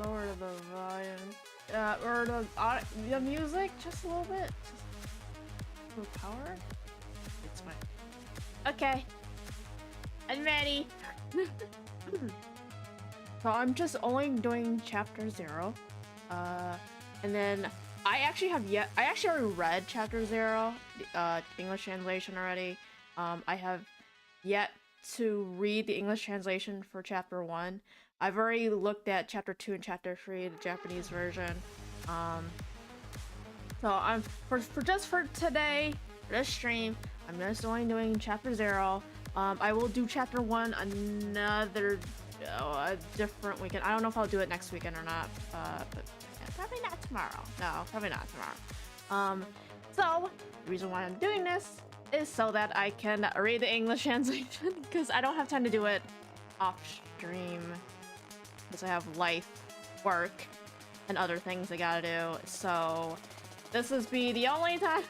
Lower the volume, or the music just a little bit. Just the power. It's fine. Okay, I'm ready. So I'm just only doing chapter 0, and then I actually already read chapter 0, English translation already. I have yet to read the English translation for chapter 1. I've already looked at chapter 2 and chapter 3, the Japanese version. So I'm for today, for this stream, I'm just only doing chapter 0. I will do chapter 1 another a different weekend. I don't know if I'll do it next weekend or not, but yeah, probably not tomorrow. No, probably not tomorrow. So the reason why I'm doing this is so that I can read the English translation, because I don't have time to do it off stream, because I have life, work, and other things I gotta do. So this is the only time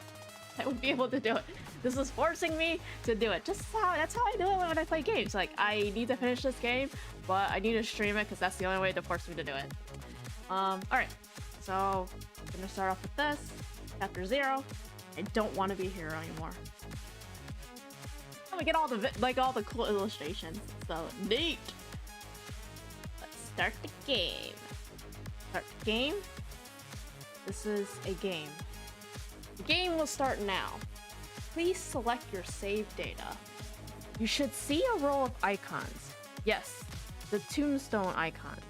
I would be able to do it. This is forcing me to do it. That's how I do it when I play games. Like, I need to finish this game, but I need to stream it because that's the only way to force me to do it. Alright. So I'm gonna start off with this. Chapter 0. I don't want to be a hero anymore. And we get all the cool illustrations. So neat. Let's start the game. Start the game. This is a game. The game will start now. Please select your save data. You should see a row of icons. Yes, the tombstone icons.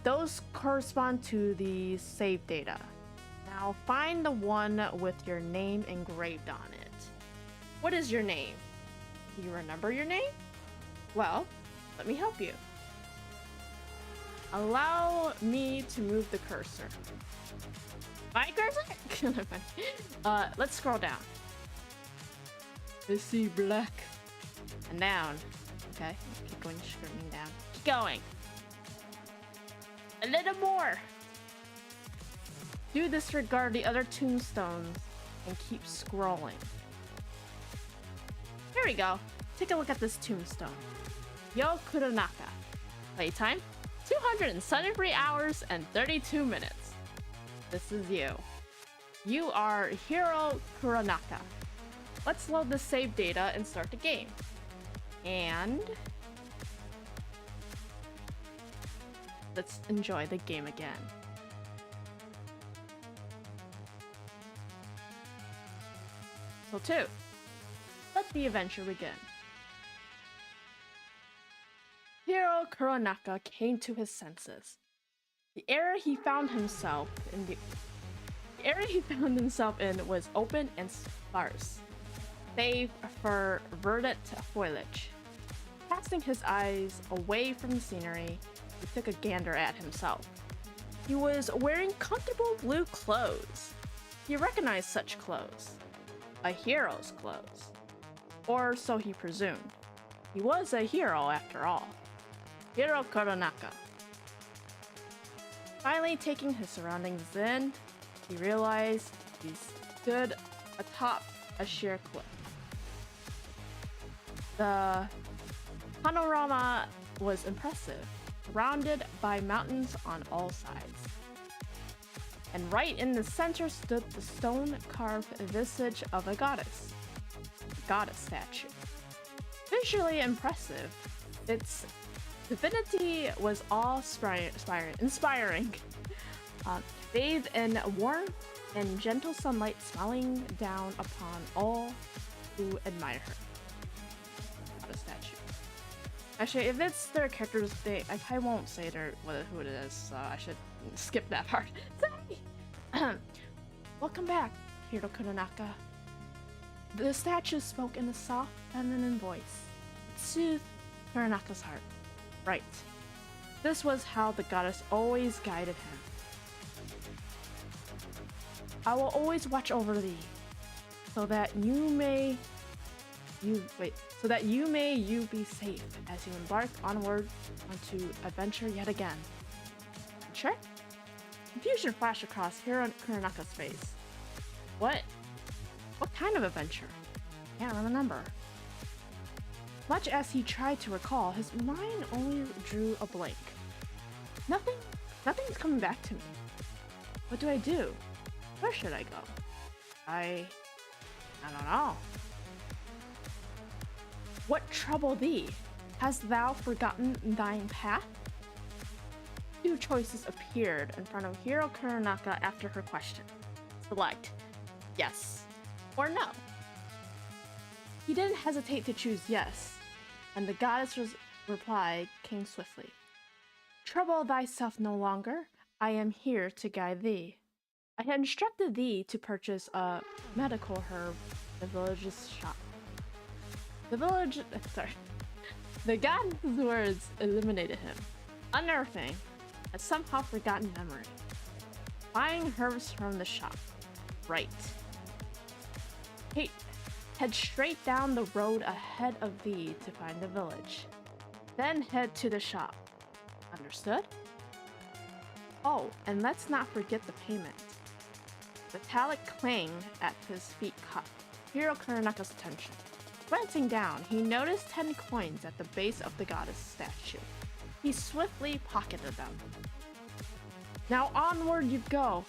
Those correspond to the save data. Now find the one with your name engraved on it. What is your name? Do you remember your name? Well, Let me help you. Allow me to move the cursor. My cursor? Let's scroll down. I see black. And down. Okay, keep going, scrolling down. Keep going. A little more. Do disregard the other tombstones and keep scrolling. Here we go. Take a look at this tombstone. Yo Kuronaka. Playtime? 273 hours and 32 minutes. This is you. You are Hiro Kuronaka. Let's load the save data and start the game. And let's enjoy the game again. So 2. Let the adventure begin. Hiro Kuronaka came to his senses. The area he found himself in was open and sparse, save for verdant foliage. Casting his eyes away from the scenery, he took a gander at himself. He was wearing comfortable blue clothes. He recognized such clothes. A hero's clothes. Or so he presumed. He was a hero after all. Hiro Kuronaka. Finally taking his surroundings in, he realized he stood atop a sheer cliff. The panorama was impressive, surrounded by mountains on all sides. And right in the center stood the stone-carved visage of a goddess statue. Visually impressive, its divinity was inspiring. Bathed in warmth and gentle sunlight, smiling down upon all who admire her. Goddess statue. Actually, if it's their characters, I probably won't say who it is, so I should skip that part. Sorry. Welcome back, Hiro Kuronaka. The statue spoke in a soft, feminine voice. It soothed Kuronaka's heart. Right. This was how the goddess always guided him. I will always watch over thee, so that you may be safe as you embark onward onto adventure yet again. Sure? Confusion flashed across Hiro Kuronaka's face. What kind of adventure? Can't remember. Much as he tried to recall, his mind only drew a blank. Nothing's coming back to me. What do I do? Where should I go? I don't know. What trouble thee? Hast thou forgotten thine path? Two choices appeared in front of Hiro Kuronaka after her question. Select yes or no. He didn't hesitate to choose yes, and the goddess's reply came swiftly. Trouble thyself no longer. I am here to guide thee. I had instructed thee to purchase a medical herb in the village's shop. The goddess's words eliminated him, unearthing a somehow forgotten memory. Buying herbs from the shop. Right. Head straight down the road ahead of thee to find the village. Then head to the shop. Understood? Oh, and let's not forget the payment. Metallic clang at his feet caught Hiro Kuronaka's attention. Glancing down, he noticed 10 coins at the base of the goddess statue. He swiftly pocketed them. Now onward you go,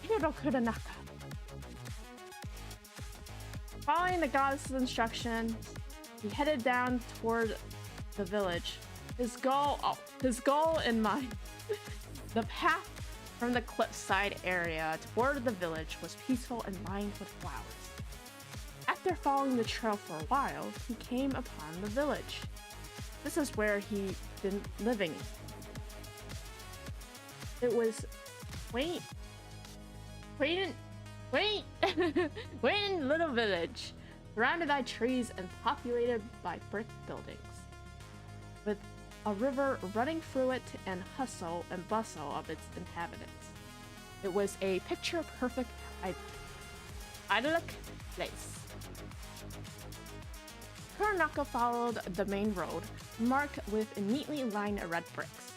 Hiro Kuronaka. Following the goddess's instructions, he headed down toward the village. His goal in mind. The path from the cliffside area toward the village was peaceful and lined with flowers. After following the trail for a while, he came upon the village. This is where he'd been living. It was quaint little village, surrounded by trees and populated by brick buildings. With a river running through it and hustle and bustle of its inhabitants. It was a picture-perfect idyllic place. Kuronaka followed the main road, marked with neatly lined red bricks.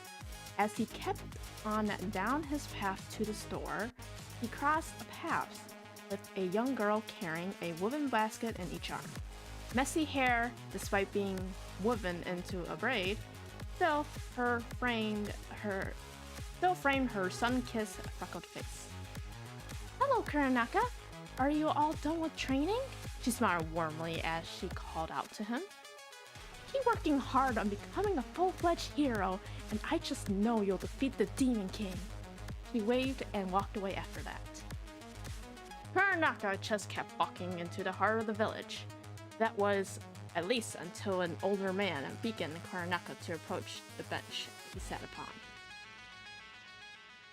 As he kept on down his path to the store, he crossed paths with a young girl carrying a woven basket in each arm. Messy hair, despite being woven into a braid, still framed her sun-kissed freckled face. "Hello, Kuronaka. Are you all done with training?" She smiled warmly as she called out to him. "Keep working hard on becoming a full-fledged hero, and I just know you'll defeat the Demon King." She waved and walked away after that. Kuronaka just kept walking into the heart of the village. That was, at least until an older man beckoned Kuronaka to approach the bench he sat upon.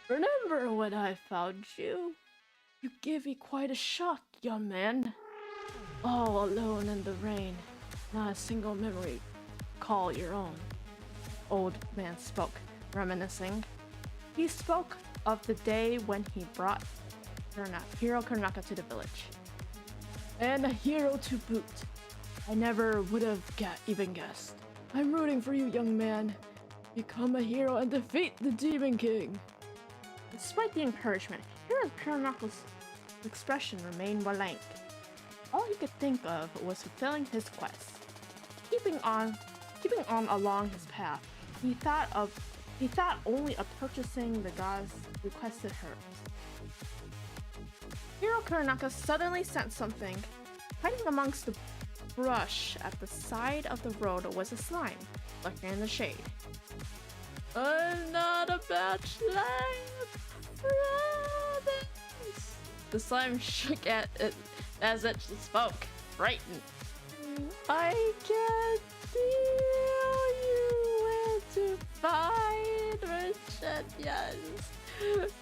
"Remember when I found you? You gave me quite a shock, young man. All alone in the rain, not a single memory call your own." Old man spoke, reminiscing. He spoke of the day when he brought Hero Kuronaka to the village. "And a hero to boot. I never would have even guessed. I'm rooting for you, young man. Become a hero and defeat the Demon King." Despite the encouragement, Hero Kuronaka's expression remained blank. All he could think of was fulfilling his quest. Keeping on along his path, he thought only of purchasing the god's requested herbs. Hero Kuronaka suddenly sensed something. Hiding amongst the brush at the side of the road was a slime, lurking in the shade. "I'm not a bad slime, promise." The slime shook at it as it spoke, frightened. "I can feel you where to find Merchants.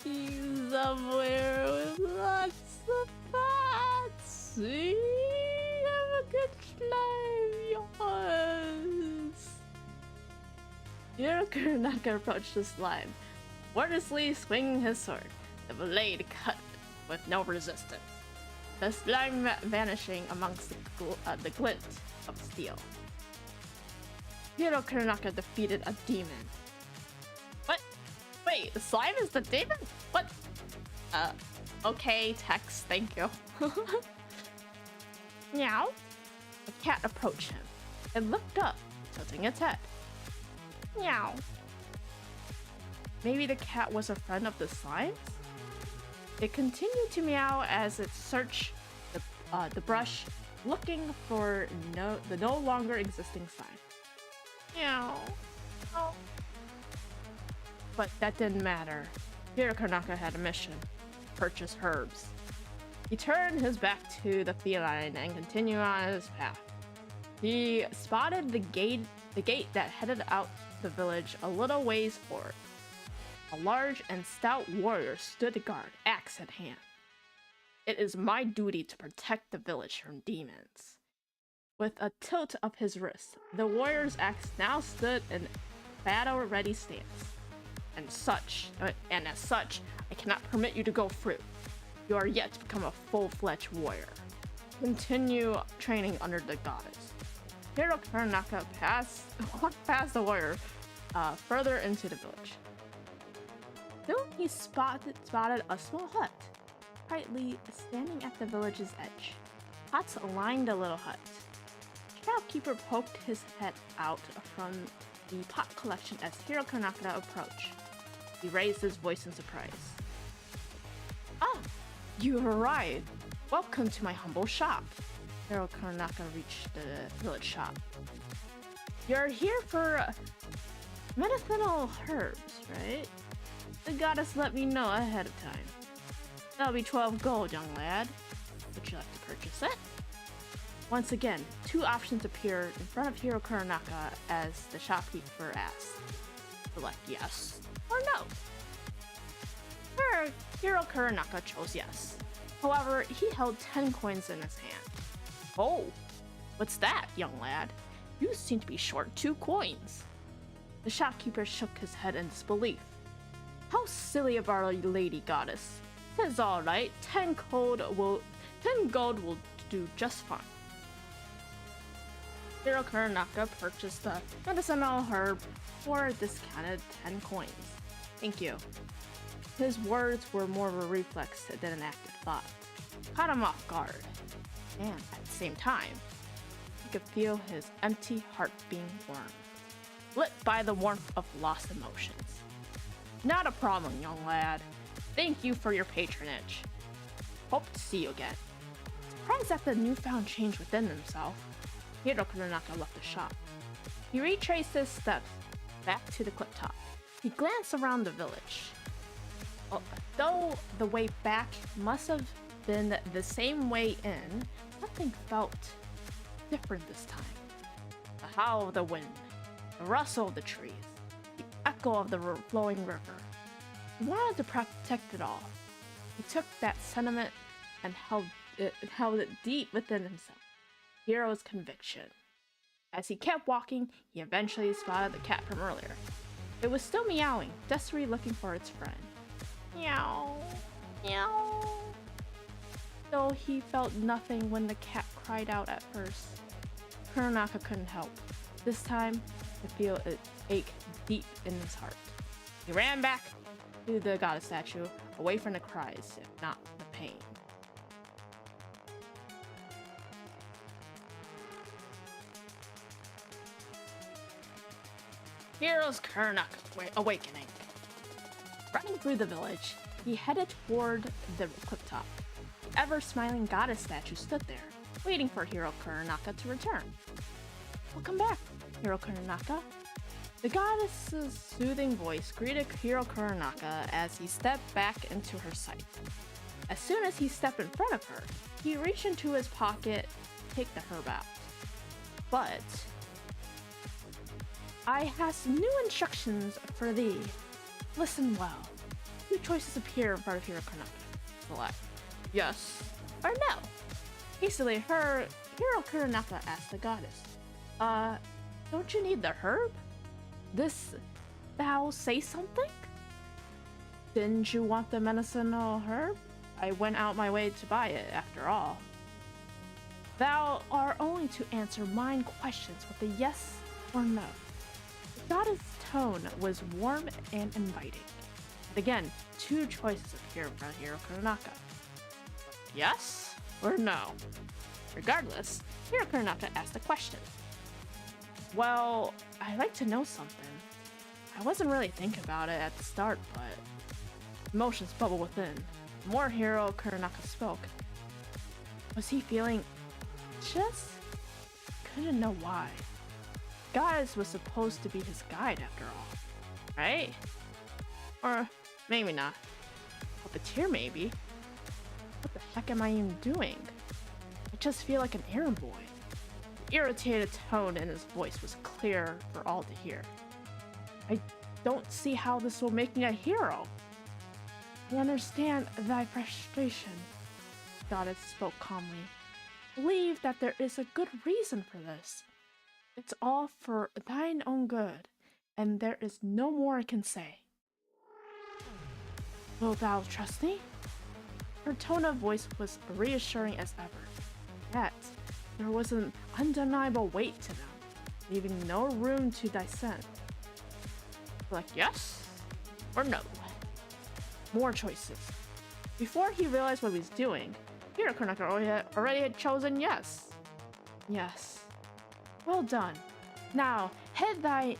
He's somewhere with lots of pots. See? I'm a good slime, yours." Hero Kuronaka approached the slime, wordlessly swinging his sword. The blade cut with no resistance, the slime vanishing amongst the glint of steel. Hero Kuronaka defeated a demon. What? Wait, the slime is the demon? What? Okay, text, thank you. Meow. The cat approached him and looked up, tilting its head. Meow. Maybe the cat was a friend of the slime's? It continued to meow as it searched the brush, looking for the no longer existing slime. Meow. Oh. But that didn't matter. Hero Kuronaka had a mission: purchase herbs. He turned his back to the feline and continued on his path. He spotted the gate that headed out the village a little ways forward. A large and stout warrior stood guard, axe at hand. "It is my duty to protect the village from demons." With a tilt of his wrist, the warrior's axe now stood in battle-ready stance. And as such, I cannot permit you to go through. You are yet to become a full-fledged warrior. Continue training under the goddess. Hero Kuronaka walked past the warrior further into the village. Soon he spotted a small hut, quietly standing at the village's edge. Pots lined the little hut. The shopkeeper poked his head out from the pot collection as Hero Kuronaka approached. He raised his voice in surprise. "Ah, you arrived. Welcome to my humble shop." Hero Kuronaka reached the village shop. "You're here for medicinal herbs, right? The goddess let me know ahead of time. That'll be 12 gold, young lad. Would you like to purchase it?" Once again, two options appeared in front of Hero Kuronaka as the shopkeeper asked. Select yes or no. Hero Kuronaka chose yes. However, he held 10 coins in his hand. "Oh, what's that, young lad? You seem to be short 2 coins." The shopkeeper shook his head in disbelief. How silly of our lady goddess. It's alright, 10 gold will do just fine. Hiro Kuronaka purchased the medicinal herb for a discounted 10 coins. Thank you. His words were more of a reflex than an active thought. Caught him off guard. And at the same time, he could feel his empty heart being warmed, lit by the warmth of lost emotions. Not a problem, young lad. Thank you for your patronage. Hope to see you again. Surprised at the newfound change within himself, Hiro Kuronaka left the shop. He retraced his steps back to the cliff top. He glanced around the village. Though the way back must have been the same way in, something felt different this time. The howl of the wind, the rustle of the trees, the echo of the flowing river. He wanted to protect it all. He took that sentiment and held it deep within himself. Hiro's conviction. As he kept walking, he eventually spotted the cat from earlier. It was still meowing, desperately looking for its friend. Meow, meow. Though he felt nothing when the cat cried out at first, Kuronaka couldn't help. This time, to feel it ache deep in his heart. He ran back to the goddess statue, away from the cries, if not the pain. Hiro's Kuronaka awakening. Running through the village, he headed toward the cliff top. The ever-smiling goddess statue stood there, waiting for Hiro Kuronaka to return. Welcome back, Hiro Kuronaka. The goddess's soothing voice greeted Hiro Kuronaka as he stepped back into her sight. As soon as he stepped in front of her, he reached into his pocket to take the herb out. But I have some new instructions for thee. Listen well. Two choices appear in front of Hiro Kuronaka. Select yes or no. Hastily, Hiro Kuronaka asked the goddess, don't you need the herb? This, thou say something? Didn't you want the medicinal herb? I went out my way to buy it, after all. Thou are only to answer mine questions with a yes or no. The goddess' tone was warm and inviting. And again, two choices appear in front of Hiro Kuronaka. Yes or no? Regardless, Hiro Kuronaka asked a question. Well, I'd like to know something. I wasn't really thinking about it at the start, but emotions bubbled within. The more Hiro Kuronaka spoke. Was he feeling anxious? Couldn't know why. Goddess was supposed to be his guide after all, right? Or maybe not. Puppeteer maybe. What the heck am I even doing? I just feel like an errand boy. The irritated tone in his voice was clear for all to hear. I don't see how this will make me a hero. I understand thy frustration, Goddess spoke calmly. Believe that there is a good reason for this. It's all for thine own good, and there is no more I can say. Wilt thou trust me? Her tone of voice was reassuring as ever. Yet, there was an undeniable weight to them, leaving no room to dissent. Like yes or no? More choices. Before he realized what he was doing, Hiro Kuronaka already had chosen yes. Yes. Well done. Now, head thy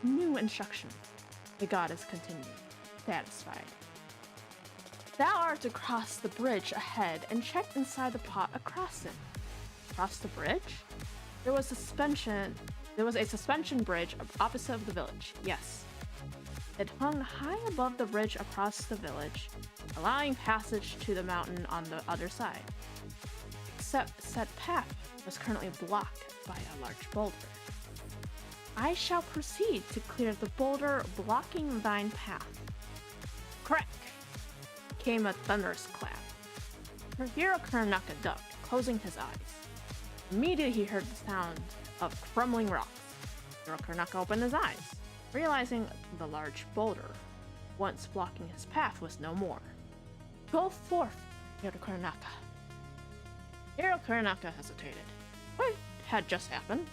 new instruction, the goddess continued, satisfied. Thou art to cross the bridge ahead and check inside the pot across it. Across the bridge? There was a suspension bridge opposite of the village, yes. It hung high above the ridge across the village, allowing passage to the mountain on the other side. Except said path was currently blocked by a large boulder. I shall proceed to clear the boulder blocking thine path. Crack! Came a thunderous clap. Hiro Kuronaka ducked, closing his eyes. Immediately he heard the sound of crumbling rocks. Hiro Kuronaka opened his eyes. realizing the large boulder once blocking his path was no more. Go forth, Hiro Kuronaka. Hiro Kuronaka hesitated. What had just happened?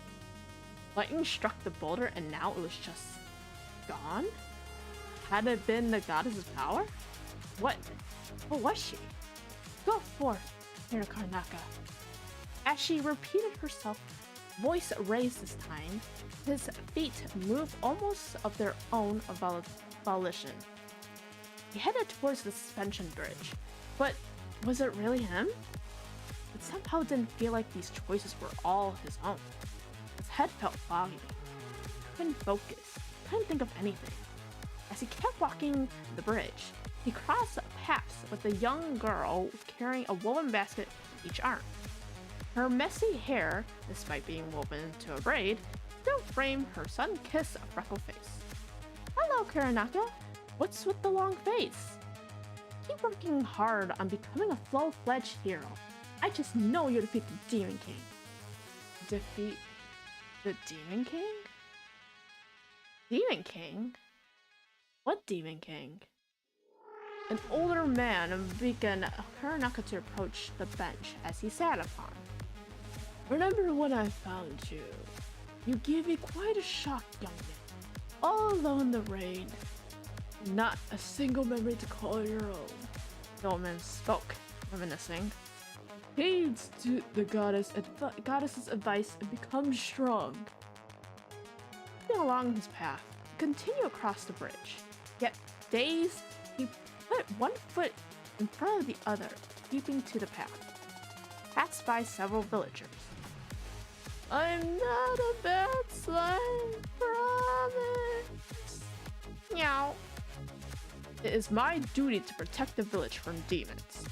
Lightning struck the boulder and now it was just gone? Had it been the goddess's power? What was she? Go forth, Hiro Kuronaka. As she repeated herself, voice raised this time, his feet moved almost of their own volition. He headed towards the suspension bridge, but was it really him? It somehow didn't feel like these choices were all his own. His head felt foggy. He couldn't focus, couldn't think of anything. As he kept walking the bridge, he crossed paths with a young girl carrying a woven basket in each arm. Her messy hair, despite being woven into a braid, still framed her sun-kissed freckled face. Hello, Kuronaka. What's with the long face? Keep working hard on becoming a full-fledged hero. I just know you'll defeat the Demon King. Defeat the Demon King? Demon King? What Demon King? An older man began Kuronaka to approach the bench as he sat upon. Remember when I found you? You gave me quite a shock, young man. All alone in the rain. Not a single memory to call your own. The old man spoke, reminiscing. Heed to the goddess's advice and become strong. Moving along his path, he continued across the bridge. Yet, dazed, he put one foot in front of the other, keeping to the path. Passed by several villagers. I'm not a bad slime, promise. Meow. It is my duty to protect the village from demons.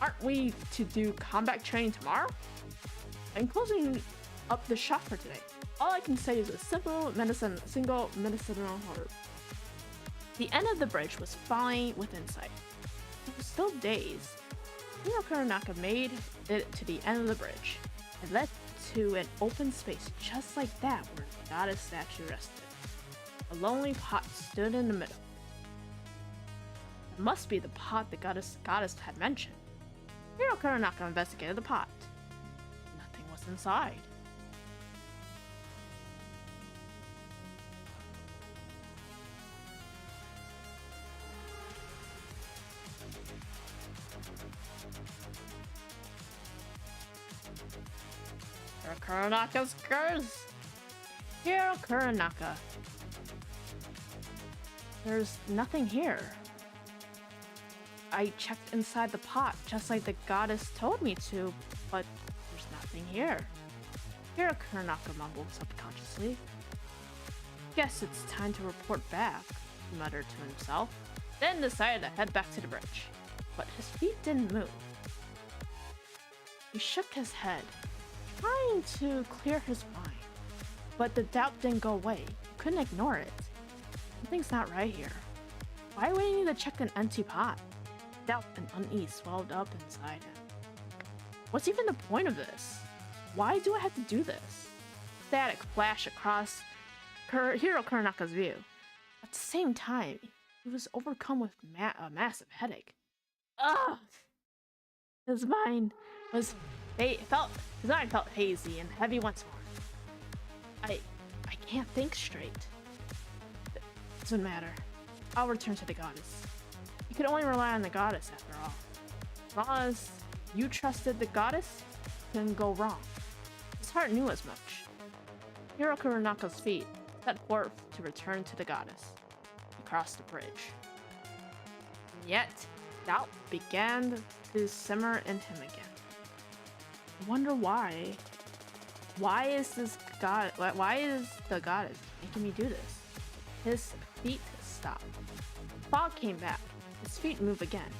Aren't we to do combat training tomorrow? I'm closing up the shop for today. All I can say is a single medicinal herb. The end of the bridge was fine within sight. He was still dazed. Hiro Kuronaka made it to the end of the bridge. It led to an open space just like that where the goddess statue rested. A lonely pot stood in the middle. It must be the pot the goddess had mentioned. Hiro Kuronaka investigated the pot. Nothing was inside. Hiro Kuronaka's curse! Hiro Kuronaka. There's nothing here. I checked inside the pot just like the goddess told me to, but there's nothing here. Hiro Kuronaka mumbled subconsciously. Guess it's time to report back, he muttered to himself, then decided to head back to the bridge. But his feet didn't move. He shook his head, trying to clear his mind, but the doubt didn't go away. He couldn't ignore it. Something's not right here. Why would he need to check an empty pot? Doubt and unease swelled up inside him. What's even the point of this? Why do I have to do this? Static flashed across Hiro Kuronaka's view. At the same time, he was overcome with a massive headache. Ugh! His mind felt hazy and heavy once more. I can't think straight. It doesn't matter. I'll return to the goddess. You could only rely on the goddess after all. As long as you trusted the goddess, it couldn't go wrong. His heart knew as much. Hiro Kuronaka's feet set forth to return to the goddess. He crossed the bridge. And yet, doubt began to simmer in him again. I wonder why. Why is the goddess making me do this? His feet stopped. Fog came back. His feet moved again.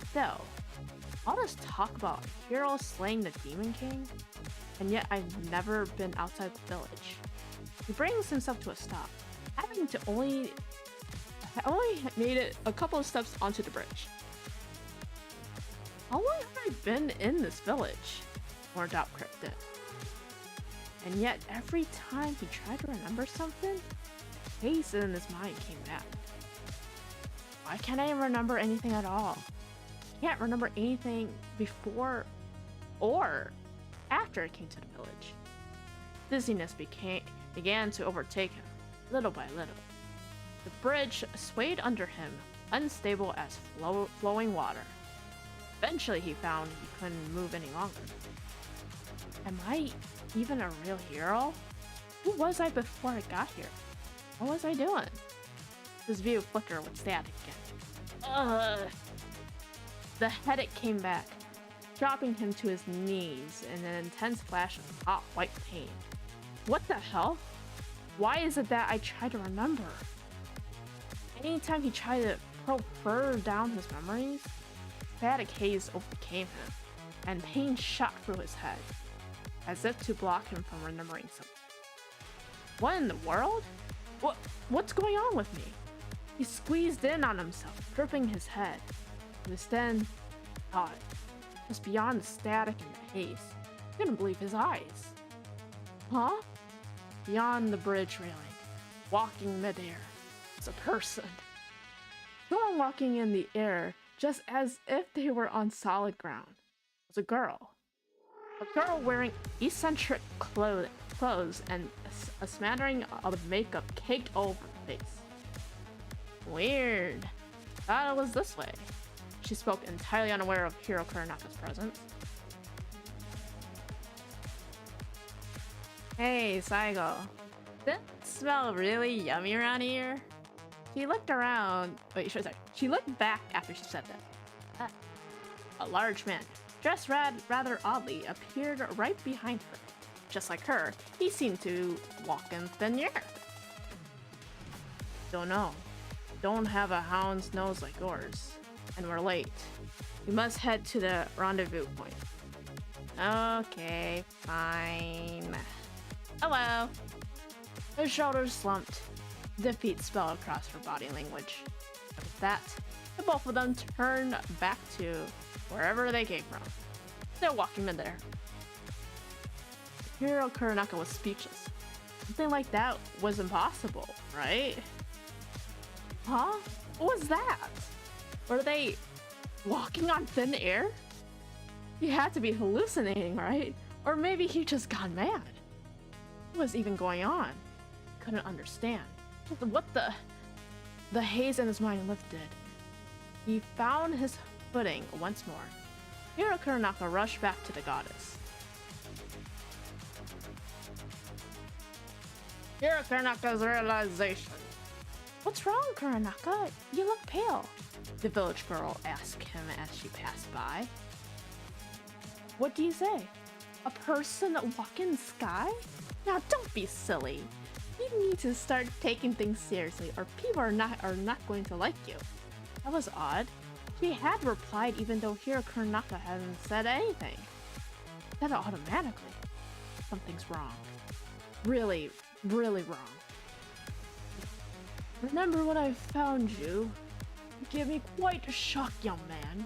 Still, all this talk about Hiro slaying the Demon King, and yet I've never been outside the village. He brings himself to a stop, having to only made it a couple of steps onto the bridge. How long have I been in this village? More doubt crept in. And yet, every time he tried to remember something, haze in his mind came back. Why can't I remember anything at all? Can't remember anything before or after it came to the village. Dizziness began to overtake him, little by little. The bridge swayed under him, unstable as flowing water. Eventually he found he couldn't move any longer. Am I even a real hero? Who was I before I got here? What was I doing? His view flickered with static again. Ugh. The headache came back, dropping him to his knees in an intense flash of hot white pain. What the hell? Why is it that I try to remember? Anytime he tried to probe further down his memories, static haze overcame him, and pain shot through his head, as if to block him from remembering something. What in the world? What's going on with me? He squeezed in on himself, gripping his head. It was then thought, just beyond the static and the haze. He couldn't believe his eyes. Huh? Beyond the bridge railing, walking midair, was a person. Someone walking in the air, just as if they were on solid ground, was a girl. A girl wearing eccentric clothes and a smattering of makeup caked over her face. Weird. Thought it was this way. She spoke, entirely unaware of Hiro Kuronaka's presence. Hey, Saigo. Doesn't it smell really yummy around here? She looked around. Wait, sorry. She looked back after she said that. A large man, dressed rather oddly, appeared right behind her. Just like her, he seemed to walk in thin air. Don't know. Don't have a hound's nose like yours. And we're late. We must head to the rendezvous point. Okay, fine. Hello. Her shoulders slumped. Defeat spelled across her body language. With that, the both of them turned back to wherever they came from. They're walking in there. Hiro Kuronaka was speechless. Something like that was impossible, right? Huh? What was that? Were they walking on thin air? He had to be hallucinating, right? Or maybe he just got mad. What was even going on? Couldn't understand. What the haze in his mind lifted. He found his footing once more. Hiro Kuronaka rushed back to the goddess. Hiro Kuronaka's realization. What's wrong, Kuronaka? You look pale. The village girl asked him as she passed by. What do you say? A person walking in the sky? Now don't be silly. You need to start taking things seriously or people are not going to like you. That was odd. She had replied even though Hiro Kuronaka hadn't said anything. Said it automatically. Something's wrong. Really, really wrong. Remember when I found you? You gave me quite a shock, young man.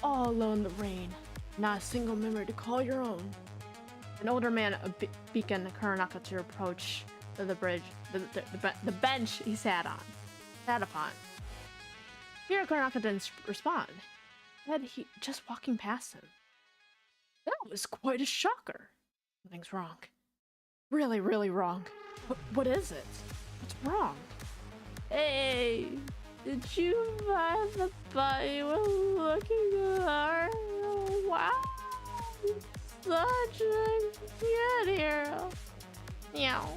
All alone in the rain. Not a single memory to call your own. An older man beacon Kuronaka to approach the bridge, the bench he sat upon. Hiro Kuronaka didn't respond. Instead, he just walking past him. That was quite a shocker. Something's wrong. Really, really wrong. What is it? What's wrong? Hey, did you find the body you were looking for? Wow, such a good hero. Meow.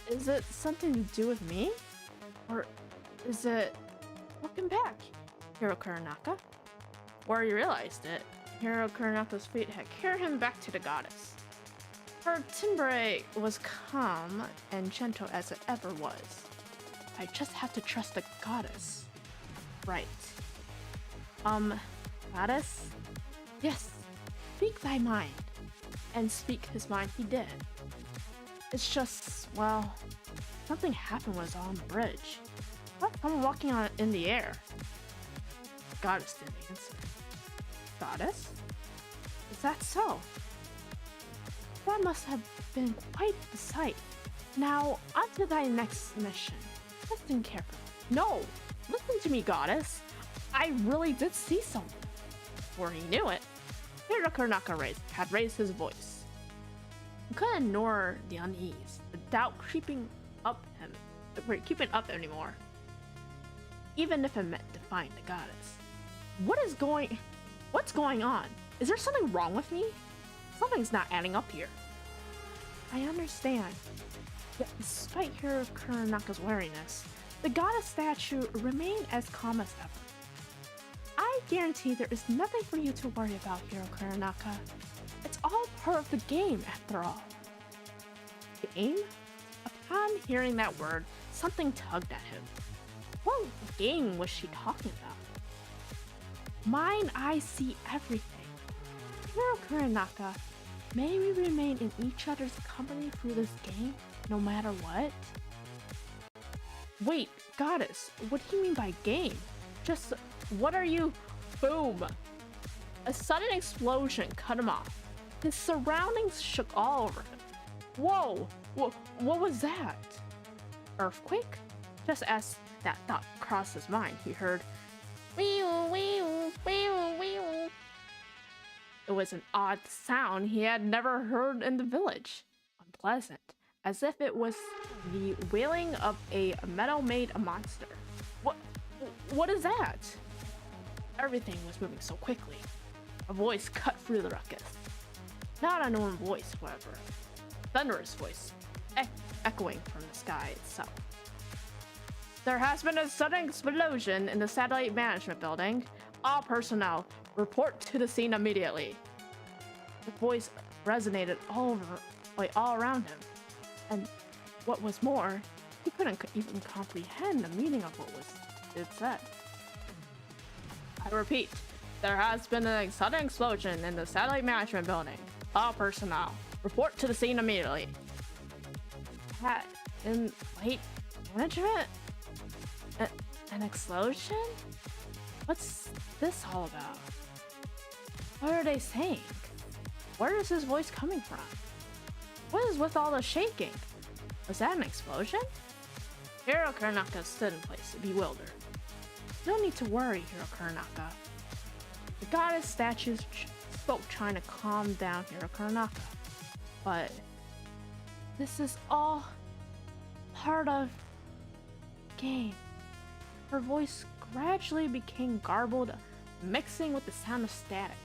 Is it something to do with me? Or is it... Welcome back, Hiro Kuronaka. Before he realized it, Hiro Kuronaka's feet had carried him back to the goddess. Her timbre was calm and gentle as it ever was. I just have to trust the goddess. Right. Goddess? Yes, speak thy mind. And speak his mind he did. It's just, well, something happened when I was on the bridge. What? I'm walking on in the air. Goddess didn't answer. Goddess? Is that so? That must have been quite the sight. Now, on to thy next mission. Listen carefully. No! Listen to me, goddess! I really did see something. Before he knew it, Hirokuranaka had raised his voice. He couldn't ignore the unease, the doubt creeping up anymore. Even if it meant defying the goddess. What's going on? Is there something wrong with me? Something's not adding up here. I understand. Yet despite Hirokuranaka's wariness, the goddess statue remained as calm as ever. I guarantee there is nothing for you to worry about, Hirokuranaka. It's all part of the game, after all. Game? Upon hearing that word, something tugged at him. What game was she talking about? Mine eyes see everything. Hirokuranaka, may we remain in each other's company through this game, no matter what? Wait, goddess, what do you mean by game? Just, what are you? Boom! A sudden explosion cut him off. His surroundings shook all over him. Whoa! What was that? Earthquake? Just as that thought crossed his mind, he heard, wee-oo, wee-oo, wee-oo, wee-oo. It was an odd sound he had never heard in the village. Unpleasant, as if it was the wailing of a metal-made monster. What is that? Everything was moving so quickly. A voice cut through the ruckus. Not a normal voice, however. Thunderous voice, echoing from the sky itself. There has been a sudden explosion in the satellite management building. All personnel, report to the scene immediately. The voice resonated all around him. And what was more, he couldn't even comprehend the meaning of what it said. I repeat, there has been a sudden explosion in the satellite management building. All personnel, report to the scene immediately. In late management? An explosion? What's this all about? What are they saying? Where is his voice coming from? What is with all the shaking? Was that an explosion? Hirokuranaka stood in place, bewildered. No need to worry, Hirokuranaka. The goddess statues spoke, trying to calm down Hirokuranaka. But this is all part of the game. Her voice gradually became garbled, mixing with the sound of static.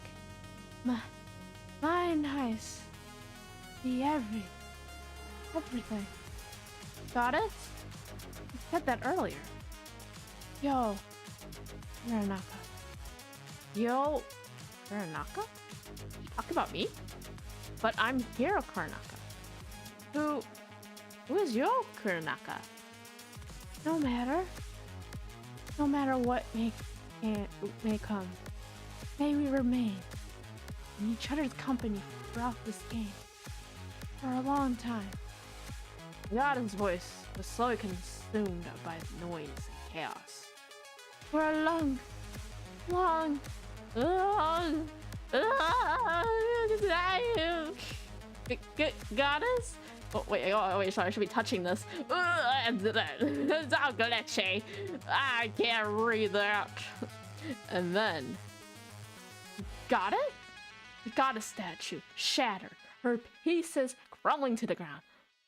My nice. See everything. Goddess? You said that earlier. Yo, Hirokuranaka. Yo, Hirokuranaka? You talk about me? But I'm Hirokuranaka. Who is Yo Kuranaka? No matter what may come, may we remain in each other's company throughout this game for a long time. Yada's voice was slowly consumed by noise and chaos. For a long goddess? Oh wait, sorry, I should be touching this. It's all glitchy. I can't read that. And then, got it? The goddess statue shattered, her pieces crumbling to the ground.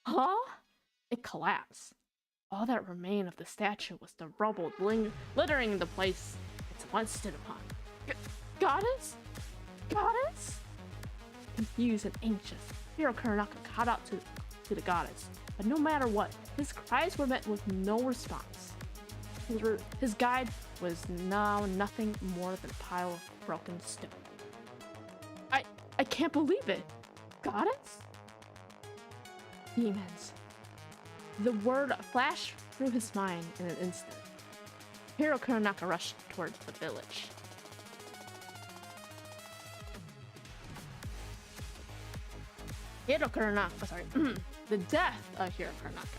Huh? It collapsed. All that remained of the statue was the rubble littering the place it once stood upon. Goddess? Goddess? Confused and anxious, Hirokuranaka caught out to the goddess, but no matter what, his cries were met with no response. His guide was now nothing more than a pile of broken stone. I can't believe it! Goddess? Demons. The word flashed through his mind in an instant. Hirokuranaka rushed towards the village. The death of Hirokuranaka.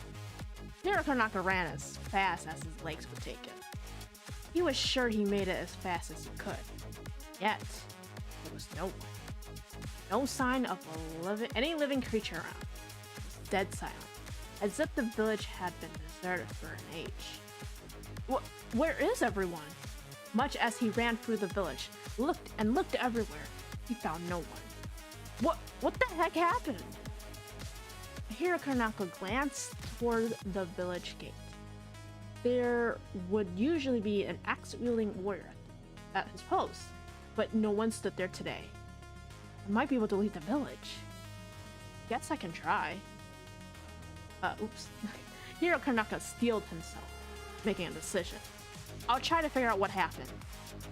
Hirokuranaka ran as fast as his legs would take him. He was sure he made it as fast as he could. Yet, there was no one. No sign of any living creature around. It was dead silent. as if the village had been deserted for an age. Where is everyone? Much as he ran through the village, looked and looked everywhere, he found no one. What the heck happened? Hirokanaka glanced toward the village gate. There would usually be an axe-wielding warrior at his post, but no one stood there today. I might be able to leave the village. Guess I can try. Oops. Hirokanaka steeled himself, making a decision. I'll try to figure out what happened.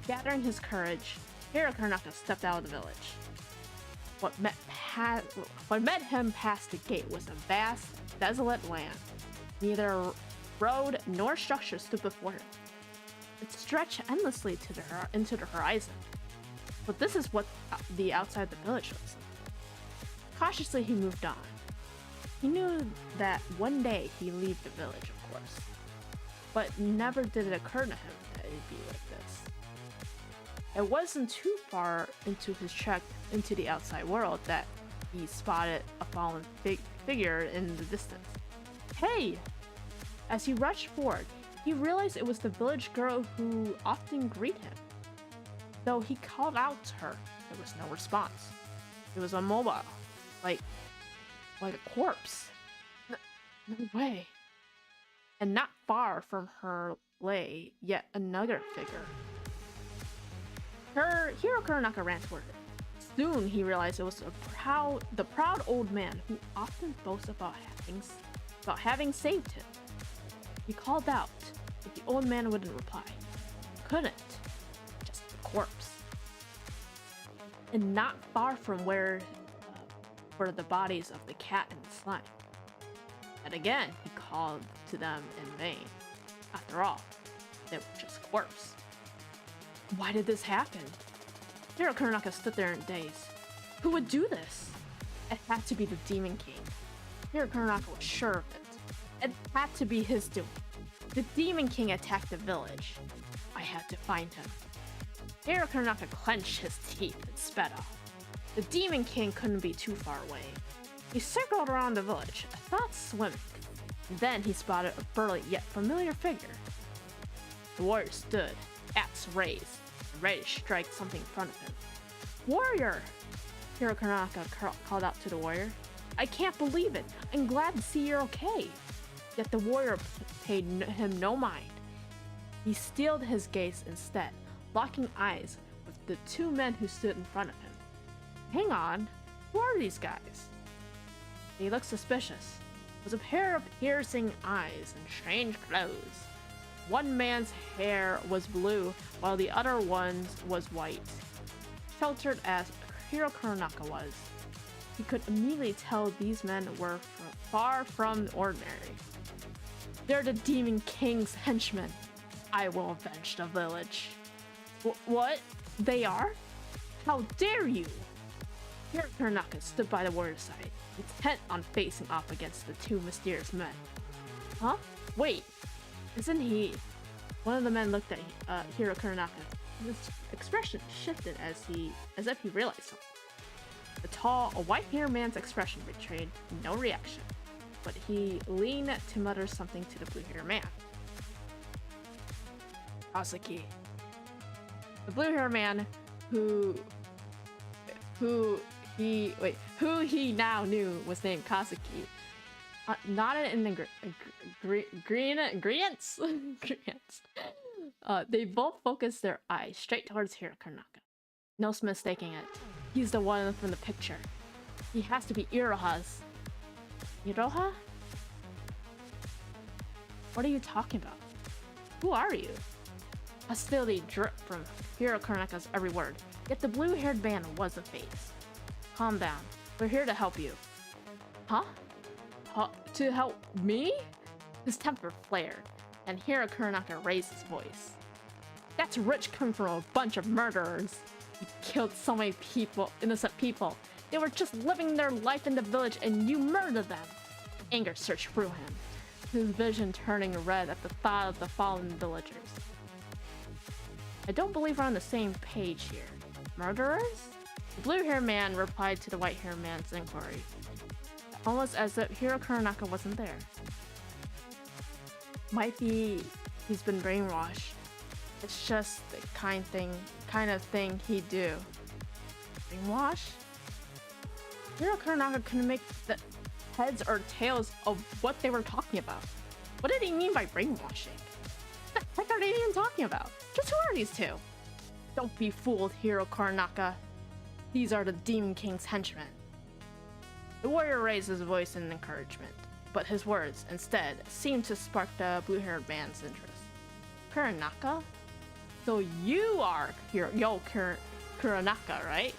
Gathering his courage, Hirokanaka stepped out of the village. What met him past the gate was a vast, desolate land. Neither road nor structure stood before him. It stretched endlessly into the horizon. But this is what the outside of the village looks like. Cautiously, he moved on. He knew that one day he'd leave the village, of course. But never did it occur to him that it'd be like this. It wasn't too far into his trek into the outside world that he spotted a fallen figure in the distance. Hey! As he rushed forward, he realized it was the village girl who often greeted him. Though he called out to her, there was no response. It was immobile, like a corpse. No way. And not far from her lay yet another figure. Hirokanaka ran toward it. Soon he realized it was the proud old man who often boasts about having saved him. He called out, but the old man wouldn't reply. Couldn't. Just a corpse. And not far from where were the bodies of the cat and the slime. And again, he called to them in vain. After all, they were just a corpse. Why did this happen? Hirokanaka stood there in daze. Who would do this? It had to be the Demon King. Hirokanaka was sure of it. It had to be his doing. The Demon King attacked the village. I had to find him. Hirokanaka clenched his teeth and sped off. The Demon King couldn't be too far away. He circled around the village, a thought swimming. Then he spotted a burly yet familiar figure. The warrior stood, axe raised, ready to strike something in front of him. Warrior! Hirokanaka called out to the warrior. I can't believe it. I'm glad to see you're okay. Yet the warrior paid him no mind. He steeled his gaze instead, locking eyes with the two men who stood in front of him. Hang on, who are these guys? They looked suspicious. It was a pair of piercing eyes and strange clothes. One man's hair was blue, while the other one's was white. Sheltered as Hirokanaka was, he could immediately tell these men were far from ordinary. They're the Demon King's henchmen. I will avenge the village. What? They are? How dare you? Hirokanaka stood by the warrior's side, intent on facing off against the two mysterious men. Huh? Wait, isn't he? One of the men looked at Hirokanaka. His expression shifted as if he realized something. The tall, white-haired man's expression betrayed no reaction, but he leaned to mutter something to the blue-haired man. Kasaki. The blue-haired man who he now knew was named Kasaki, nodded in agreement. They both focused their eyes straight towards Hirokanaka. No mistaking it. He's the one from the picture. He has to be Iroha's. Iroha? What are you talking about? Who are you? Hostility dripped from Hirokanaka's every word, yet the blue-haired man was a face. Calm down. We're here to help you. Huh? To help me? His temper flared, and Hirokanaka raised his voice. That's rich coming from a bunch of murderers. You killed so many people, innocent people. They were just living their life in the village and you murdered them. Anger surged through him, his vision turning red at the thought of the fallen villagers. I don't believe we're on the same page here. Murderers? The blue-haired man replied to the white-haired man's inquiry, almost as if Hirokanaka wasn't there. Might be he's been brainwashed. It's just the kind of thing he'd do. Brainwash? Hiro Kuronaka couldn't make the heads or tails of what they were talking about. What did he mean by brainwashing? What the heck are they even talking about? Just who are these two? Don't be fooled, Hiro Kuronaka. These are the Demon King's henchmen. The warrior raised his voice in encouragement, but his words, instead, seemed to spark the blue-haired man's interest. Kuronaka? So you are Kuronaka, right?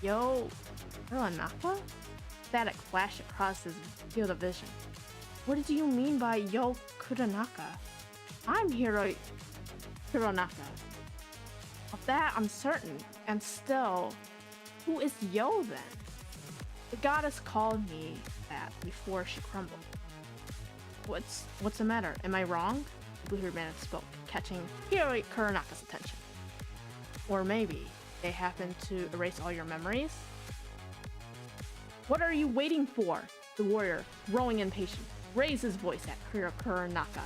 Yo Kuronaka? Static flashed across his field of vision. What did you mean by Yo Kuronaka? I'm Hiro Kuronaka. Of that I'm certain, and still, who is Yo then? The goddess called me that before she crumbled. What's the matter? Am I wrong? The blue-haired man spoke, catching Hiro Kuronaka's attention. Or maybe they happened to erase all your memories? What are you waiting for? The warrior, growing impatient, raised his voice at Hiro Kuronaka.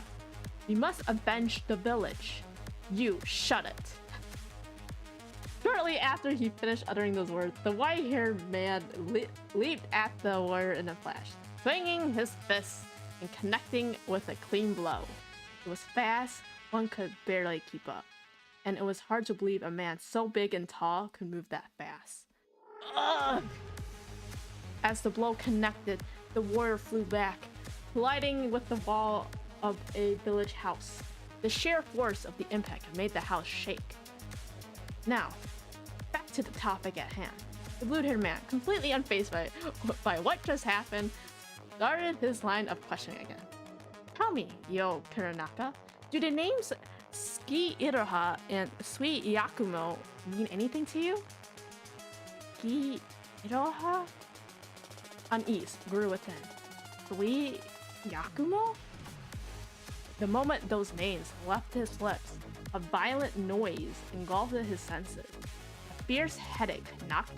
We must avenge the village. You shut it. Shortly after he finished uttering those words, the white-haired man leaped at the warrior in a flash, swinging his fists and connecting with a clean blow. It was fast, one could barely keep up, and it was hard to believe a man so big and tall could move that fast. Ugh! As the blow connected, the warrior flew back, colliding with the wall of a village house. The sheer force of the impact made the house shake. Now, back to the topic at hand. The blue-haired man, completely unfazed by what just happened, started his line of questioning again. Tell me, Yo Kuronaka, do the names Ski Iroha and Sui Yakumo mean anything to you? Ski Iroha? Unease grew within. Sui Yakumo? The moment those names left his lips, a violent noise engulfed his senses. A fierce headache knocked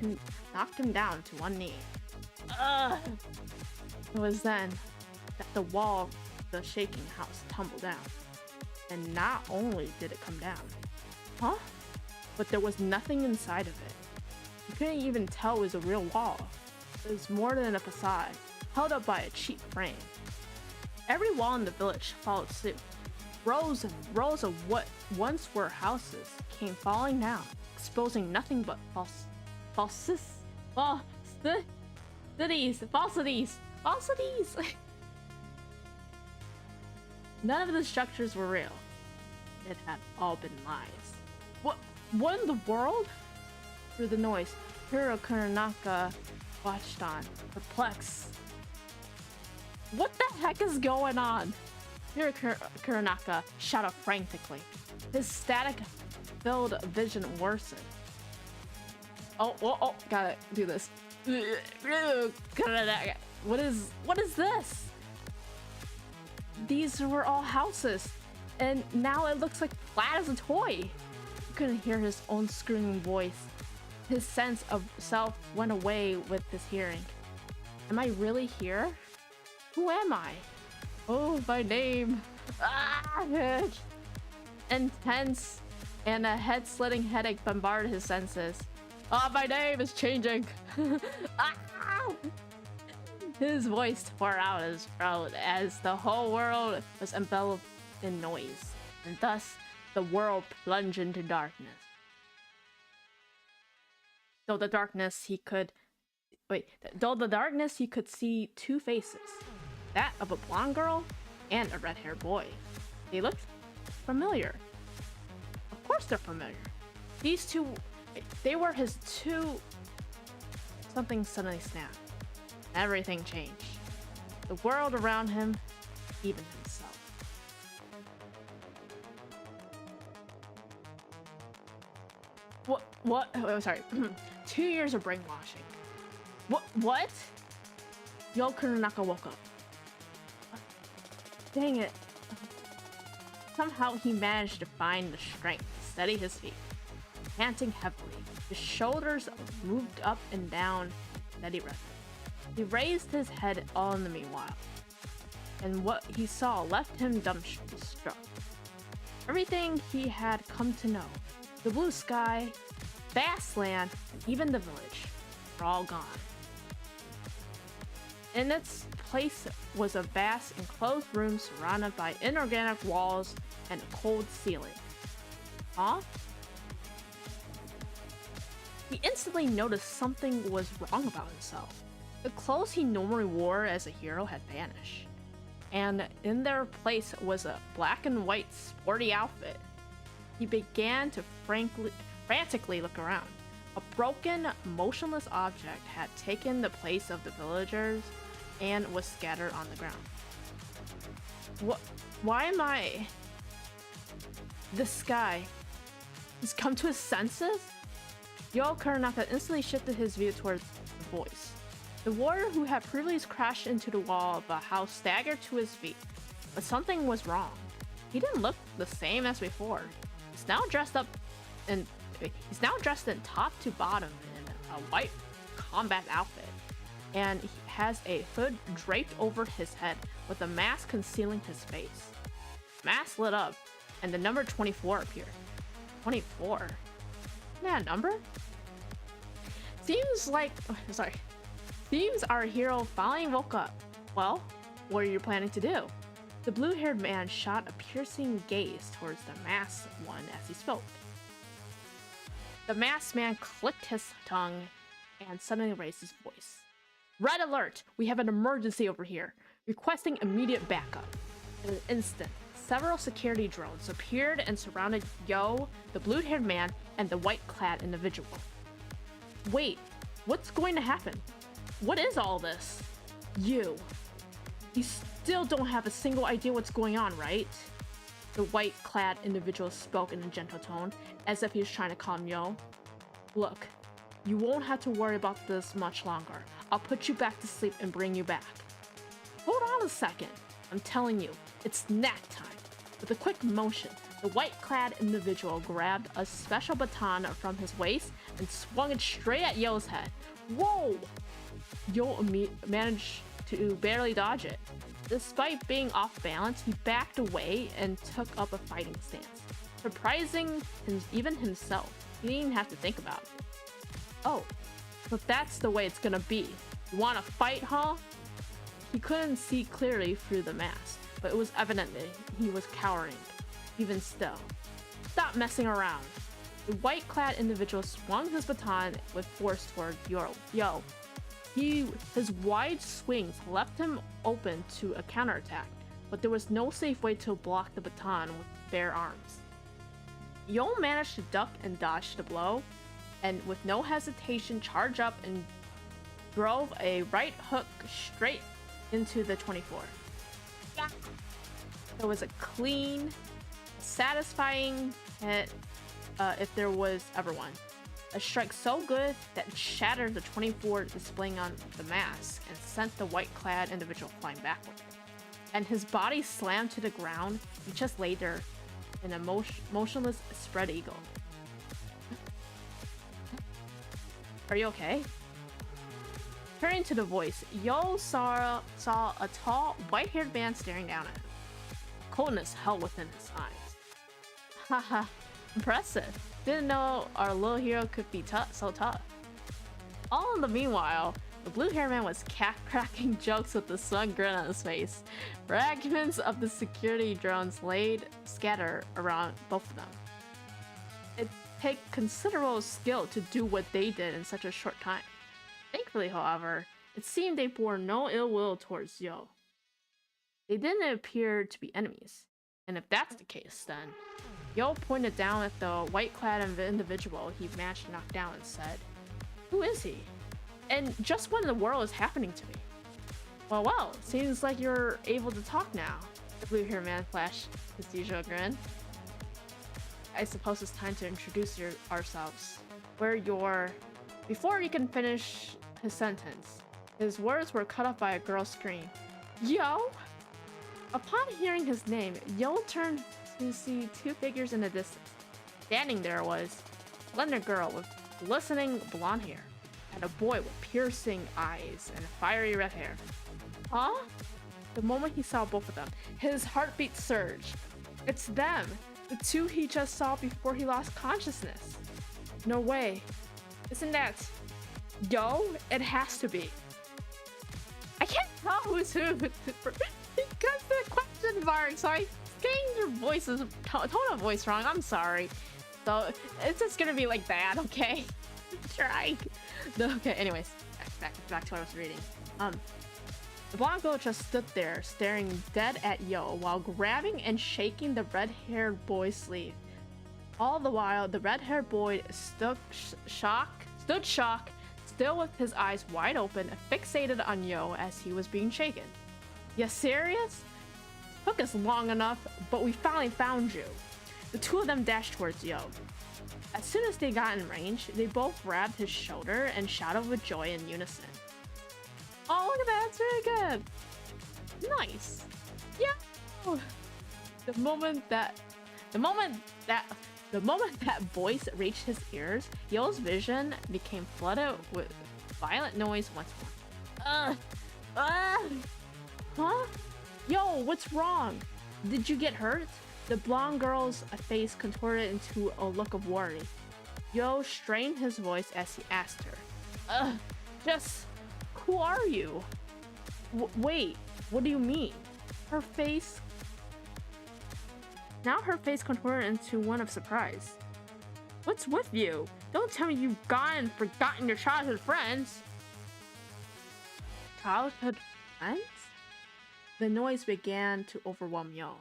him down to one knee. Ugh! It was then that the wall of the shaking house tumbled down. And not only did it come down, but there was nothing inside of it. You couldn't even tell it was a real wall. It was more than a facade, held up by a cheap frame. Every wall in the village followed suit. Rows and rows of what once were houses came falling down, exposing nothing but falsities. None of the structures were real. It had all been lies. What in the world? Through the noise, Hiro Kuronaka watched on, perplexed. What the heck is going on? Hiro Kuronaka shouted frantically. His static-filled vision worsened. Oh, gotta do this. What is this? These were all houses, and now it looks like flat as a toy. He couldn't hear his own screaming voice. His sense of self went away with his hearing. Am I really here? Who am I? Oh, my name. Intense and a head-slitting headache bombarded his senses. My name is changing. His voice tore out his throat as the whole world was enveloped in noise, and thus the world plunged into darkness. Though the darkness he could see two faces, that of a blonde girl and a red-haired boy. They looked familiar. Of course they're familiar. These two, they were his two... Something suddenly snapped. Everything changed. The world around him, even himself. What? Oh, sorry. 2 years of brainwashing. What? Yo Kuronaka woke up. Dang it. Somehow he managed to find the strength to steady his feet. Panting heavily, his shoulders moved up and down, steady rhythm. He raised his head all in the meanwhile. and what he saw left him dumbstruck. Everything he had come to know, the blue sky, vast land, and even the village, were all gone. In its place was a vast enclosed room surrounded by inorganic walls and a cold ceiling. Huh? He instantly noticed something was wrong about himself. The clothes he normally wore as a hero had vanished, and in their place was a black and white sporty outfit. He began to frantically look around. A broken, motionless object had taken the place of the villagers and was scattered on the ground. Why am I... This guy has come to his senses? Yo Kurnock had instantly shifted his view towards the voice. The warrior who had previously crashed into the wall of a house staggered to his feet, but something was wrong. He didn't look the same as before. He's now dressed in top to bottom in a white combat outfit, and he has a hood draped over his head with a mask concealing his face. Mask lit up, and the number 24 appeared. 24? Isn't that a number? Seems our hero finally woke up. Well, what are you planning to do? The blue-haired man shot a piercing gaze towards the masked one as he spoke. The masked man clicked his tongue and suddenly raised his voice. Red alert! We have an emergency over here. Requesting immediate backup. In an instant, several security drones appeared and surrounded Yo, the blue-haired man, and the white-clad individual. Wait, what's going to happen? What is all this? You still don't have a single idea what's going on, right? The white-clad individual spoke in a gentle tone, as if he was trying to calm Yo. Look, you won't have to worry about this much longer. I'll put you back to sleep and bring you back. Hold on a second. I'm telling you, it's nap time. With a quick motion, the white-clad individual grabbed a special baton from his waist and swung it straight at Yo's head. Whoa! Yo managed to barely dodge it. Despite being off balance, he backed away and took up a fighting stance. Surprising even himself, he didn't even have to think about it. Oh, so that's the way it's gonna be. You wanna fight, huh? He couldn't see clearly through the mask, but it was evident that he was cowering. Even still. Stop messing around. The white-clad individual swung his baton with force toward Yo. His wide swings left him open to a counterattack, but there was no safe way to block the baton with bare arms. Yo managed to duck and dodge the blow, and with no hesitation charged up and drove a right hook straight into the 24. It was a clean, satisfying hit, if there was ever one. A strike so good that it shattered the 24 displaying on the mask and sent the white-clad individual flying backward. And his body slammed to the ground. He just lay there in a motionless spread eagle. Are you okay? Turning to the voice, Yo saw a tall, white-haired man staring down at him. Coldness held within his eyes. Haha, impressive. Didn't know our little hero could be so tough. All in the meanwhile, the blue-haired man was cracking jokes with a smug grin on his face. Fragments of the security drones scattered around both of them. It took considerable skill to do what they did in such a short time. Thankfully, however, it seemed they bore no ill will towards Yo. They didn't appear to be enemies, and if that's the case, then Yo pointed down at the white-clad individual he managed to knock down and said, "Who is he? And just what in the world is happening to me?" Well, seems like you're able to talk now. The blue-haired man flashed his usual grin. I suppose it's time to introduce ourselves. Before he can finish his sentence, his words were cut off by a girl's scream. Yo! Upon hearing his name, Yo turned to see two figures in the distance. Standing there was a slender girl with glistening blonde hair, and a boy with piercing eyes and fiery red hair. Huh? The moment he saw both of them, his heartbeat surged. It's them! The two he just saw before he lost consciousness. No way. Isn't that... Yo? It has to be. I can't tell who's who because the question mark, so I getting your voices tone of voice wrong. I'm sorry. So it's just gonna be like that, okay? Try. Okay, anyways, back to what I was reading. The blonde girl just stood there, staring dead at Yo while grabbing and shaking the red-haired boy's sleeve. All the while, the red-haired boy stood shocked, still with his eyes wide open, fixated on Yo as he was being shaken. You serious? Took us long enough, but we finally found you. The two of them dashed towards Yo. As soon as they got in range, they both grabbed his shoulder and shouted with joy in unison. Oh, look at that, it's very good. Nice. Yeah. The moment that voice reached his ears, Yo's vision became flooded with violent noise once more. Huh? Yo, what's wrong? Did you get hurt? The blonde girl's face contorted into a look of worry. Yo strained his voice as he asked her. Just... Who are you? Wait, what do you mean? Her face contorted into one of surprise. What's with you? Don't tell me you've gone and forgotten your childhood friends. Childhood friends? The noise began to overwhelm Yo.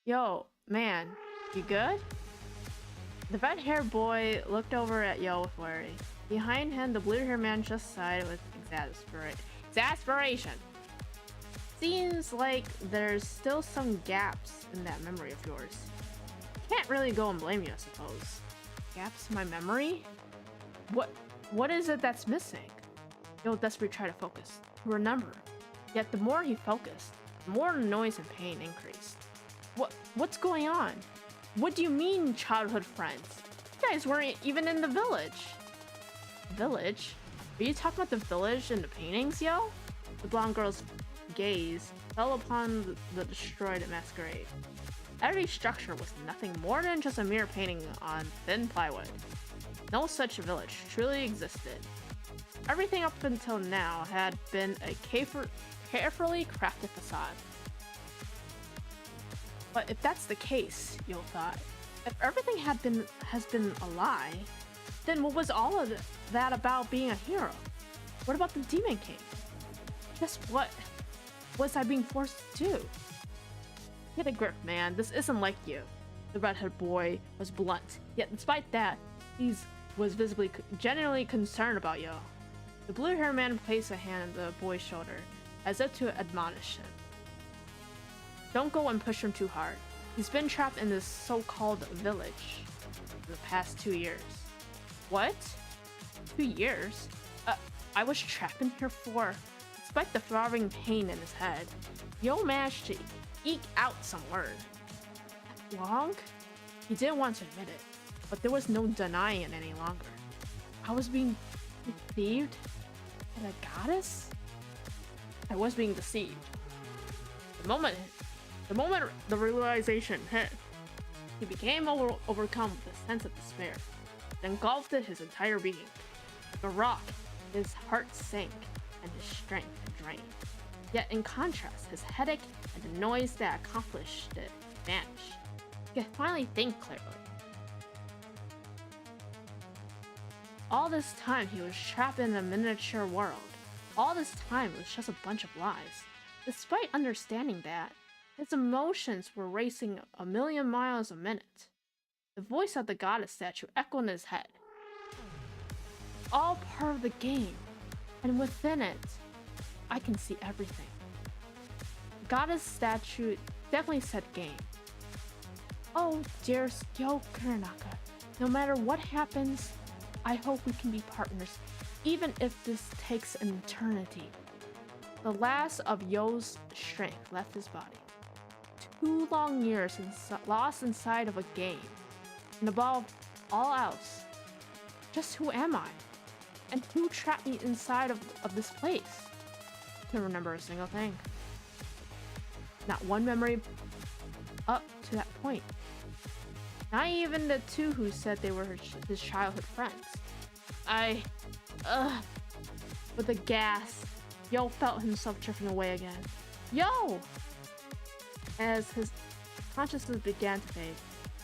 Yo, man, you good? The red-haired boy looked over at Yo with worry. Behind him, the blue-haired man just sighed with exasperation. Seems like there's still some gaps in that memory of yours. Can't really go and blame you, I suppose. Gaps in my memory? What is it that's missing? Yo desperately tried to focus, to remember. Yet the more he focused, the more noise and pain increased. What's going on? What do you mean, childhood friends? You guys weren't even in the village. Village? Are you talking about the village in the paintings, Yo? The blonde girl's gaze fell upon the destroyed masquerade. Every structure was nothing more than just a mere painting on thin plywood. No such village truly existed. Everything up until now had been a carefully crafted facade. But if that's the case, Yo thought, if everything has been a lie, then what was all of that about being a hero? What about the Demon King? Just what was I being forced to do? Get a grip, man. This isn't like you. The redheaded boy was blunt, yet despite that, he was visibly genuinely concerned about Yo. The blue-haired man placed a hand on the boy's shoulder, as if to admonish him. Don't go and push him too hard. He's been trapped in this so-called village for the past 2 years. What? 2 years? I was trapped in here for... Despite the throbbing pain in his head, Yo managed to eke out some word. Long? He didn't want to admit it, but there was no denying it any longer. I was being deceived by a goddess? I was being deceived. The moment the realization hit, he became overcome with a sense of despair that engulfed his entire being. Like a rock, his heart sank and his strength drained. Yet in contrast, his headache and the noise that accomplished it vanished. He could finally think clearly. All this time he was trapped in a miniature world. All this time was just a bunch of lies. Despite understanding that, his emotions were racing 1,000,000 miles a minute. The voice of the goddess statue echoed in his head. All part of the game, and within it, I can see everything. The goddess statue definitely said game. Oh, dearest Yo Kuranaka, no matter what happens, I hope we can be partners, even if this takes an eternity. The last of Yo's strength left his body. 2 long years lost inside of a game. And above all else, just who am I? And who trapped me inside of this place? to remember a single thing. Not one memory up to that point. Not even the two who said they were his childhood friends. With a gasp, Yo felt himself drifting away again. Yo! As his consciousness began to fade,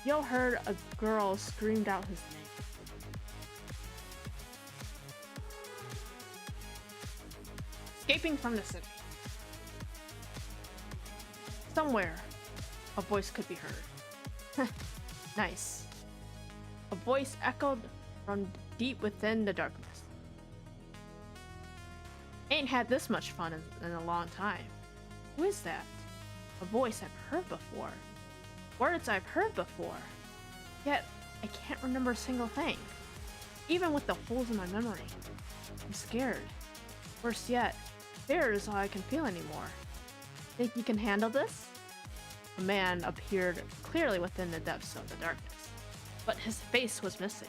Yo heard a girl screamed out his name. Escaping from the city. Somewhere, a voice could be heard. Nice. A voice echoed from deep within the darkness. Ain't had this much fun in a long time. Who is that? A voice I've heard before. Words I've heard before. Yet, I can't remember a single thing. Even with the holes in my memory. I'm scared. Worse yet, fear is all I can feel anymore. Think you can handle this? A man appeared clearly within the depths of the darkness, but his face was missing.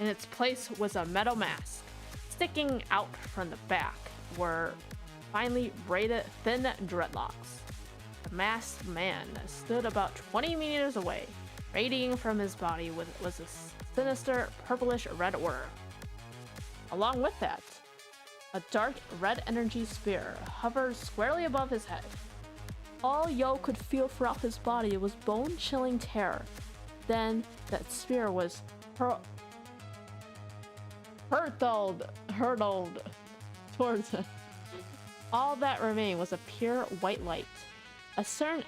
In its place was a metal mask. Sticking out from the back were finely braided thin dreadlocks. The masked man stood about 20 meters away. Radiating from his body was a sinister purplish red aura. Along with that, a dark red energy spear hovered squarely above his head. All Yo could feel throughout his body was bone-chilling terror. Then that spear was hurtled towards him. All that remained was a pure white light. A certain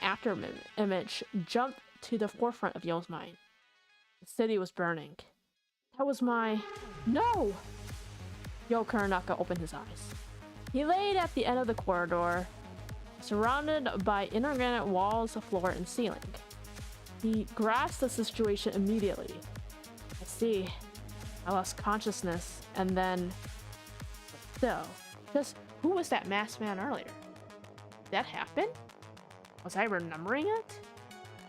image jumped to the forefront of Yo's mind. The city was burning. That was my... No! Yo Kuronaka opened his eyes. He laid at the end of the corridor, surrounded by inorganic walls, floor, and ceiling. He grasped the situation immediately. I see. I lost consciousness, and then... But still, just who was that masked man earlier? Did that happen? Was I remembering it?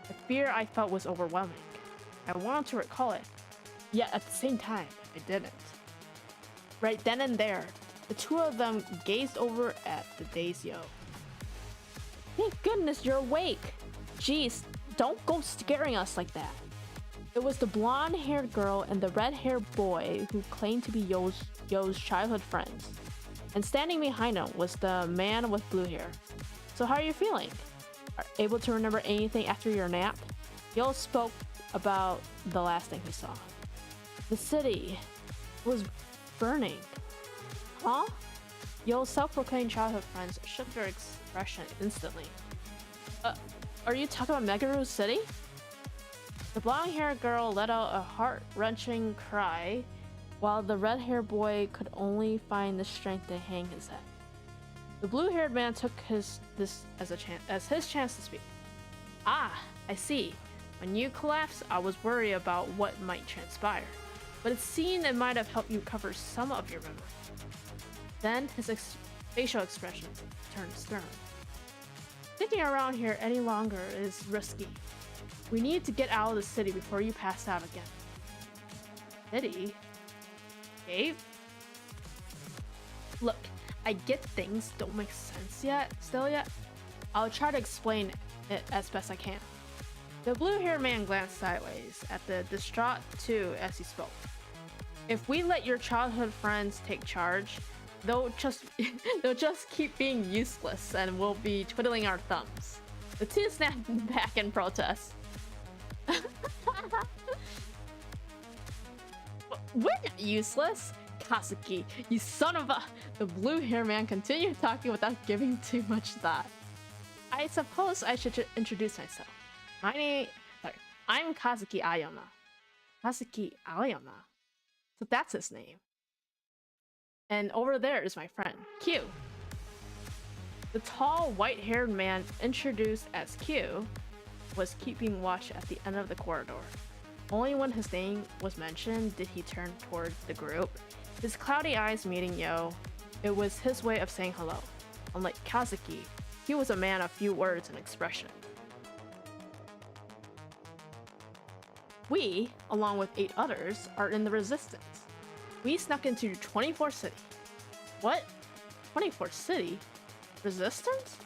The fear I felt was overwhelming. I wanted to recall it, yet at the same time, I didn't. Right then and there, the two of them gazed over at the dazed Yo. Thank goodness you're awake! Jeez, don't go scaring us like that. It was the blonde-haired girl and the red-haired boy who claimed to be Yo's childhood friends. And standing behind him was the man with blue hair. So how are you feeling? Are able to remember anything after your nap? Yo spoke about the last thing he saw. The city was burning. Huh? Yo's self-proclaimed childhood friends shook their expression instantly. Are you talking about Megaru City? The blonde-haired girl let out a heart-wrenching cry, while the red-haired boy could only find the strength to hang his head. The blue-haired man took this as his chance to speak. Ah, I see. When you collapsed, I was worried about what might transpire, but it seemed it might have helped you cover some of your memory. Then his facial expression turned stern. Sticking around here any longer is risky. We need to get out of the city before you pass out again. City? Cave? Look, I get things don't make sense yet. I'll try to explain it as best I can. The blue-haired man glanced sideways at the distraught two as he spoke. If we let your childhood friends take charge, they'll just keep being useless and we'll be twiddling our thumbs. The two snapped back in protest. We're not useless! Kazuki, you son of a... The blue-haired man continued talking without giving too much thought. I suppose I should introduce myself. I'm Kazuki Ayama. Kazuki Ayama? So that's his name. And over there is my friend, Q. The tall, white-haired man introduced as Q was keeping watch at the end of the corridor. Only when his name was mentioned did he turn toward the group. His cloudy eyes meeting Yo, it was his way of saying hello. Unlike Kazuki, he was a man of few words and expression. We, along with 8 others, are in the resistance. We snuck into 24 City. What? 24th city? Resistance?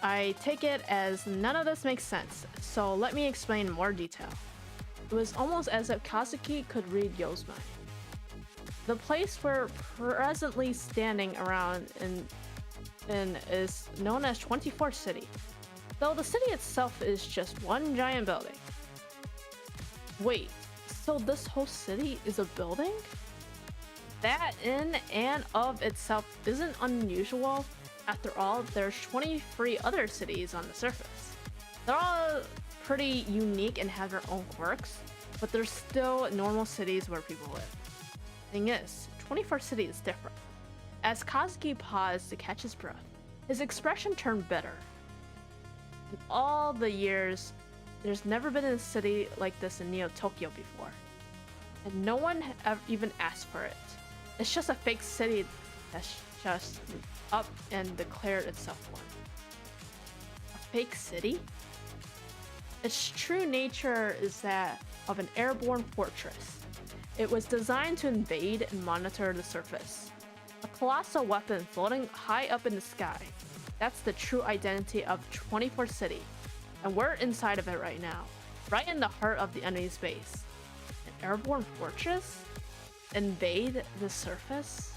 I take it as none of this makes sense, so let me explain in more detail. It was almost as if Kazuki could read Yo's mind. The place we're presently standing around in is known as 24th City, though the city itself is just one giant building. Wait, so this whole city is a building? That in and of itself isn't unusual. After all, there's 23 other cities on the surface. They're all pretty unique and have their own quirks, but they're still normal cities where people live. Thing is, 24th City is different. As Kazuki paused to catch his breath, his expression turned bitter. In all the years, there's never been a city like this in Neo Tokyo before, and no one even asked for it. It's just a fake city that's just up and declared itself one. A fake city? Its true nature is that of an airborne fortress. It was designed to invade and monitor the surface. A colossal weapon floating high up in the sky. That's the true identity of 24th City. And we're inside of it right now. Right in the heart of the enemy's base. An airborne fortress? Invade the surface?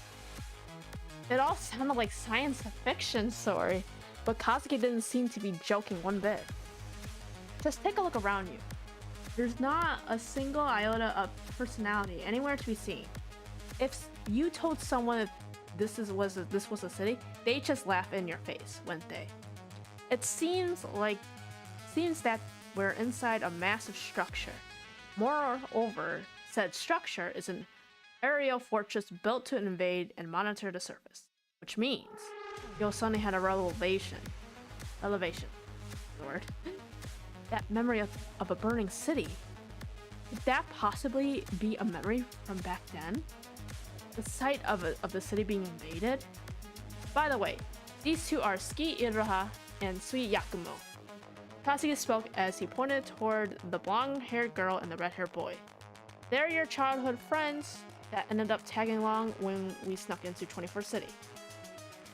It all sounded like science fiction story, but Kazuki didn't seem to be joking one bit. Just take a look around you. There's not a single iota of personality anywhere to be seen. If you told someone if this was a city, they'd just laugh in your face, wouldn't they? It seems that we're inside a massive structure. Moreover, said structure is an aerial fortress built to invade and monitor the surface, which means Yo suddenly had a revelation. The word. That memory of a burning city. Could that possibly be a memory from back then? The sight of the city being invaded? By the way, these two are Suki Iroha and Sui Yakumo. Kazuki spoke as he pointed toward the blonde-haired girl and the red-haired boy. They're your childhood friends that ended up tagging along when we snuck into 24th City.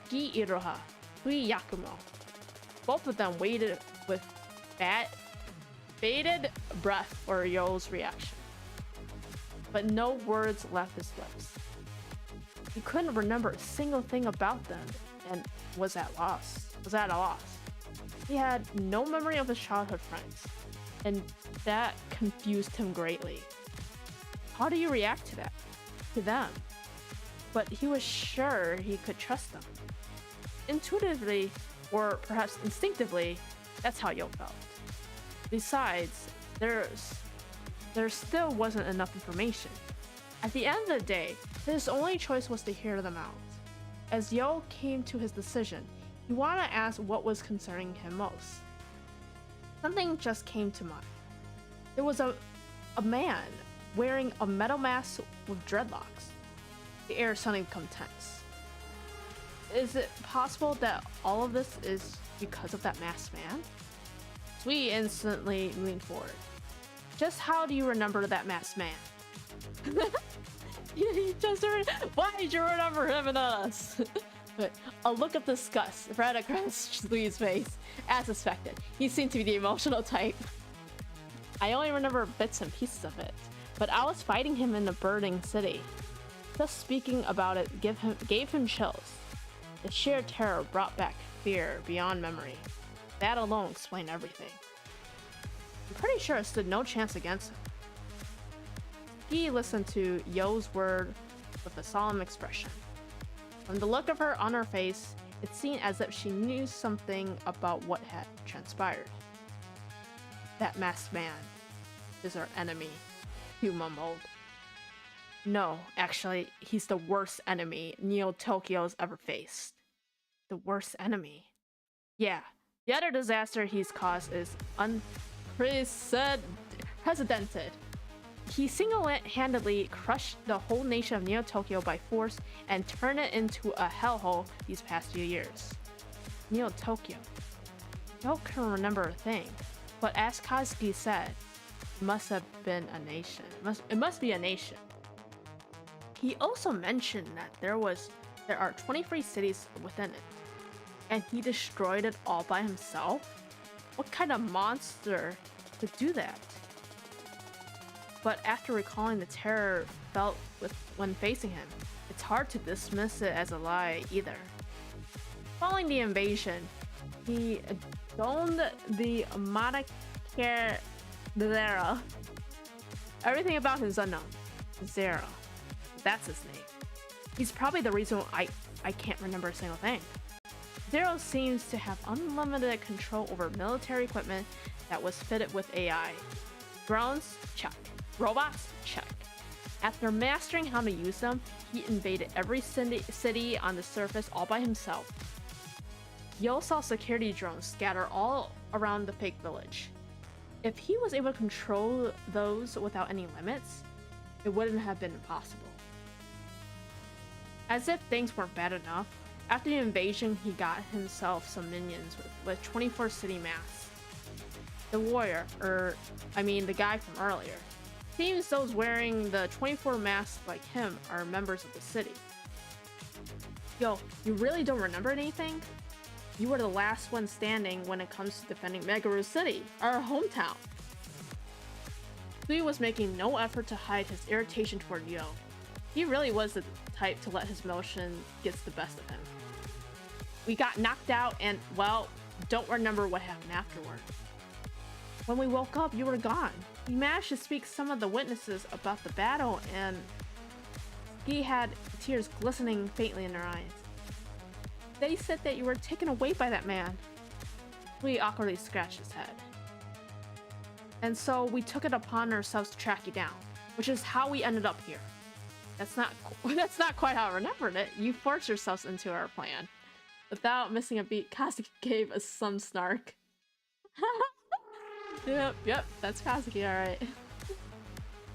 Suki Iroha, Sui Yakumo. Both of them waited with bated breath for Yo's reaction. But no words left his lips. He couldn't remember a single thing about them and was at a loss. He had no memory of his childhood friends, and that confused him greatly. How do you react to them? But he was sure he could trust them. Intuitively, or perhaps instinctively, that's how Yo felt. Besides, there still wasn't enough information. At the end of the day, his only choice was to hear them out. As Yo came to his decision, he wanted to ask what was concerning him most. Something just came to mind. There was a man wearing a metal mask with dreadlocks. The air suddenly became tense. Is it possible that all of this is because of that masked man? Sui instantly leaned forward. Just how do you remember that masked man? Why did you remember him and us? But a look of disgust spread across Sui's face. As expected, he seemed to be the emotional type. I only remember bits and pieces of it, but I was fighting him in the burning city. Just speaking about it gave him chills. The sheer terror brought back fear beyond memory. That alone explained everything. I'm pretty sure it stood no chance against him. He listened to Yo's word with a solemn expression. From the look of her on her face, it seemed as if she knew something about what had transpired. That masked man is our enemy, he mumbled. No, actually, he's the worst enemy Neo Tokyo's ever faced. The worst enemy? Yeah, the other disaster he's caused is unprecedented. He single-handedly crushed the whole nation of Neo Tokyo by force and turned it into a hellhole these past few years. Neo Tokyo. No one can remember a thing, but as Kazuki said, it must have been a nation. It must be a nation. He also mentioned that there was There are 23 cities within it, and he destroyed it all by himself? What kind of monster could do that? But after recalling the terror felt when facing him, it's hard to dismiss it as a lie either. Following the invasion, he donned the moniker Zero. Everything about him is unknown. Zero. That's his name. He's probably the reason I can't remember a single thing. Zero seems to have unlimited control over military equipment that was fitted with AI. Drones? Check. Robots? Check. After mastering how to use them, he invaded every city on the surface all by himself. Yo saw security drones scatter all around the fake village. If he was able to control those without any limits, it wouldn't have been impossible. As if things weren't bad enough, after the invasion, he got himself some minions with 24 city masks. The warrior, the guy from earlier. Seems those wearing the 24 masks like him are members of the city. Yo, you really don't remember anything? You were the last one standing when it comes to defending Megaru City, our hometown. Sui was making no effort to hide his irritation toward Yo. He really was the type to let his emotion get the best of him. We got knocked out and, well, don't remember what happened afterward. When we woke up, you were gone. We managed to speak some of the witnesses about the battle, and he had tears glistening faintly in their eyes. They said that you were taken away by that man. We awkwardly scratched his head. And so we took it upon ourselves to track you down, which is how we ended up here. That's not quite how I remembered it. You forced yourselves into our plan. Without missing a beat, Kazuki gave us some snark. Yep, that's Kazuki, alright.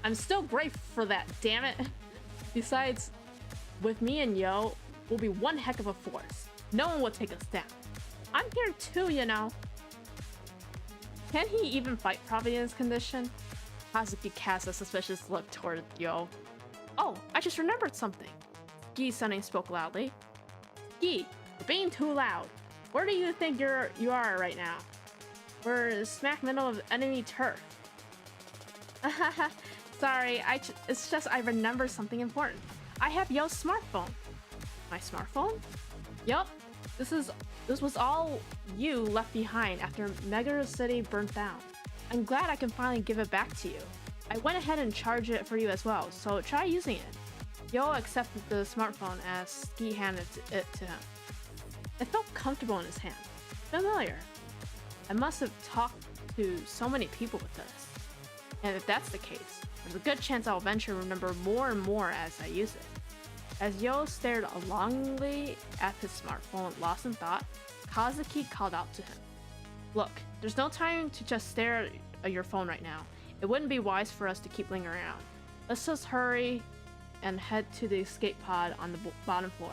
I'm still grateful for that, damn it. Besides, with me and Yo, we'll be one heck of a force. No one will take us down. I'm here too, you know. Can he even fight properly in this condition? Kazuki cast a suspicious look toward Yo. Oh, I just remembered something. Ski suddenly spoke loudly. Ski, you're being too loud. Where do you think you are right now? We're smack middle of enemy turf. Sorry, it's just I remembered something important. I have Yo's smartphone. My smartphone? Yup. This was all you left behind after Megaru City burnt down. I'm glad I can finally give it back to you. I went ahead and charged it for you as well, so try using it. Yo accepted the smartphone as Ski handed it to him. It felt comfortable in his hand. Familiar. I must have talked to so many people with this. And if that's the case, there's a good chance I'll eventually remember more and more as I use it. As Yo stared longingly at his smartphone, lost in thought, Kazuki called out to him. Look, there's no time to just stare at your phone right now. It wouldn't be wise for us to keep lingering around. Let's just hurry and head to the escape pod on the bottom floor.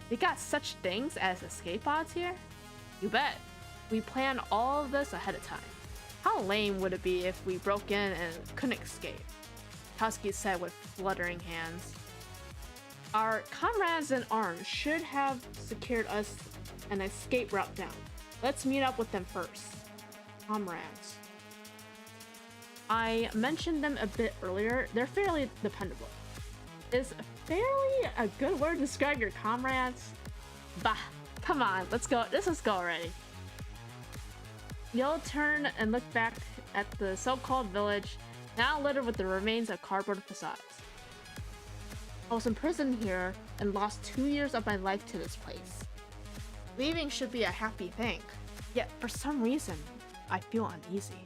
They got such things as escape pods here? You bet. We planned all of this ahead of time. How lame would it be if we broke in and couldn't escape? Kazuki said with fluttering hands. Our comrades in arms should have secured us an escape route down. Let's meet up with them first. Comrades. I mentioned them a bit earlier. They're fairly dependable. Is fairly a good word to describe your comrades? Bah, come on, let's go. Let's just go already. Yo turned and looked back at the so-called village, now littered with the remains of cardboard facades. I was imprisoned here and lost 2 years of my life to this place. Leaving should be a happy thing, yet for some reason, I feel uneasy.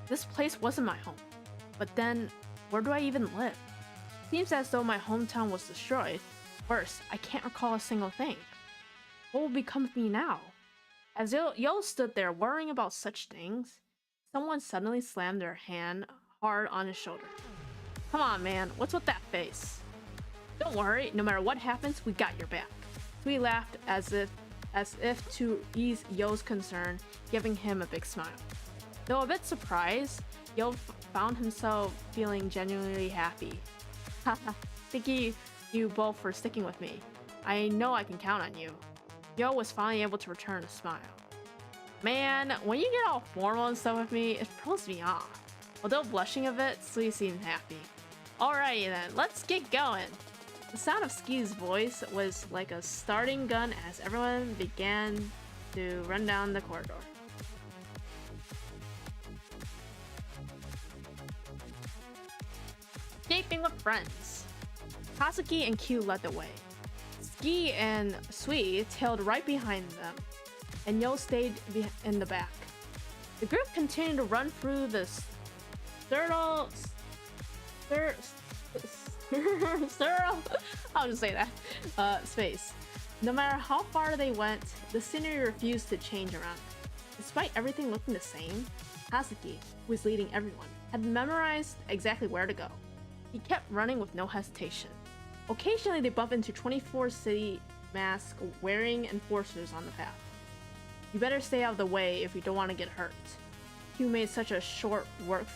This place wasn't my home, but then, where do I even live? Seems as though my hometown was destroyed. Worse, I can't recall a single thing. What will become of me now? As Yo stood there worrying about such things, someone suddenly slammed their hand hard on his shoulder. Come on, man, what's with that face? Don't worry, no matter what happens, we got your back. Sui laughed as if to ease Yo's concern, giving him a big smile. Though a bit surprised, Yo found himself feeling genuinely happy. Haha, think he you both for sticking with me. I know I can count on you. Yo was finally able to return a smile. Man, when you get all formal and stuff with me, it throws me off. Although blushing a bit, Slee seemed happy. Alrighty then, let's get going. The sound of Ski's voice was like a starting gun as everyone began to run down the corridor. Escaping with friends. Kazuki and Q led the way. Ski and Sui tailed right behind them, and Yo stayed in the back. The group continued to run through the I'll just say that, space. No matter how far they went, the scenery refused to change around. Despite everything looking the same, Kazuki, who was leading everyone, had memorized exactly where to go. He kept running with no hesitation. Occasionally they bump into 24 city mask wearing enforcers on the path. You better stay out of the way if you don't want to get hurt. Q made such a short work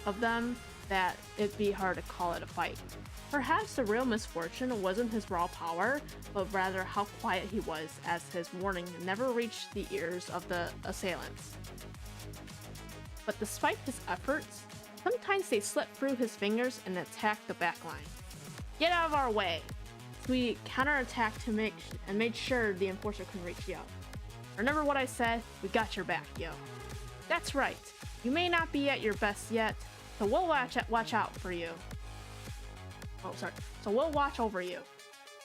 of them that it'd be hard to call it a fight. Perhaps the real misfortune wasn't his raw power, but rather how quiet he was, as his warning never reached the ears of the assailants. But despite his efforts, sometimes they slipped through his fingers and attacked the backline. Get out of our way! We counterattacked to made sure the enforcer couldn't reach Yo. Remember what I said? We got your back, Yo. That's right. You may not be at your best yet, so we'll watch out for you. So we'll watch over you.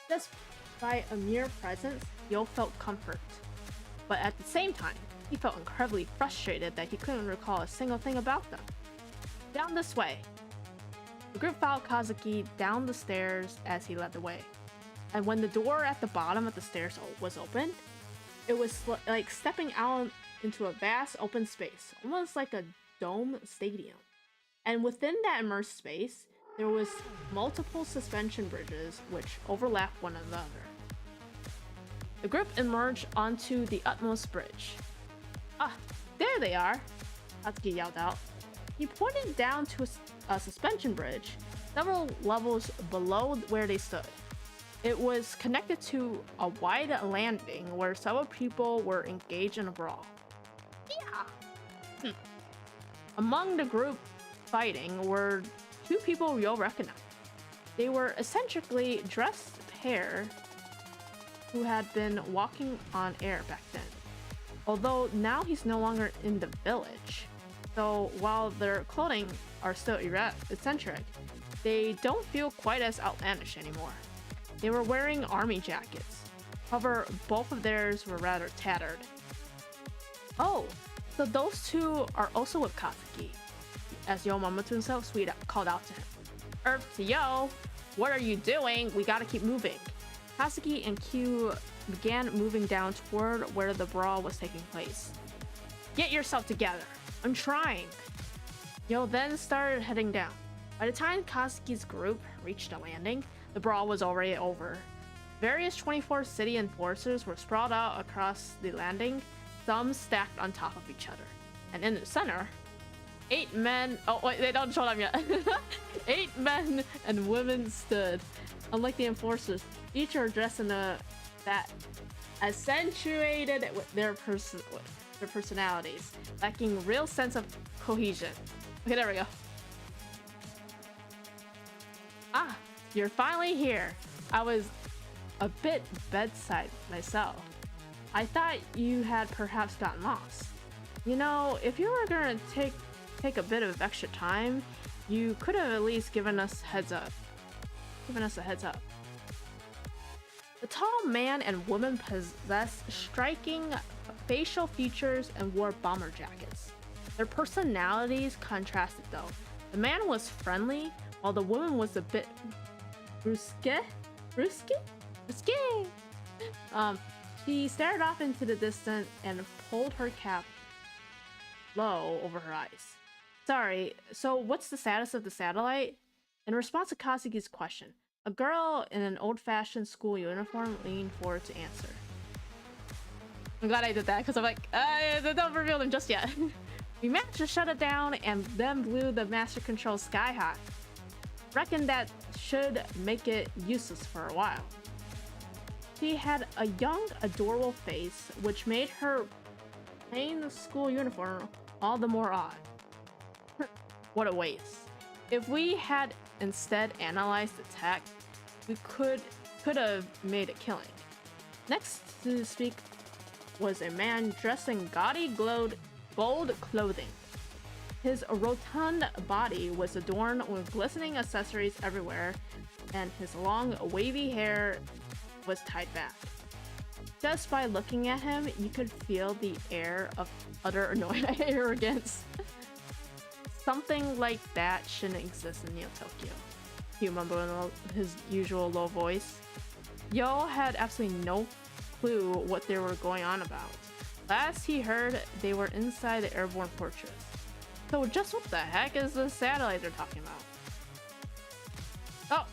Just by a mere presence, Yo felt comfort. But at the same time, he felt incredibly frustrated that he couldn't recall a single thing about them. Down this way. The group followed Kazuki down the stairs as he led the way. And when the door at the bottom of the stairs was opened, it was like stepping out into a vast open space, almost like a dome stadium. And within that immersed space, there was multiple suspension bridges which overlapped one another. The group emerged onto the utmost bridge. Ah, there they are! Katsuki yelled out. He pointed down to a suspension bridge several levels below where they stood. It was connected to a wide landing where several people were engaged in a brawl. Yeah. Among the group fighting were two people Yo recognized. They were eccentrically dressed pair who had been walking on air back then. Although now he's no longer in the village. So while their clothing are still eccentric, they don't feel quite as outlandish anymore. They were wearing army jackets. However, both of theirs were rather tattered. Oh, so those two are also with Katsuki. As Yo mumbled to himself, Sweet called out to him. Yo, what are you doing? We gotta keep moving. Katsuki and Q began moving down toward where the brawl was taking place. Get yourself together. I'm trying. Yo then started heading down. By the time Katsuki's group reached the landing, the brawl was already over. Various 24 city enforcers were sprawled out across the landing, some stacked on top of each other. And in the center, 8 men... Oh, wait, they don't show them yet. 8 men and women stood. Unlike the enforcers, each are dressed in that accentuated with their personalities, lacking real sense of cohesion. Okay, there we go. Ah, you're finally here. I was a bit bedside myself. I thought you had perhaps gotten lost. You know, if you were gonna take a bit of extra time, you could have at least given us a heads up. The tall man and woman possessed striking facial features and wore bomber jackets. Their personalities contrasted though. The man was friendly, while the woman was a bit brusque. She stared off into the distance and pulled her cap low over her eyes. Sorry, so what's the status of the satellite? In response to Kazuki's question, a girl in an old-fashioned school uniform leaned forward to answer. I'm glad I did that, because I'm like, don't reveal them just yet. We managed to shut it down and then blew the master control sky high. Reckon that should make it useless for a while. She had a young, adorable face, which made her plain the school uniform all the more odd. What a waste. If we had instead analyzed the tech, we could have made a killing. Next to speak was a man dressed in gaudy gold clothing. His rotund body was adorned with glistening accessories everywhere, and his long, wavy hair was tied back. Just by looking at him, you could feel the air of utter annoyed arrogance. Something like that shouldn't exist in Neo Tokyo, he mumbled in his usual low voice. Yo had absolutely no clue what they were going on about. Last he heard, they were inside the airborne fortress. So just what the heck is this satellite they're talking about? Oh,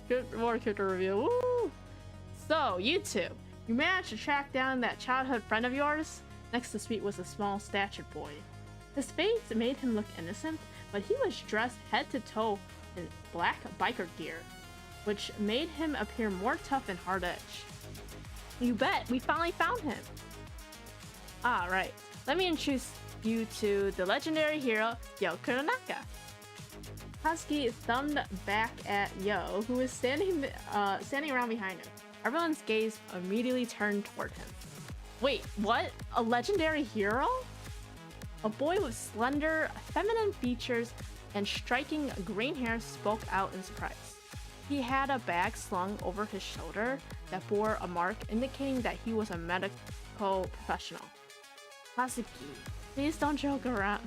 good, more character review. Woo! So, you two, you managed to track down that childhood friend of yours? Next to speak was a small statured boy. His face made him look innocent, but he was dressed head to toe in black biker gear, which made him appear more tough and hard-edged. You bet, we finally found him! Ah, right. Let me introduce you to the legendary hero, Yo Kuronaka. Husky thumbed back at Yo, who was standing around behind him. Everyone's gaze immediately turned toward him. Wait, what? A legendary hero? A boy with slender, feminine features and striking green hair spoke out in surprise. He had a bag slung over his shoulder that bore a mark indicating that he was a medical professional. Kazuki, please don't joke around.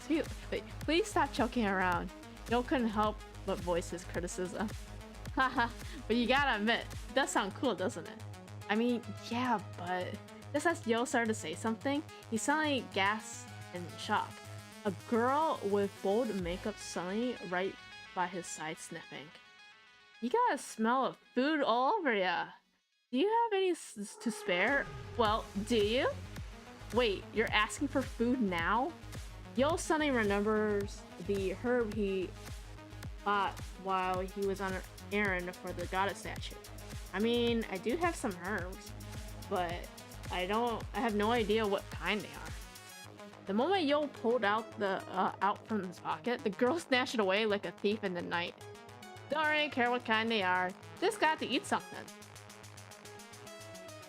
Please stop joking around. Yo couldn't help but voice his criticism. Haha, but you gotta admit, it does sound cool, doesn't it? I mean, yeah, but just as Yo started to say something, he suddenly gasped in shock. A girl with bold makeup suddenly right by his side sniffing. You got a smell of food all over ya. Do you have any to spare? Well, do you? Wait, you're asking for food now? Yo suddenly remembers the herb he bought while he was on an errand for the goddess statue. I mean, I do have some herbs, but I have no idea what kind they are. The moment Yo pulled out out from his pocket, the girl snatched it away like a thief in the night. Don't really care what kind they are, just got to eat something.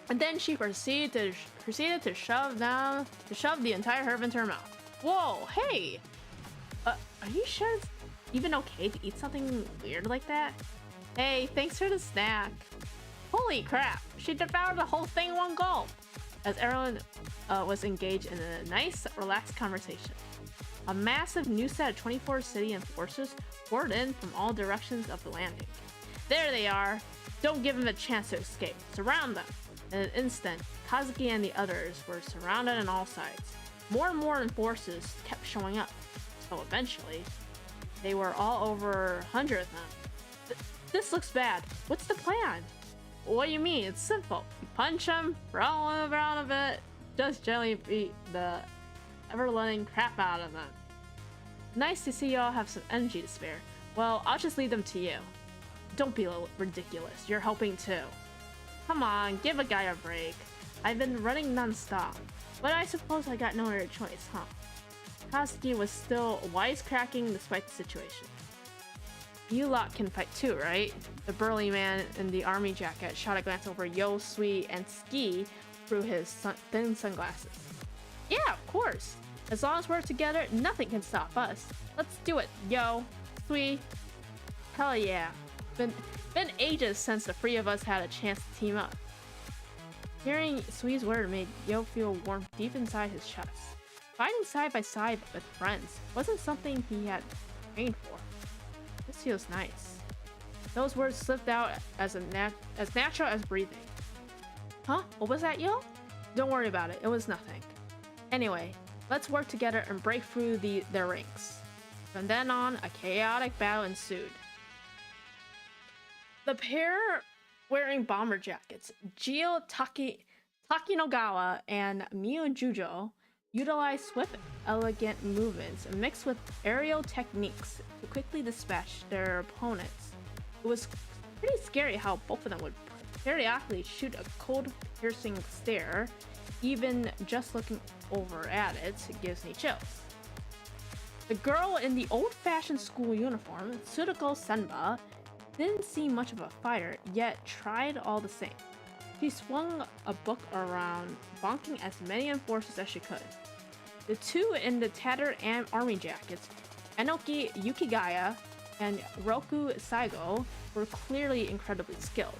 And then she proceeded to shove the entire herb into her mouth. Whoa, hey! Are you sure it's even okay to eat something weird like that? Hey, thanks for the snack. Holy crap, she devoured the whole thing in one gulp! As everyone was engaged in a nice, relaxed conversation. A massive new set of 24 city enforcers poured in from all directions of the landing. There they are! Don't give them a chance to escape. Surround them! In an instant, Kazuki and the others were surrounded on all sides. More and more enforcers kept showing up, so eventually, they were all over 100 of them. This looks bad. What's the plan? What do you mean? It's simple. You punch them, roll them around a bit, just gently beat the ever-letting crap out of them. Nice to see y'all have some energy to spare. Well, I'll just leave them to you. Don't be ridiculous. You're helping too. Come on, give a guy a break. I've been running non-stop, but I suppose I got no other choice, huh? Kazuki was still wisecracking despite the situation. You lot can fight too, right? The burly man in the army jacket shot a glance over Yo, Sui, and Ski through his thin sunglasses. Yeah, of course. As long as we're together, nothing can stop us. Let's do it, Yo, Sui. Hell yeah. Been ages since the three of us had a chance to team up. Hearing Sui's word made Yo feel warmth deep inside his chest. Fighting side by side with friends wasn't something he had trained for. This feels nice. Those words slipped out as natural as breathing. Huh? What was that, Yo? Don't worry about it. It was nothing. Anyway, let's work together and break through their ranks. From then on, a chaotic battle ensued. The pair wearing bomber jackets, Gio Takinagawa and Mio Jujo, utilized swift, elegant movements mixed with aerial techniques to quickly dispatch their opponents. It was pretty scary how both of them would periodically shoot a cold, piercing stare. Even just looking over at it gives me chills. The girl in the old-fashioned school uniform, Tsuruko Senba, didn't seem much of a fighter, yet tried all the same. She swung a book around, bonking as many enforcers as she could. The two in the tattered army jackets, Enoki Yukigaya and Roku Saigo, were clearly incredibly skilled.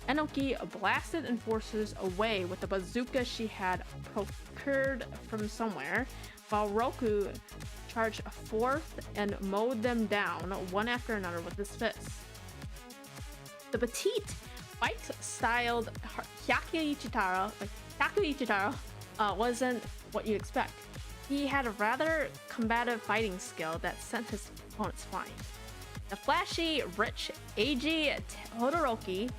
Enoki blasted enforcers away with a bazooka she had procured from somewhere, while Roku charged forth and mowed them down one after another with his fists. The petite, bike-styled Hyaku Ichitaro wasn't what you'd expect. He had a rather combative fighting skill that sent his opponents flying. The flashy, rich Eiji Todoroki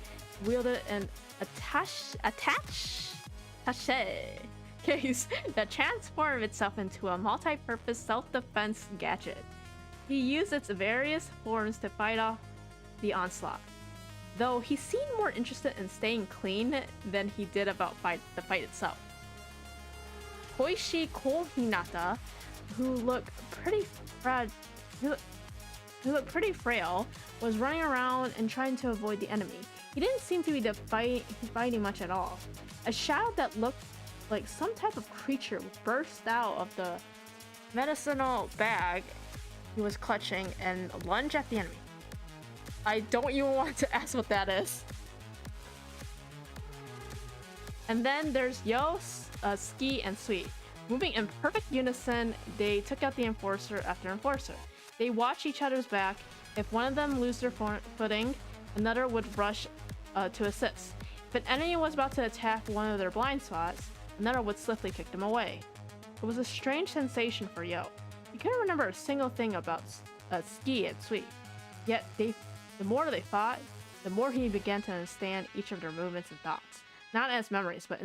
wielded an attache case that transformed itself into a multi-purpose self-defense gadget. He used its various forms to fight off the onslaught, though he seemed more interested in staying clean than he did about the fight itself. Koishi Kohinata, who looked pretty frail, was running around and trying to avoid the enemy. He didn't seem to be fighting much at all. A shadow that looked like some type of creature burst out of the medicinal bag he was clutching and lunged at the enemy. I don't even want to ask what that is. And then there's Yo, Ski, and Sui. Moving in perfect unison, they took out the enforcer after enforcer. They watched each other's back. If one of them lose their footing, another would rush to assist. If an enemy was about to attack one of their blind spots, another would swiftly kick them away. It was a strange sensation for Yo. He couldn't remember a single thing about Ski and Sui. Yet the more they fought, the more he began to understand each of their movements and thoughts. Not as memories, but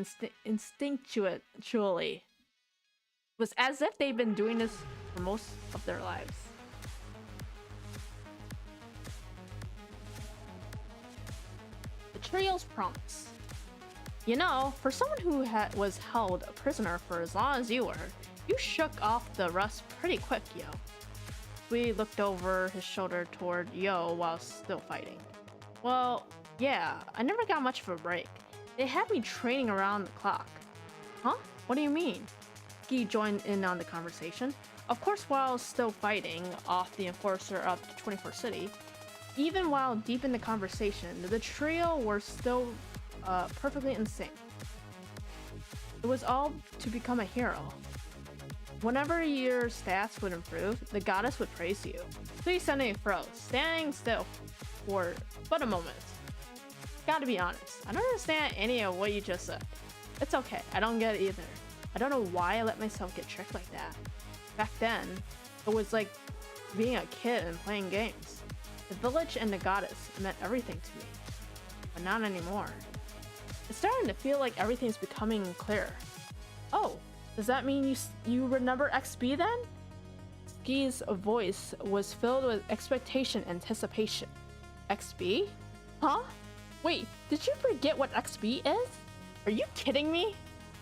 instinctually. It was as if they'd been doing this for most of their lives. The trio's promise. You know, for someone who was held a prisoner for as long as you were, you shook off the rust pretty quick, Yo. We looked over his shoulder toward Yo while still fighting. Well, yeah, I never got much of a break. They had me training around the clock. Huh? What do you mean? Ski joined in on the conversation. Of course, while still fighting off the enforcer of the 24th city, even while deep in the conversation, the trio were still perfectly in sync. It was all to become a hero. Whenever your stats would improve, the goddess would praise you. Please suddenly froze, standing still for but a moment. Gotta be honest, I don't understand any of what you just said. It's okay, I don't get it either. I don't know why I let myself get tricked like that. Back then, it was like being a kid and playing games. The village and the goddess meant everything to me, but not anymore. It's starting to feel like everything's becoming clearer. Oh, does that mean you remember XB then? Ski's voice was filled with expectation and anticipation. XB? Huh? Wait, did you forget what XB is? Are you kidding me?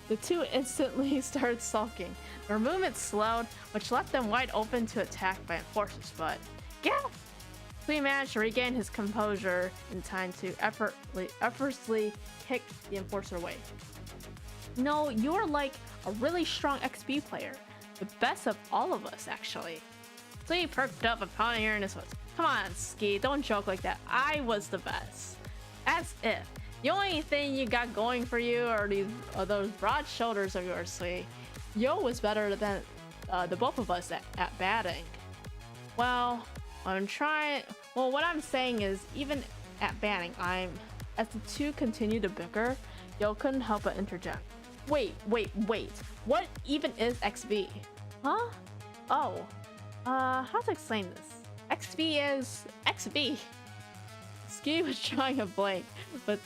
The two instantly started sulking. Their movements slowed, which left them wide open to attack by enforcers, but Sui managed to regain his composure in time to effortlessly kick the enforcer away. No, you're like a really strong XP player. The best of all of us, actually. Sui perked up upon hearing this. Come on, Ski, don't joke like that. I was the best. As if. The only thing you got going for you are those broad shoulders of yours, Sui. Yo was better than the both of us at batting. Well, what I'm saying is, even at batting, as the two continued to bicker, Yo couldn't help but interject. Wait. What even is XB? Huh? Oh. How to explain this? XB is XB. Ski was trying a blank, but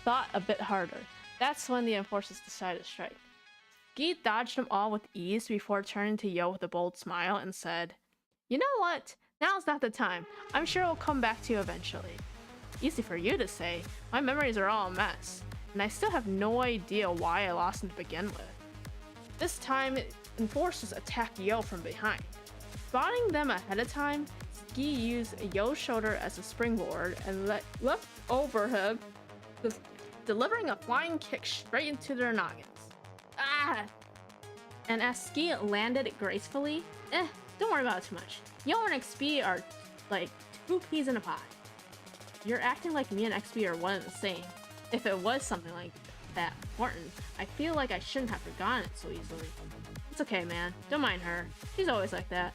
thought a bit harder. That's when the enforcers decided to strike. Ski dodged them all with ease before turning to Yo with a bold smile and said, "You know what? Now's not the time. I'm sure it'll come back to you eventually. Easy for you to say. My memories are all a mess, and I still have no idea why I lost them to begin with. This time, enforcers attack Yo from behind. Spotting them ahead of time, Ski used Yo's shoulder as a springboard and leapt over him, delivering a flying kick straight into their noggins. Ah! And as Ski landed it gracefully, don't worry about it too much. Yo and XP are like two peas in a pod. You're acting like me and XP are one and the same. If it was something like that important, I feel like I shouldn't have forgotten it so easily. It's okay, man. Don't mind her. She's always like that.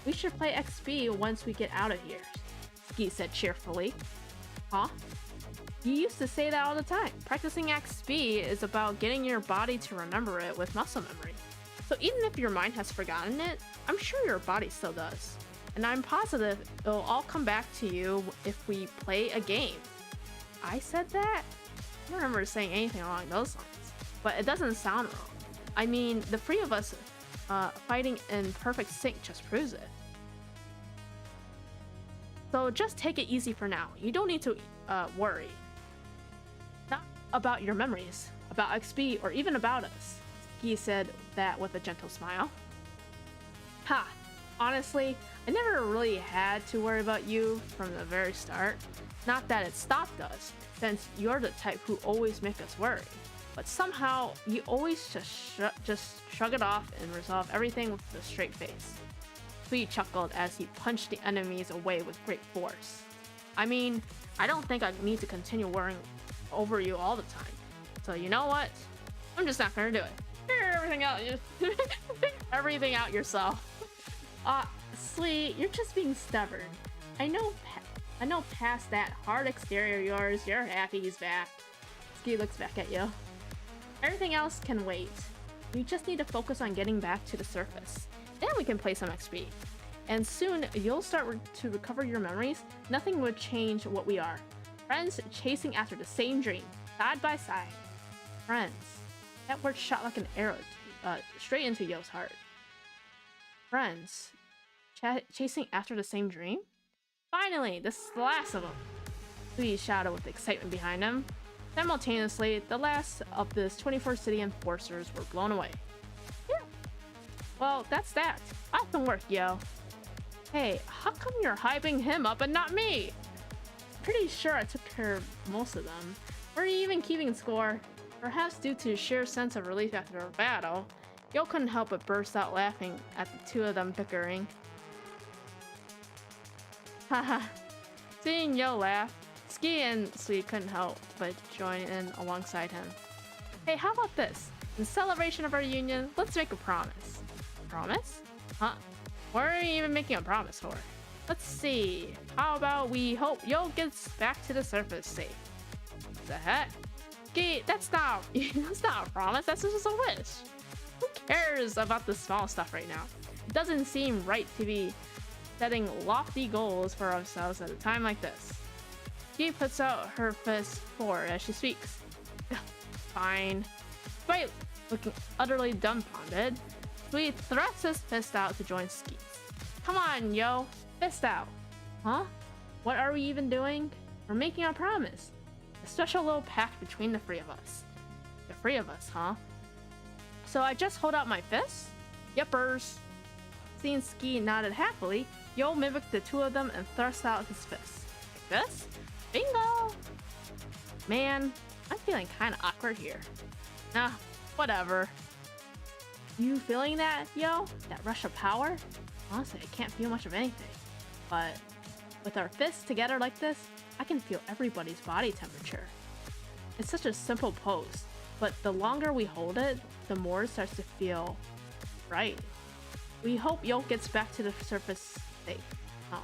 We should play XP once we get out of here, Ski said cheerfully. Huh? You used to say that all the time. Practicing XP is about getting your body to remember it with muscle memory. So even if your mind has forgotten it, I'm sure your body still does. And I'm positive it'll all come back to you if we play a game. I said that? I don't remember saying anything along those lines. But it doesn't sound wrong. I mean, the three of us fighting in perfect sync just proves it. So just take it easy for now. You don't need to worry. Not about your memories, about XP, or even about us. Ski said that with a gentle smile. Ha! Honestly, I never really had to worry about you from the very start. Not that it stopped us, since you're the type who always make us worry. But somehow, you always just shrug it off and resolve everything with a straight face. Sweet chuckled as he punched the enemies away with great force. I mean, I don't think I need to continue worrying over you all the time. So you know what? I'm just not gonna do it. Figure everything out. Figure everything out yourself. Sweet, you're just being stubborn. I know past that hard exterior of yours, you're happy he's back. Ski looks back at you. Everything else can wait. We just need to focus on getting back to the surface. Then we can play some XP. And soon, you'll start to recover your memories. Nothing would change what we are. Friends chasing after the same dream, side by side. Friends. That word shot like an arrow straight into Yo's heart. Friends. Chasing after the same dream? Finally, this is the last of them. Sweet shouted with excitement behind him. Simultaneously, the last of this 24 city enforcers were blown away. Yeah. Well, that's that. Awesome work, Yo. Hey, how come you're hyping him up and not me? Pretty sure I took care of most of them. Were you even keeping score? Perhaps due to sheer sense of relief after a battle, Yo couldn't help but burst out laughing at the two of them bickering. Haha. Seeing Yo laugh, Ski and Sweet couldn't help but join in alongside him. Hey, how about this? In celebration of our union, let's make a promise. Promise? Huh? What are you even making a promise for? Let's see. How about we hope Yo gets back to the surface safe? The heck? Ski, that's not a promise, that's just a wish. Who cares about the small stuff right now? It doesn't seem right to be setting lofty goals for ourselves at a time like this. Ski puts out her fist forward as she speaks. Fine. Despite looking utterly dumbfounded, Sweet thrusts his fist out to join Ski's. Come on, Yo. Fist out. Huh? What are we even doing? We're making a promise. A special little pact between the three of us. The three of us, huh? So I just hold out my fist? Yuppers. Seeing Ski nodded happily, Yo mimicked the two of them and thrust out his fist. Like this? Bingo! Man, I'm feeling kinda awkward here. Nah, whatever. You feeling that, Yo? That rush of power? Honestly, I can't feel much of anything. But with our fists together like this, I can feel everybody's body temperature. It's such a simple pose, but the longer we hold it, the more it starts to feel right. We hope Yo gets back to the surface safe. Huh.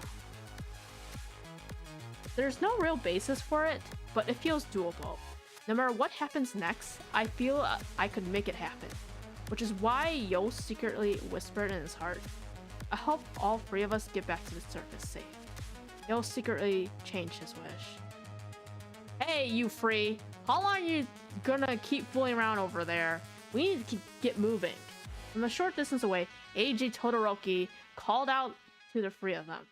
There's no real basis for it, but it feels doable. No matter what happens next, I feel I could make it happen. Which is why Yo secretly whispered in his heart, I hope all three of us get back to the surface safe. Yo secretly changed his wish. Hey, you three! How long are you gonna keep fooling around over there? We need to get moving. From a short distance away, Eiji Todoroki called out to the three of them.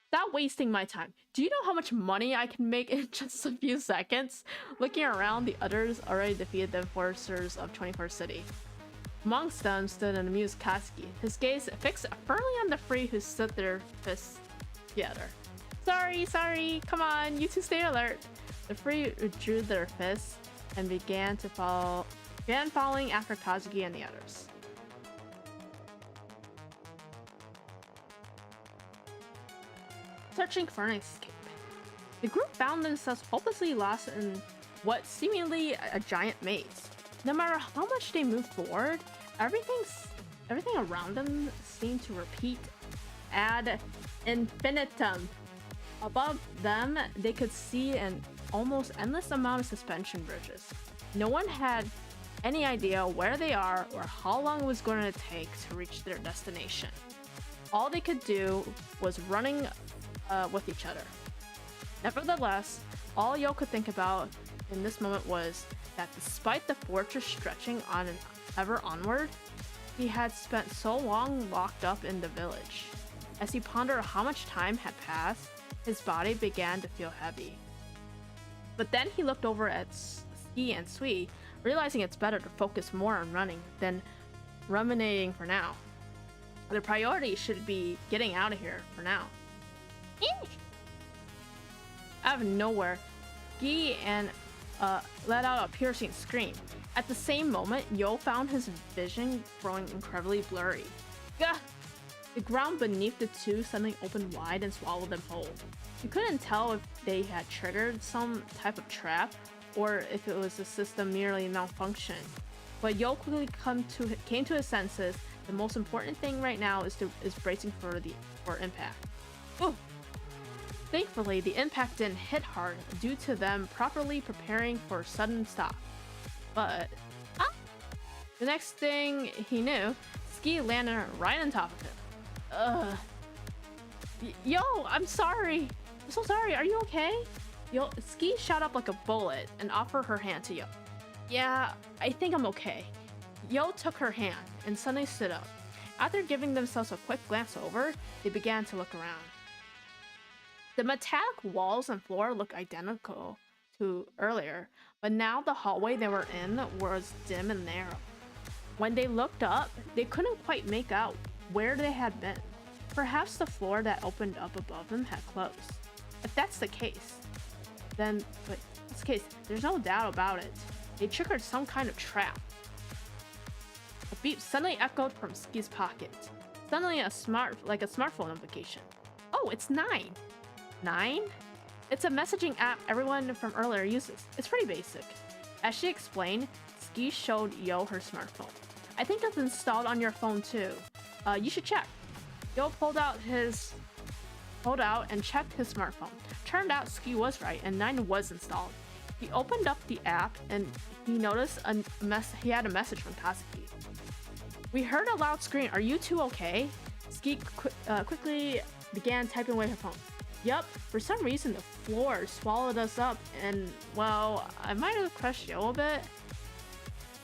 Stop wasting my time. Do you know how much money I can make in just a few seconds? Looking around, the others already defeated the enforcers of 21st City. Amongst them stood an amused Katsuki, his gaze fixed firmly on the three who stood their fists together. Sorry, come on, you two stay alert. The three withdrew their fists and began following after Kazuki and the others. Searching for an escape. The group found themselves hopelessly lost in what seemingly a giant maze. No matter how much they moved forward, everything around them seemed to repeat ad infinitum. Above them, they could see an almost endless amount of suspension bridges. No one had any idea where they are or how long it was going to take to reach their destination. All they could do was running with each other. Nevertheless, all Yo could think about in this moment was that despite the fortress stretching on and ever onward, he had spent so long locked up in the village. As he pondered how much time had passed, his body began to feel heavy. But then he looked over at Ski and Sui, realizing it's better to focus more on running than ruminating for now. The priority should be getting out of here for now. Out of nowhere, Ski and let out a piercing scream. At the same moment, Yo found his vision growing incredibly blurry. Gah! The ground beneath the two suddenly opened wide and swallowed them whole. You couldn't tell if they had triggered some type of trap or if it was the system merely malfunctioned. But Yo quickly came to his senses. The most important thing right now is bracing for impact. Ooh. Thankfully, the impact didn't hit hard due to them properly preparing for a sudden stop. But the next thing he knew, Ski landed right on top of him. Yo, I'm sorry. I'm so sorry. Are you okay? Yo, Ski shot up like a bullet and offered her hand to Yo. Yeah, I think I'm okay. Yo took her hand and suddenly stood up. After giving themselves a quick glance over, they began to look around. The metallic walls and floor looked identical to earlier, but now the hallway they were in was dim and narrow. When they looked up, they couldn't quite make out where they had been. Perhaps the floor that opened up above them had closed. If that's the case, there's no doubt about it. They triggered some kind of trap. A beep suddenly echoed from Ski's pocket. Suddenly a smartphone notification. Oh, it's 9. 9? It's a messaging app everyone from earlier uses. It's pretty basic. As she explained, Ski showed Yo her smartphone. I think it's installed on your phone too. You should check. Yo pulled out and checked his smartphone. Turned out Ski was right and 9 was installed. He opened up the app and he noticed he had a message from Kazuki. We heard a loud scream. Are you two okay? Ski quickly began typing away her phone. Yup, for some reason the floor swallowed us up and, well, I might have crushed Yo a bit.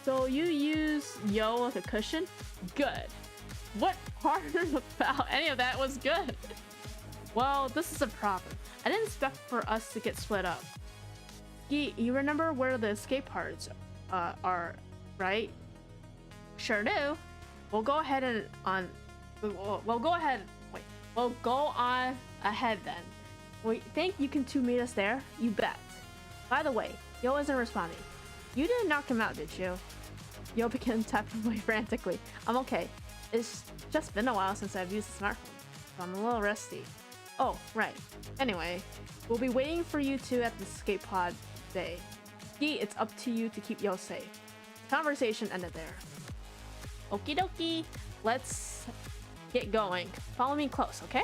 So you use Yo like a cushion? Good. What part about any of that was good? Well, this is a problem. I didn't expect for us to get split up. Ski, you remember where the escape parts are, right? Sure do. We'll go on ahead then. Wait, think you can two meet us there? You bet. By the way, Yo isn't responding. You didn't knock him out, did you? Yo began tapping away frantically. I'm okay. It's just been a while since I've used the smartphone, so I'm a little rusty. Oh, right. Anyway, we'll be waiting for you two at the escape pod bay. Ski, it's up to you to keep Yo safe. Conversation ended there. Okie dokie, let's get going. Follow me close, okay?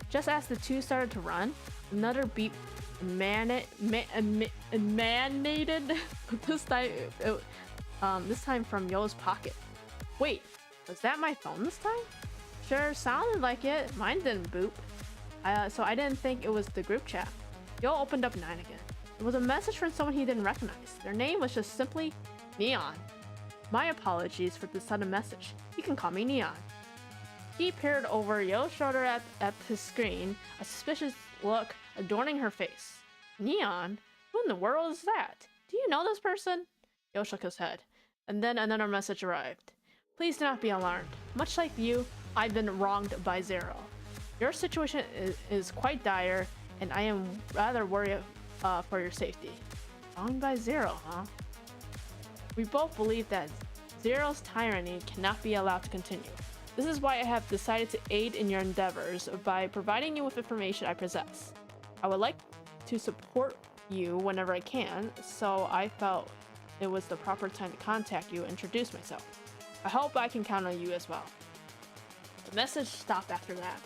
Just as the two started to run, another beep emanated. This time from Yo's pocket. Wait, was that my phone this time? Sure, sounded like it. Mine didn't boop. So I didn't think it was the group chat. Yo opened up 9 again. It was a message from someone he didn't recognize. Their name was just simply Neon. My apologies for the sudden message. You can call me Neon. He peered over Yo's shoulder at his screen, a suspicious look adorning her face. Neon? Who in the world is that? Do you know this person? Yo shook his head. And then another message arrived. Please do not be alarmed. Much like you, I've been wronged by Zero. Your situation is quite dire, and I am rather worried for your safety. Wronged by Zero, huh? We both believe that Zero's tyranny cannot be allowed to continue. This is why I have decided to aid in your endeavors by providing you with information I possess. I would like to support you whenever I can, so I felt it was the proper time to contact you and introduce myself. I hope I can count on you as well. The message stopped after that.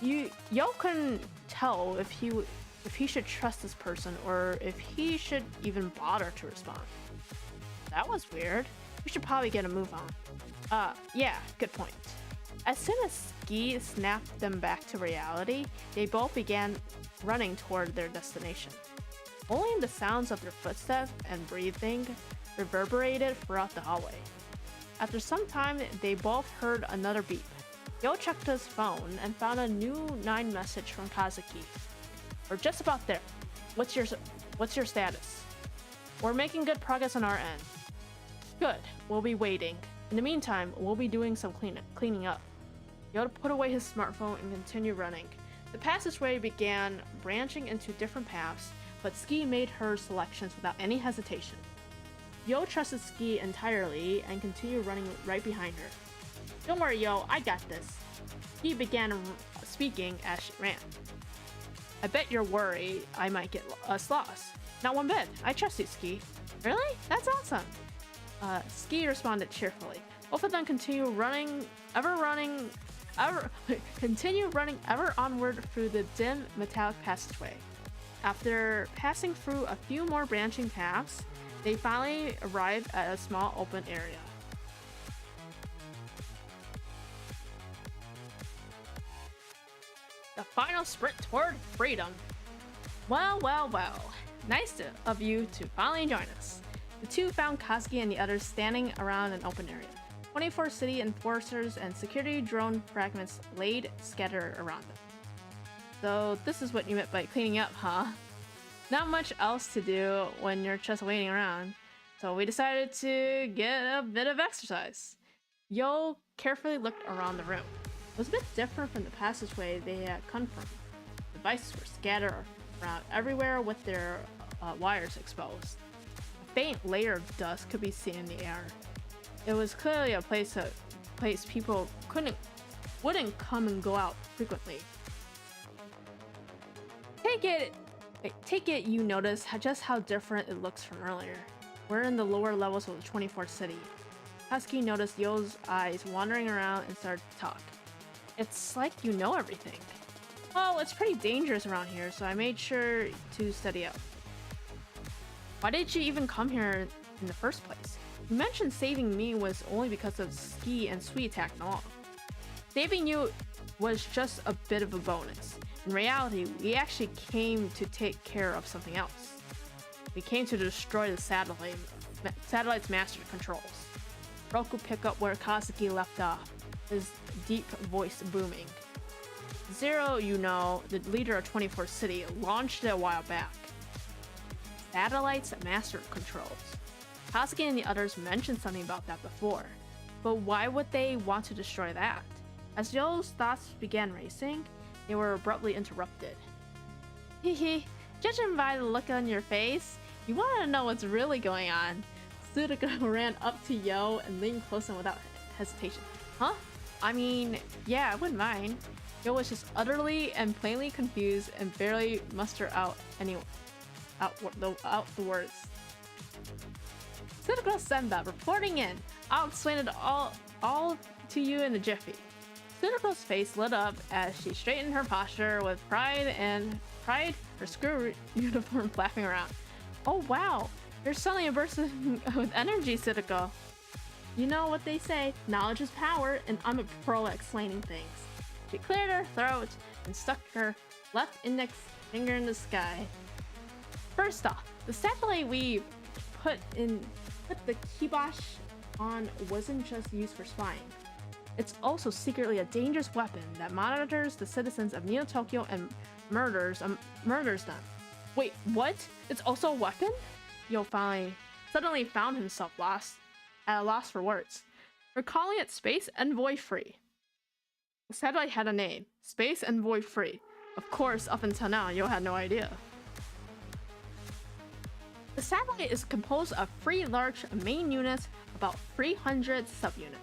Yo couldn't tell if he should trust this person or if he should even bother to respond. That was weird. We should probably get a move on. Yeah, good point. As soon as Ski snapped them back to reality, they both began running toward their destination. Only the sounds of their footsteps and breathing reverberated throughout the hallway. After some time, they both heard another beep. Yo checked his phone and found a new 9 message from Kazuki. We're just about there. What's your status? We're making good progress on our end. Good, we'll be waiting. In the meantime, we'll be doing some cleaning up. Yoda put away his smartphone and continued running. The passageway began branching into different paths, but Ski made her selections without any hesitation. Yo trusted Ski entirely and continued running right behind her. Don't worry, Yo, I got this. Ski began speaking as she ran. I bet you're worried I might get us lost. Not one bit. I trust you, Ski. Really? That's awesome. Ski responded cheerfully. Both of them continue running ever onward through the dim metallic passageway. After passing through a few more branching paths, they finally arrived at a small open area. The final sprint toward freedom. Well. Nice of you to finally join us. The two found Kazuki and the others standing around an open area. 24 city enforcers and security drone fragments laid scattered around them. So this is what you meant by cleaning up, huh? Not much else to do when you're just waiting around, so we decided to get a bit of exercise. Yo carefully looked around the room. It was a bit different from the passageway they had come from. Devices were scattered around everywhere with their wires exposed. A faint layer of dust could be seen in the air. It was clearly a place people wouldn't come and go out frequently. Take it you notice just how different it looks from earlier. We're in the lower levels of the 24th city. Husky noticed Yo's eyes wandering around and started to talk. It's like you know everything. Well, it's pretty dangerous around here, so I made sure to study up. Why did you even come here in the first place? You mentioned saving me was only because of Ski and Sweet Attack and all. Saving you was just a bit of a bonus. In reality, we actually came to take care of something else. We came to destroy the satellite's master controls. Roku picked up where Kazuki left off, his deep voice booming. Zero, you know, the leader of 24th City, launched it a while back. Satellite's master controls. Kazuki and the others mentioned something about that before, but why would they want to destroy that? As Yo's thoughts began racing, they were abruptly interrupted. Hehe, judging by the look on your face, you want to know what's really going on. Sudoku ran up to Yo and leaned close and without hesitation. Huh? I mean, yeah, I wouldn't mind. Yo was just utterly and plainly confused and barely mustered out the words. Sudoku Senba reporting in. I'll explain it all to you in a jiffy. Sudoku's face lit up as she straightened her posture with pride, her screw uniform flapping around. Oh wow, you're suddenly bursting with energy, Sudoku. You know what they say, knowledge is power, and I'm a pro at explaining things. She cleared her throat and stuck her left index finger in the sky. First off, the satellite we put the kibosh on wasn't just used for spying. It's also secretly a dangerous weapon that monitors the citizens of Neo Tokyo and murders them. Wait, what? It's also a weapon? Yo suddenly found himself at a loss for words. We're calling it Space Envoy Free. The satellite had a name, Space Envoy Free. Of course, up until now, Yo had no idea. The satellite is composed of 3 large main units, about 300 subunits.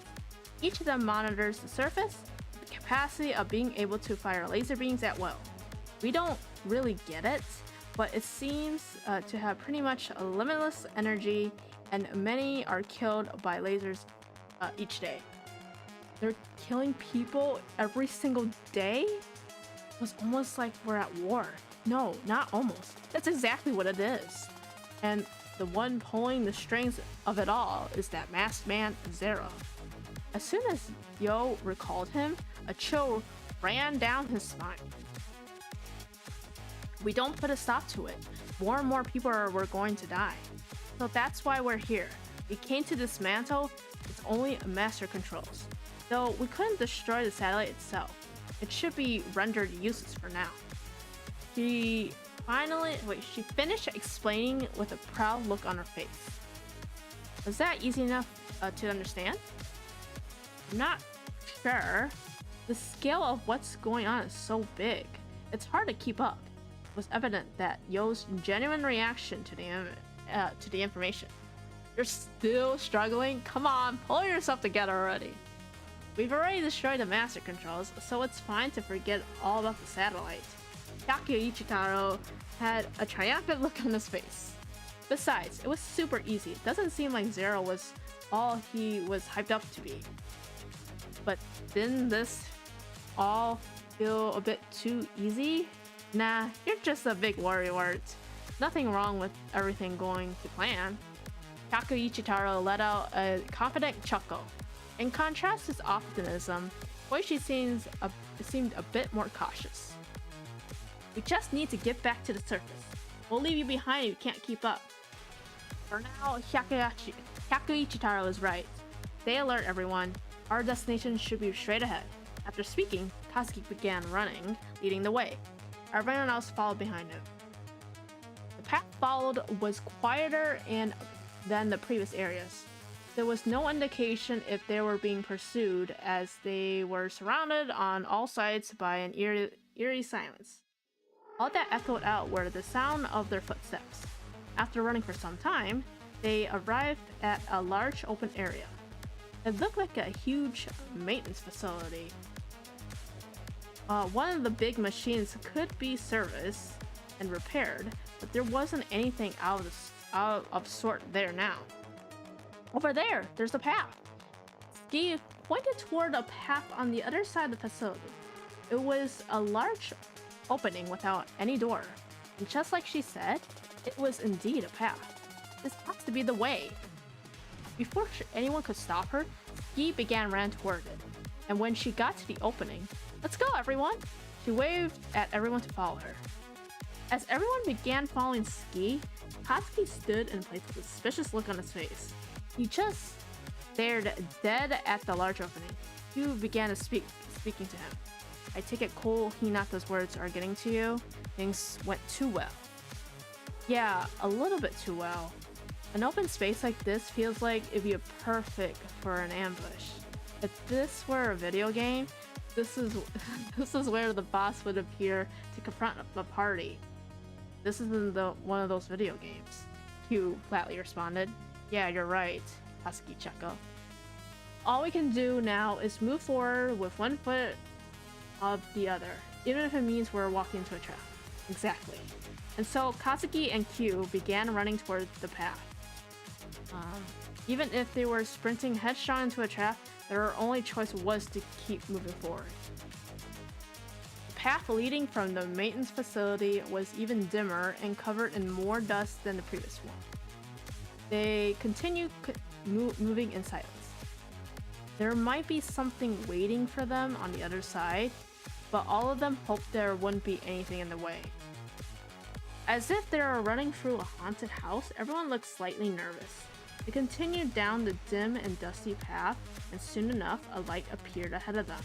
Each of them monitors the surface, with the capacity of being able to fire laser beams at will. We don't really get it, but it seems to have pretty much a limitless energy, and many are killed by lasers each day. They're killing people every single day? It was almost like we're at war. No, not almost. That's exactly what it is. And the one pulling the strings of it all is that masked man, Zero. As soon as Yo recalled him, a chill ran down his spine. We don't put a stop to it. More and more people were going to die. So that's why we're here. We came to dismantle its only master controls. Though we couldn't destroy the satellite itself. It should be rendered useless for now. She finished explaining with a proud look on her face. Was that easy enough to understand? I'm not sure. The scale of what's going on is so big. It's hard to keep up. It was evident that Yo's genuine reaction to the information. You're still struggling? Come on, pull yourself together already. We've already destroyed the master controls, so it's fine to forget all about the satellite. Hyakuya Ichitaro had a triumphant look on his face. Besides, it was super easy. It doesn't seem like Zero was all he was hyped up to be. But didn't this all feel a bit too easy? Nah, you're just a big worrywart. Nothing wrong with everything going to plan. Hyakuya Ichitaro let out a confident chuckle. In contrast to his optimism, Koichi seemed a bit more cautious. We just need to get back to the surface. We'll leave you behind if you can't keep up. For now, Hyakuya Ichitaro is right. Stay alert, everyone. Our destination should be straight ahead. After speaking, Katsuki began running, leading the way. Everyone else followed behind him. The path followed was quieter than the previous areas. There was no indication if they were being pursued, as they were surrounded on all sides by an eerie silence. All that echoed out were the sound of their footsteps. After running for some time, they arrived at a large open area. It looked like a huge maintenance facility. One of the big machines could be serviced and repaired, but there wasn't anything out of sort there now. Over there's a path. Ski pointed toward a path on the other side of the facility. It was a large opening without any door, and just like she said, it was indeed a path. This has to be the way. Before anyone could stop her, Ski began running toward it, and when she got to the opening, "Let's go, everyone!" She waved at everyone to follow her. As everyone began following Ski, Katsuki stood in place with a suspicious look on his face. He just stared dead at the large opening. Q began speaking to him. "I take it Cole Hinata's words are getting to you? Things went too well." "Yeah, a little bit too well. An open space like this feels like it'd be perfect for an ambush. If this were a video game, this is where the boss would appear to confront the party. This isn't one of those video games." Q flatly responded. "Yeah, you're right," Katsuki chuckled. "All we can do now is move forward with one foot of the other, even if it means we're walking into a trap." Exactly. And so Katsuki and Q began running toward the path. Even if they were sprinting headstrong into a trap, their only choice was to keep moving forward. The path leading from the maintenance facility was even dimmer and covered in more dust than the previous one. They continued moving in silence. There might be something waiting for them on the other side, but all of them hoped there wouldn't be anything in the way. As if they were running through a haunted house, everyone looked slightly nervous. They continued down the dim and dusty path, and soon enough, a light appeared ahead of them.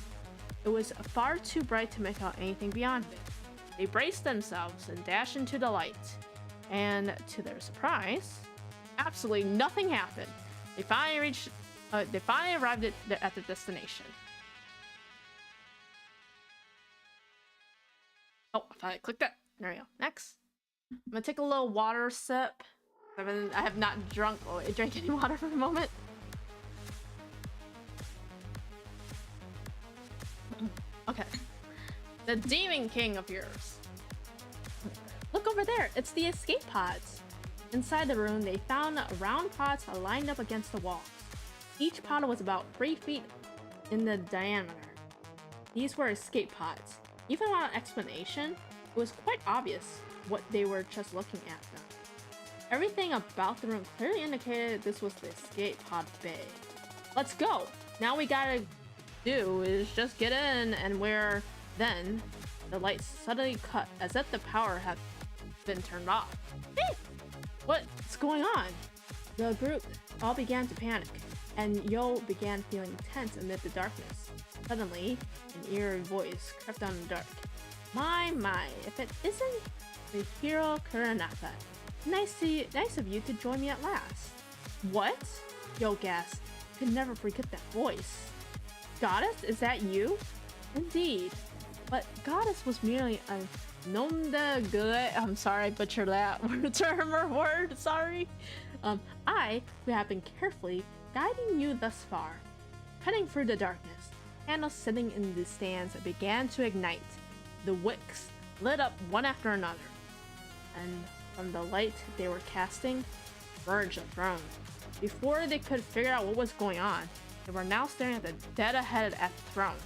It was far too bright to make out anything beyond it. They braced themselves and dashed into the light. And to their surprise, absolutely nothing happened. They finally arrived at their destination. Oh, if I click that, there we go. Next, I'm gonna take a little water sip. I have not drank any water for a moment. Okay. The Demon King appears. Look over there, it's the escape pods. Inside the room, they found round pods lined up against the walls. Each pod was about 3 feet in the diameter. These were escape pods. Even without explanation, it was quite obvious what they were just looking at them. Everything about the room clearly indicated this was the escape pod bay. Let's go! Now we gotta do is just get in, and then the lights suddenly cut as if the power had been turned off. Hey! What's going on? The group all began to panic, and Yo began feeling tense amid the darkness. Suddenly, an eerie voice crept on in the dark. My, if it isn't the hero Kuranaka. Nice of you to join me at last. What? Yo gasped. Could never forget that voice. Goddess, is that you? Indeed. But Goddess was merely a nom de guerre. I'm sorry, I butchered that term or word, sorry. I, who have been carefully guiding you thus far. Cutting through the darkness, candles sitting in the stands began to ignite. The wicks lit up one after another, and from the light they were casting, emerged a throne. Before they could figure out what was going on, they were now staring at the dead ahead at the throne,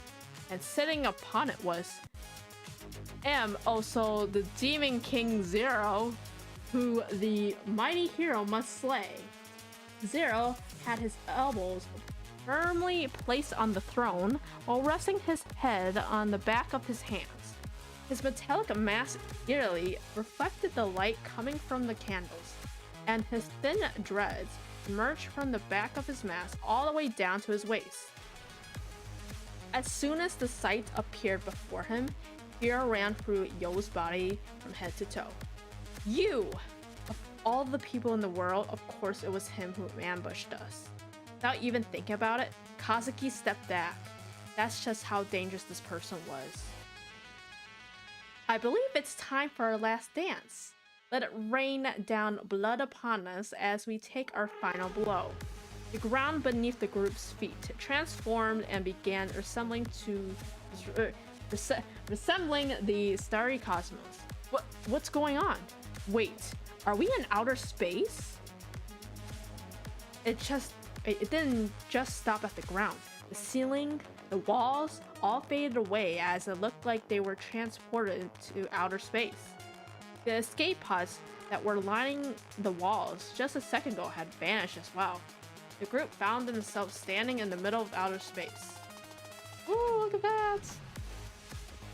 and sitting upon it was also the Demon King Zero, who the mighty hero must slay. Zero had his elbows firmly placed on the throne while resting his head on the back of his hands. His metallic mask eerily reflected the light coming from the candles, and his thin dreads emerged from the back of his mask all the way down to his waist. As soon as the sight appeared before him, fear ran through Yo's body from head to toe. You! Of all the people in the world, of course it was him who ambushed us. Without even thinking about it, Kazuki stepped back. That's just how dangerous this person was. I believe it's time for our last dance. Let it rain down blood upon us as we take our final blow. The ground beneath the group's feet transformed and began resembling the starry cosmos. What's going on? Wait, are we in outer space? It didn't just stop at the ground. The ceiling, the walls, all faded away as it looked like they were transported to outer space. The escape pods that were lining the walls just a second ago had vanished as well. The group found themselves standing in the middle of outer space. Ooh, look at that!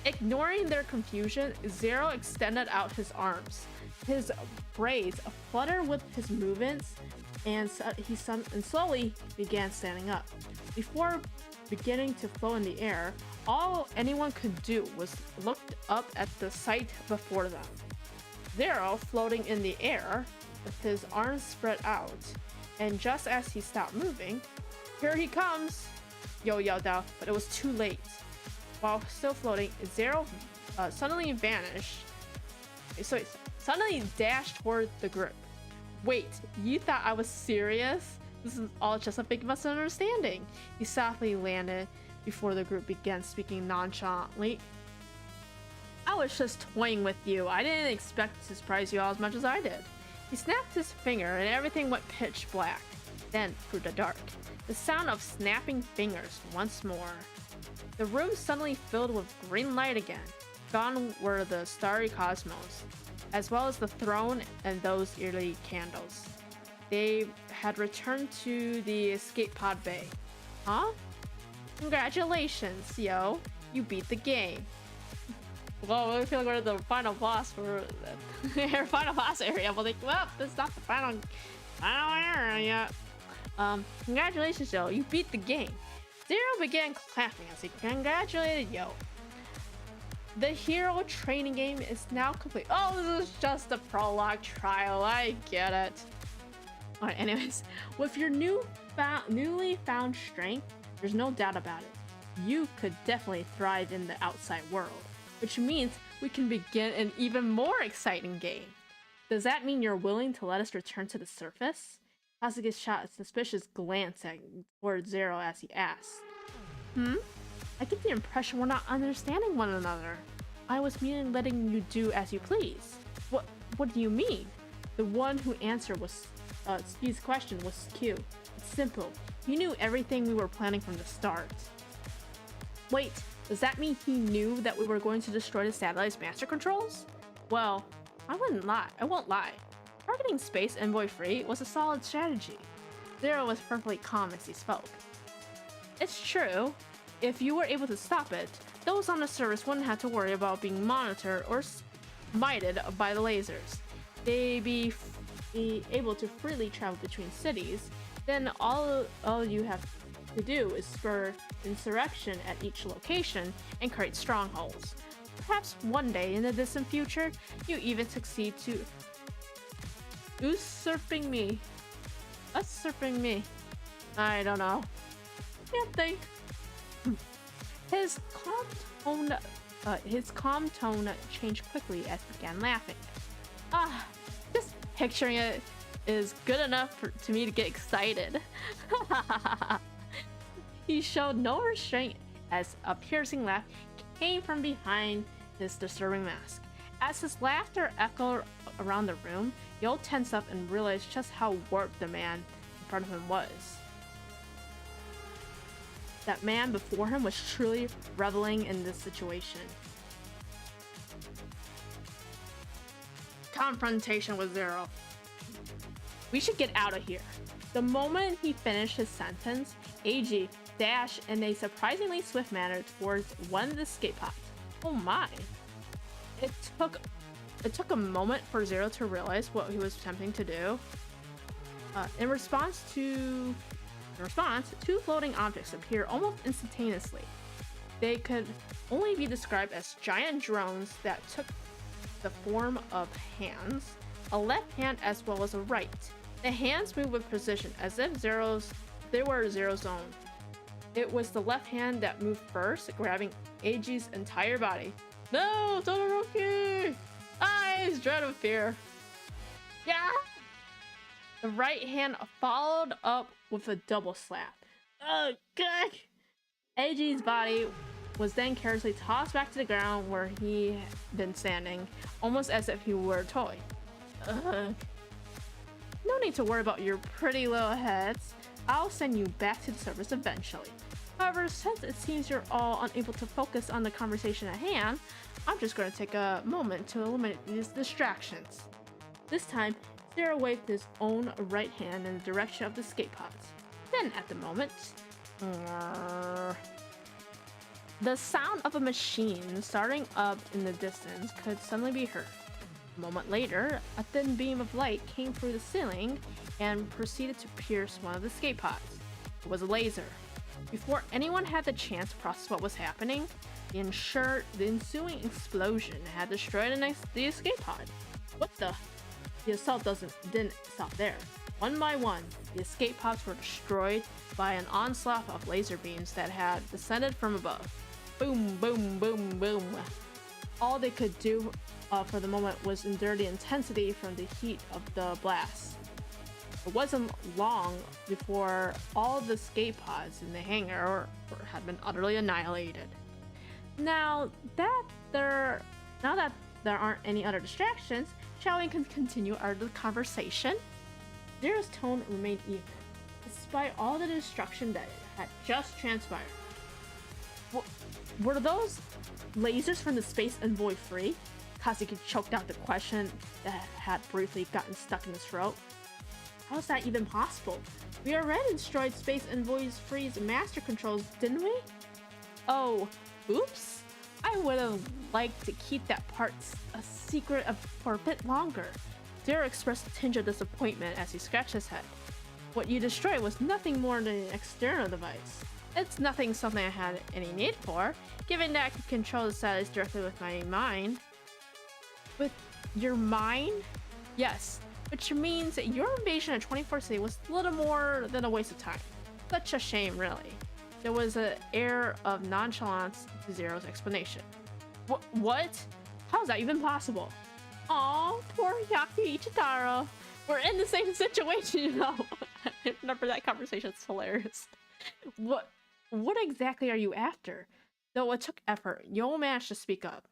Ignoring their confusion, Zero extended out his arms. His braids fluttered with his movements, and he slowly began standing up. Before beginning to float in the air, all anyone could do was look up at the sight before them. Zero floating in the air with his arms spread out, and just as he stopped moving, "Here he comes!" Yo yelled out, but it was too late. While still floating, Zero suddenly dashed toward the group. Wait, you thought I was serious? This is all just a big misunderstanding. He softly landed before the group began speaking nonchalantly. I was just toying with you. I didn't expect to surprise you all as much as I did. He snapped his finger and everything went pitch black. Then, through the dark, the sound of snapping fingers once more. The room suddenly filled with green light again. Gone were the starry cosmos, as well as the throne and those eerie candles. They had returned to the escape pod bay. Huh? Congratulations, yo. You beat the game. Well, I feel like we're at the final boss for our final boss area. But like, well, this is not the final area yet. Congratulations, Yo. You beat the game. Zero began clapping as he congratulated Yo. The hero training game is now complete. Oh, this is just a prologue trial. I get it. Alright, anyways, with your newly found strength, there's no doubt about it. You could definitely thrive in the outside world, which means we can begin an even more exciting game. Does that mean you're willing to let us return to the surface? Kazuki shot a suspicious glance towards Zero as he asked. I get the impression we're not understanding one another. I was merely letting you do as you please. What do you mean? The one who answered was Speed's question was Q. It's simple. You knew everything we were planning from the start. Wait, does that mean he knew that we were going to destroy the satellite's master controls? Well, I won't lie. Targeting Space Envoy Free was a solid strategy. Zero was perfectly calm as he spoke. It's true. If you were able to stop it, those on the surface wouldn't have to worry about being monitored or smited by the lasers. They'd be able to freely travel between cities. Then all you have to do is spur insurrection at each location and create strongholds. Perhaps one day in the distant future, you even succeed to usurping me. I don't know. Can't think. His calm tone changed quickly as he began laughing. Just picturing it is good enough to me to get excited. He showed no restraint as a piercing laugh came from behind his disturbing mask. As his laughter echoed around the room, Yo tensed up and realized just how warped the man in front of him was. That man before him was truly reveling in this situation. Confrontation with Zero. We should get out of here. The moment he finished his sentence, AG dashed in a surprisingly swift manner towards one of the escape pods. Oh my. It took a moment for Zero to realize what he was attempting to do. In response, two floating objects appear almost instantaneously. They could only be described as giant drones that took the form of hands, a left hand as well as a right. The hands moved with precision as if they were Zero's own. It was the left hand that moved first, grabbing AG's entire body. No, Todoroki! Eyes dread of fear. Yeah! The right hand followed up with a double slap. Oh, God! AG's body was then carelessly tossed back to the ground where he had been standing, almost as if he were a toy. No need to worry about your pretty little heads. I'll send you back to the surface eventually. However, since it seems you're all unable to focus on the conversation at hand, I'm just going to take a moment to eliminate these distractions. This time, Zero waved his own right hand in the direction of the escape pods. Then, at the moment, the sound of a machine starting up in the distance could suddenly be heard. A moment later, a thin beam of light came through the ceiling and proceeded to pierce one of the escape pods. It was a laser. Before anyone had the chance to process what was happening, the ensuing explosion had destroyed the escape pod. What the? The assault didn't stop there. One by one, the escape pods were destroyed by an onslaught of laser beams that had descended from above. Boom, boom, boom, boom. All they could do for the moment was endure the intensity from the heat of the blast. It wasn't long before all the escape pods in the hangar had been utterly annihilated. Now that there aren't any other distractions, shall we continue our conversation? Zero's tone remained even, despite all the destruction that had just transpired. Were those lasers from the Space Envoy free? Kazuki choked out the question that had briefly gotten stuck in his throat. How is that even possible? We already destroyed Space Envoy free's master controls, didn't we? Oh, oops. I would have liked to keep that part a secret for a bit longer. Zero expressed a tinge of disappointment as he scratched his head. What you destroyed was nothing more than an external device. It's nothing something I had any need for, given that I could control the satellites directly with my mind. With your mind? Yes, which means that your invasion of 24 City was little more than a waste of time. Such a shame, really. There was an air of nonchalance to Zero's explanation. What? How's that even possible? Aw, poor Yaki Ichitaro. We're in the same situation, you know. I remember that conversation. It's hilarious. What exactly are you after? Though it took effort, Yo managed to speak up.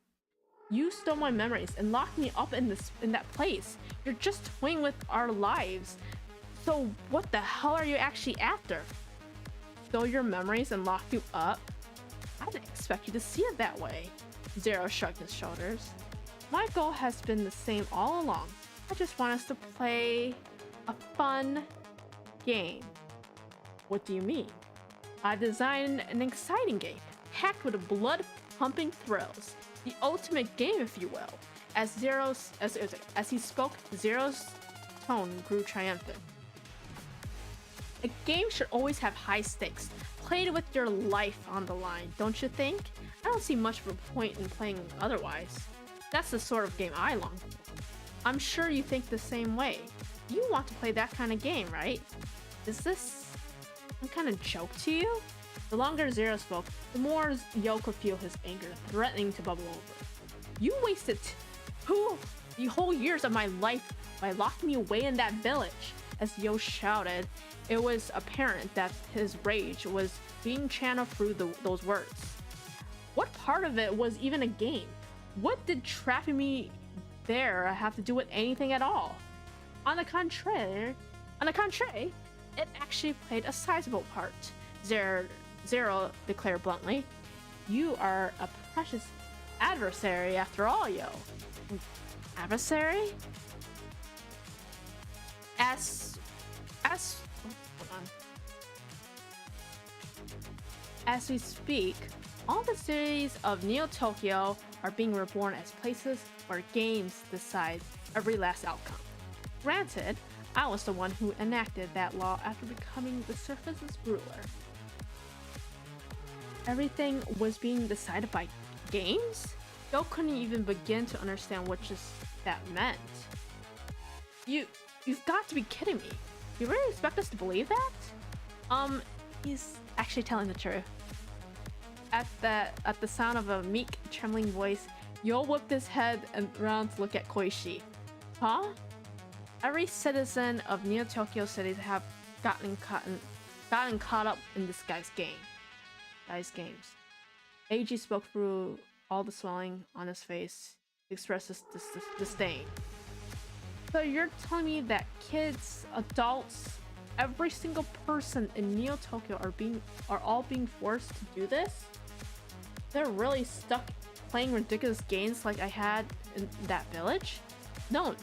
You stole my memories and locked me up in that place. You're just toying with our lives. So what the hell are you actually after? Stole your memories and locked you up? I didn't expect you to see it that way. Zero shrugged his shoulders. My goal has been the same all along. I just want us to play a fun game. What do you mean? I designed an exciting game, packed with blood-pumping thrills. The ultimate game, if you will. As he spoke, Zero's tone grew triumphant. A game should always have high stakes, played with your life on the line, don't you think? I don't see much of a point in playing otherwise. That's the sort of game I long for. I'm sure you think the same way. You want to play that kind of game, right? Is this some kind of joke to you? The longer Zero spoke, the more Yo could feel his anger threatening to bubble over. You wasted the whole years of my life by locking me away in that village. As Yo shouted, it was apparent that his rage was being channeled through those words. What part of it was even a game? What did trapping me there have to do with anything at all? On the contrary, it actually played a sizable part. Zero declared bluntly. You are a precious adversary after all, Yo. Adversary? Hold on. As we speak, all the cities of Neo Tokyo are being reborn as places where games decide every last outcome. Granted, I was the one who enacted that law after becoming the surface's ruler. Everything was being decided by games? Yo couldn't even begin to understand what that meant. You've got to be kidding me. You really expect us to believe that? He's actually telling the truth. At the sound of a meek, trembling voice, Yo whipped his head around to look at Koichi. Huh? Every citizen of Neo Tokyo cities have gotten caught up in this guy's games. Eiji spoke through all the swelling on his face to express his disdain. So you're telling me that kids, adults, every single person in Neo Tokyo are all being forced to do this? They're really stuck playing ridiculous games like I had in that village? No.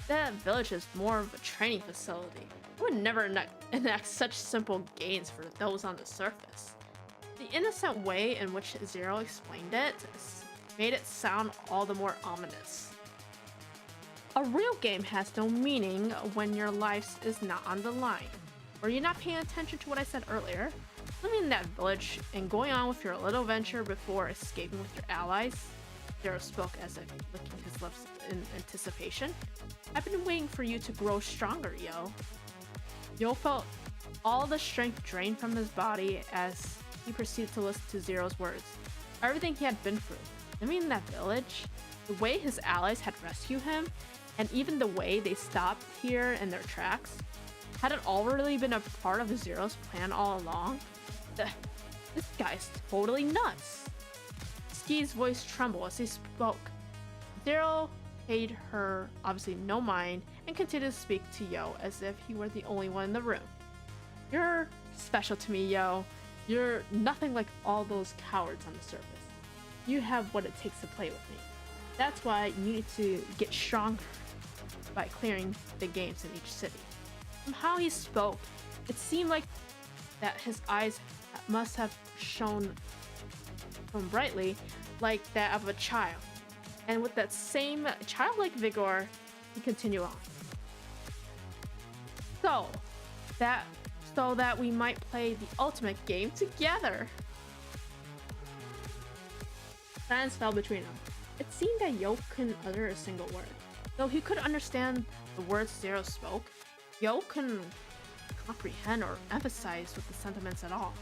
That village is more of a training facility. I would never enact such simple games for those on the surface. The innocent way in which Zero explained it made it sound all the more ominous. A real game has no meaning when your life is not on the line. Were you not paying attention to what I said earlier? Living in that village and going on with your little venture before escaping with your allies? Zero spoke as if licking his lips in anticipation. I've been waiting for you to grow stronger, Yo. Yo felt all the strength drained from his body as he proceeded to listen to Zero's words. Everything he had been through, living in that village, the way his allies had rescued him, and even the way they stopped here in their tracks, had it all really been a part of Zero's plan all along? This guy's totally nuts. Ski's voice trembled as he spoke. Zero paid her obviously no mind and continued to speak to Yo as if he were the only one in the room. You're special to me, Yo. You're nothing like all those cowards on the surface. You have what it takes to play with me. That's why you need to get stronger by clearing the games in each city. From how he spoke, it seemed like that his eyes must have shone from brightly like that of a child. And with that same childlike vigor, he continued on. So, That so that we might play the ultimate game together. Silence fell between them. It seemed that Yo couldn't utter a single word. Though he could understand the words Zero spoke, Yo couldn't comprehend or emphasize with the sentiments at all.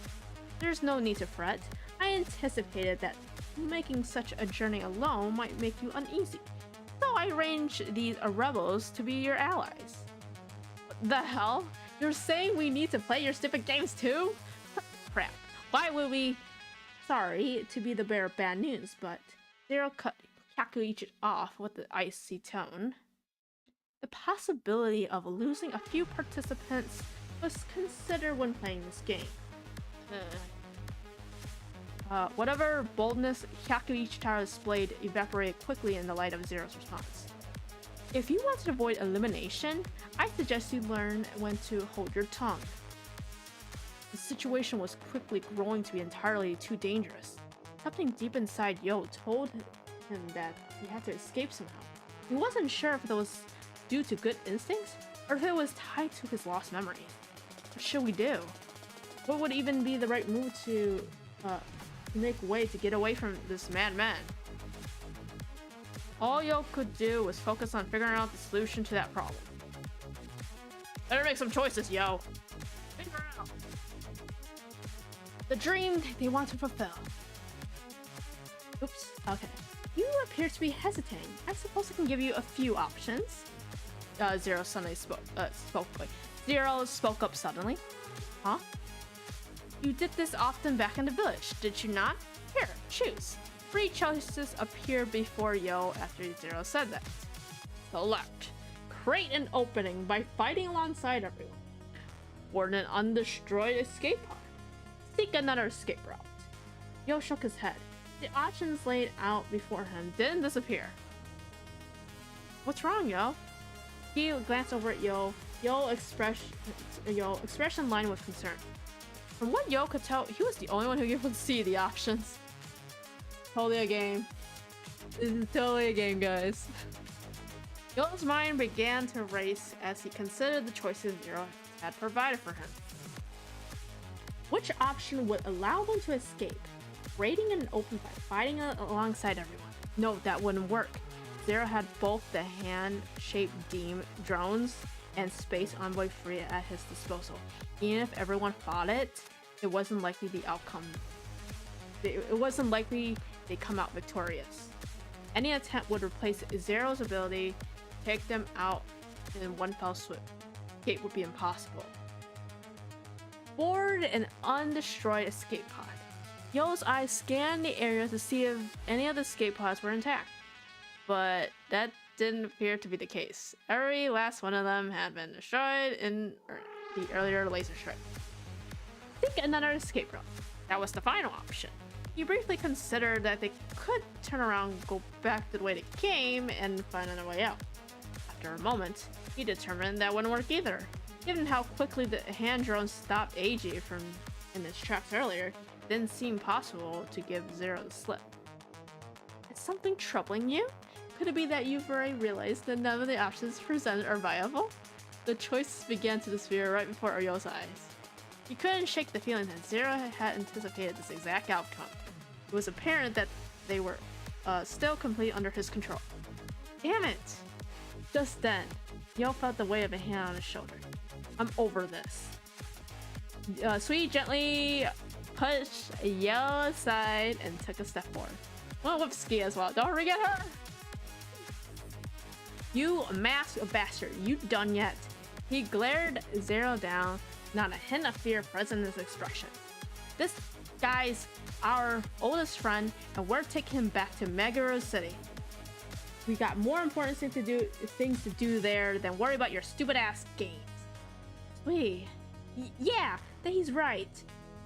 There's no need to fret. I anticipated that making such a journey alone might make you uneasy, so I arranged these rebels to be your allies. What the hell? You're saying we need to play your stupid games too? Crap. Why would we? Sorry to be the bearer of bad news, but Zero cut Kyakuichi off with an icy tone. The possibility of losing a few participants was considered when playing this game. Whatever boldness Hyakuichi displayed evaporated quickly in the light of Zero's response. If you want to avoid elimination, I suggest you learn when to hold your tongue. The situation was quickly growing to be entirely too dangerous. Something deep inside Yo told him that he had to escape somehow. He wasn't sure if it was due to good instincts or if it was tied to his lost memory. What should we do? What would even be the right move to make way to get away from this madman? All Yo could do was focus on figuring out the solution to that problem. Better make some choices, Yo. Figure out the dream they want to fulfill. Oops. Okay. You appear to be hesitating. I suppose I can give you a few options. Zero suddenly spoke. Zero spoke up suddenly. Huh? You did this often back in the village, did you not? Here, choose. 3 choices appeared before Yo after Zero said that. Select. Create an opening by fighting alongside everyone. Board an undestroyed escape pod. Seek another escape route. Yo shook his head. The options laid out before him didn't disappear. What's wrong, Yo? He glanced over at Yo. Yo expression lined with concern. From what Yo could tell, he was the only one who could see the options. Totally a game. This is totally a game, guys. Yo's mind began to race as he considered the choices Zero had provided for him. Which option would allow them to escape? Raiding an open fight, fighting alongside everyone. No, that wouldn't work. Zero had both the hand-shaped beam drones and space envoy free at his disposal. Even if everyone fought it, it wasn't likely the outcome. It wasn't likely they come out victorious. Any attempt would replace Zero's ability to take them out in one fell swoop. Escape would be impossible. Board an undestroyed escape pod. Yo's eyes scanned the area to see if any of the escape pods were intact, but that didn't appear to be the case. Every last one of them had been destroyed in the earlier laser strike. Seek another escape route. That was the final option. He briefly considered that they could turn around, go back to the way they came, and find another way out. After a moment, he determined that wouldn't work either. Given how quickly the hand drone stopped AJ from in his tracks earlier, it didn't seem possible to give Zero the slip. Is something troubling you? Could it be that you've already realized that none of the options presented are viable? The choices began to disappear right before Yo's eyes. He couldn't shake the feeling that Zero had anticipated this exact outcome. It was apparent that they were still completely under his control. Damn it! Just then, Yo felt the weight of a hand on his shoulder. I'm over this. Sweet gently pushed Yo aside and took a step forward. Well, with Ski as well. Don't forget her! You masked bastard, you done yet? He glared Zero down, not a hint of fear present in his expression. This guy's our oldest friend, and we're taking him back to Meguro City. We got more important things to do there than worry about your stupid ass games. Wait, yeah, that he's right.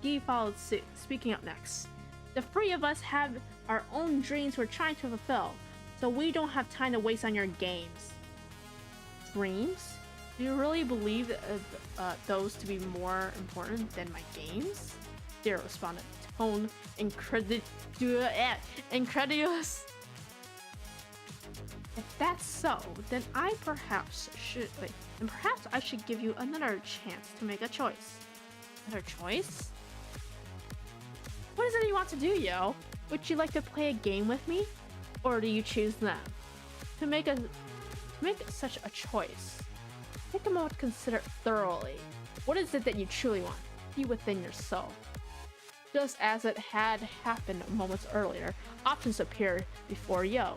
He followed suit, speaking up next. The 3 of us have our own dreams we're trying to fulfill, so we don't have time to waste on your games. Dreams? Do you really believe those to be more important than my games? Zero responded, tone incredulous. If that's so, then perhaps I should give you another chance to make a choice. Another choice? What is it you want to do, yo? Would you like to play a game with me? Or do you choose them? To make such a choice, take a moment to consider thoroughly. What is it that you truly want, deep within your soul? Just as it had happened moments earlier, options appeared before Yo.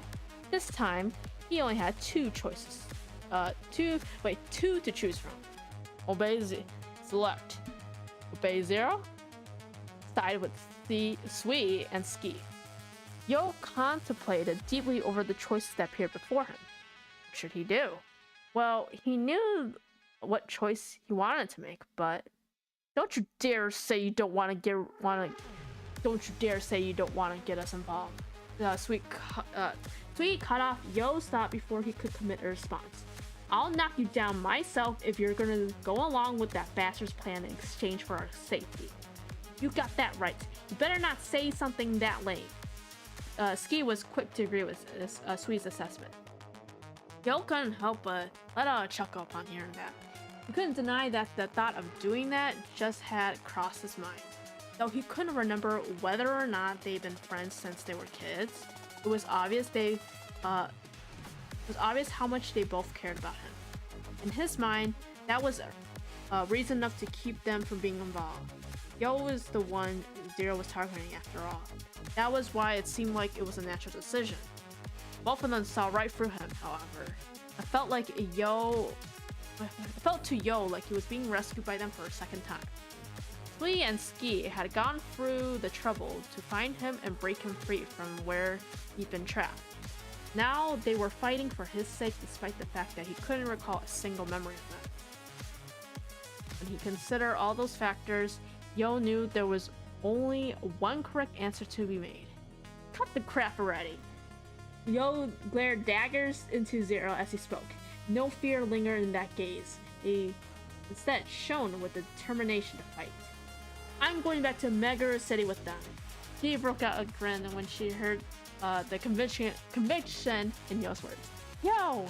This time, he only had two choices. Two to choose from. Select. Obey Zero. Side with Sui and Ski. Yo contemplated deeply over the choices that appeared before him. What should he do? Well, he knew what choice he wanted to make, but don't you dare say you don't want to get us involved. Sweet cut off Yo's thought before he could commit a response. I'll knock you down myself if you're gonna go along with that bastard's plan in exchange for our safety. You got that right. You better not say something that lame. Ski was quick to agree with Sweet's assessment. Yo couldn't help but let out a chuckle upon hearing that. He couldn't deny that the thought of doing that just had crossed his mind. Though he couldn't remember whether or not they'd been friends since they were kids, it was obvious how much they both cared about him. In his mind, that was reason enough to keep them from being involved. Yo was the one Zero was targeting after all. That was why it seemed like it was a natural decision. Both of them saw right through him, however. It felt to Yo like he was being rescued by them for a second time. Sui and Ski had gone through the trouble to find him and break him free from where he'd been trapped. Now they were fighting for his sake despite the fact that he couldn't recall a single memory of them. When he considered all those factors, Yo knew there was only one correct answer to be made. Cut the crap already. Yo glared daggers into Zero as he spoke. No fear lingered in that gaze. He instead shone with the determination to fight. I'm going back to Megara City with them. She broke out a grin when she heard the conviction in Yo's words. Yo!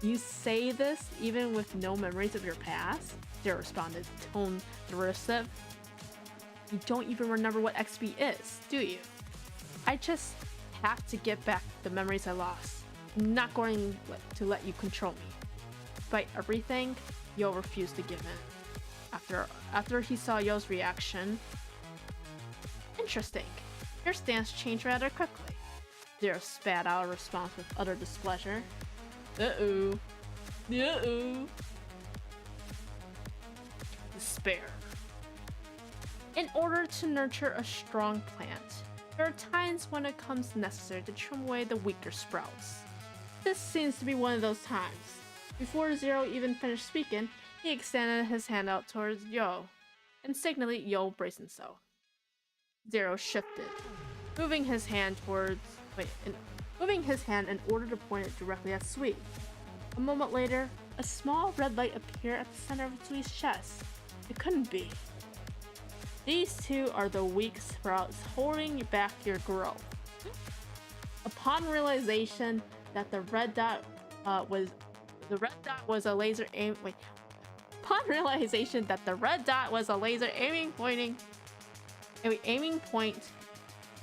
You say this even with no memories of your past? Zero responded, tone derisive. You don't even remember what XP is, do you? I just have to get back the memories I lost. I'm not going to let you control me. Despite everything, Yo refused to give in. After he saw Yo's reaction, interesting. Your stance changed rather quickly. Zero spat out a response with utter displeasure. Uh-oh. Despair. In order to nurture a strong plant, there are times when it comes necessary to trim away the weaker sprouts. This seems to be one of those times. Before Zero even finished speaking, he extended his hand out towards Yo. Instinctively, Yo braced himself. Zero shifted, moving his hand in order to point it directly at Sui. A moment later, a small red light appeared at the center of Sui's chest. It couldn't be. These two are the weak sprouts holding back your growth. Upon realization that the red dot was a laser aiming point,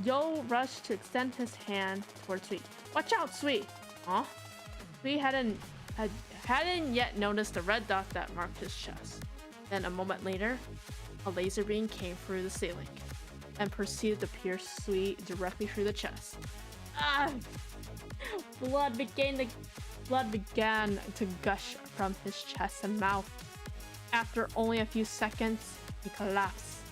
Yo rushed to extend his hand towards Sui. Watch out, Sui! Huh? Sui hadn't yet noticed the red dot that marked his chest. Then a moment later, a laser beam came through the ceiling and proceeded to pierce Sui directly through the chest. Ah! Blood began to gush from his chest and mouth. After only a few seconds, he collapsed.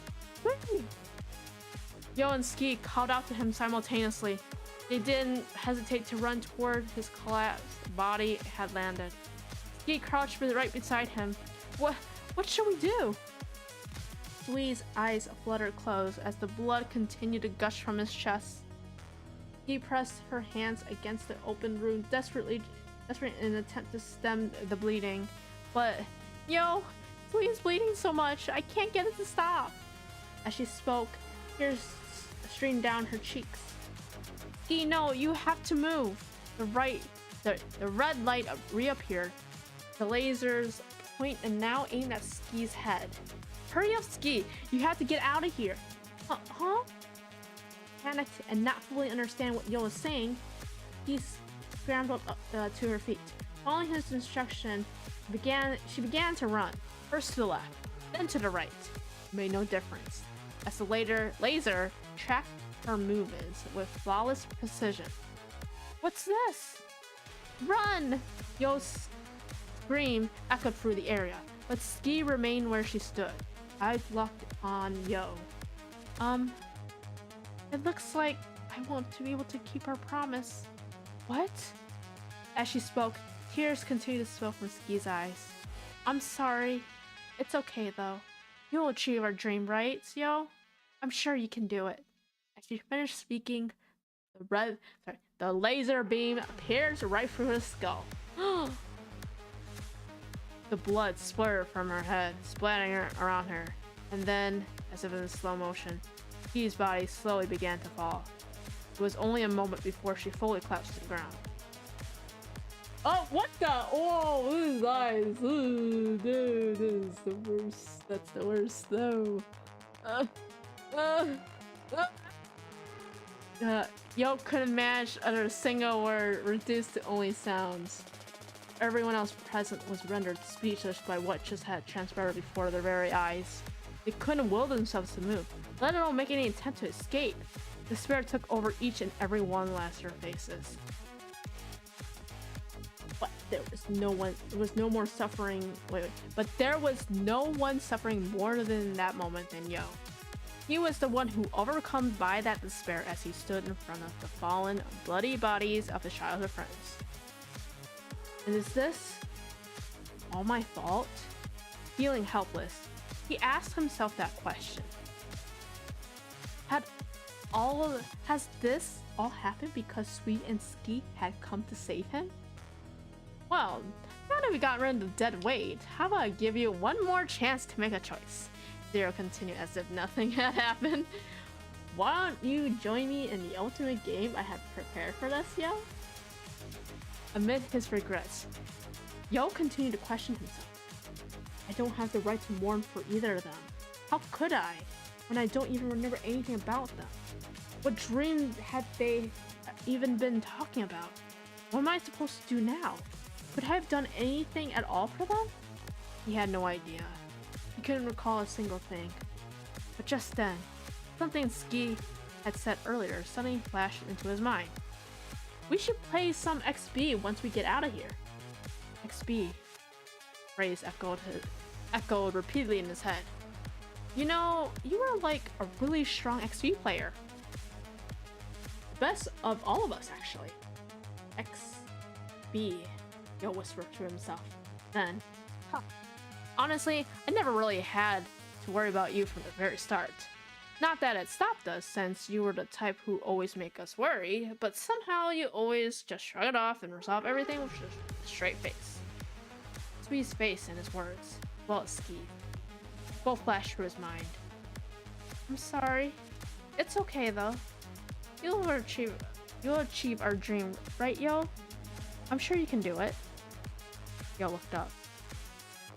Yo and Ski called out to him simultaneously. They didn't hesitate to run toward his collapsed body had landed. Ski crouched right beside him. What should we do? Sui's eyes fluttered closed as the blood continued to gush from his chest. He pressed her hands against the open wound, desperate in an attempt to stem the bleeding. But, Yo, Sui's bleeding so much, I can't get it to stop. As she spoke, tears streamed down her cheeks. Ski, no, you have to move. The The red light reappeared. The lasers point and now aim at Ski's head. Hurry up, Ski! You have to get out of here! Huh? Panicked and not fully understand what Yo was saying, he scrambled up to her feet. Following his instruction, she began to run, first to the left, then to the right. It made no difference, as the laser tracked her movements with flawless precision. What's this? Run! Yo's scream echoed through the area, but Ski remained where she stood, eyes locked on Yo. It looks like I won't be able to keep our promise. What? As she spoke, tears continued to spill from Ski's eyes. I'm sorry. It's okay though. You'll achieve our dream, right, Yo? I'm sure you can do it. As she finished speaking, the laser beam appears right through his skull. The blood splurted from her head, splattering around her, and then, as if in slow motion, Ski's body slowly began to fall. It was only a moment before she fully collapsed to the ground. Oh, what the? Oh, these eyes. Ooh, dude, this is the worst. That's the worst, though. Yo couldn't manage utter a single word, reduced to only sounds. Everyone else present was rendered speechless by what just had transpired before their very eyes. They couldn't will themselves to move, let alone make any attempt to escape. Despair took over each and every one of their faces. But there was no one. There was no more suffering. But there was no one suffering more than that moment than Yo. He was the one who, overcome by that despair, as he stood in front of the fallen, bloody bodies of his childhood friends. And is this all my fault? Feeling helpless, he asked himself that question. Has this all happened because Sweet and Ski had come to save him? Well, now that we got rid of the dead weight, how about I give you one more chance to make a choice? Zero continued as if nothing had happened. Why don't you join me in the ultimate game I have prepared for this, Yo? Amid his regrets, Yo continued to question himself. I don't have the right to mourn for either of them. How could I, when I don't even remember anything about them? What dream had they even been talking about? What am I supposed to do now? Could I have done anything at all for them? He had no idea. He couldn't recall a single thing. But just then, something Ski had said earlier suddenly flashed into his mind. We should play some XB once we get out of here. XB. Phrase echoed repeatedly in his head. You know, you were like a really strong XP player. The best of all of us, actually. XB, Yo whispered to himself. Then, honestly, I never really had to worry about you from the very start. Not that it stopped us, since you were the type who always make us worry, but somehow you always just shrug it off and resolve everything with just a straight face. Sweet's face and his words, as well as Ski, both flashed through his mind. I'm sorry. It's okay though. You'll achieve our dream, right, Yo? I'm sure you can do it. Yo looked up.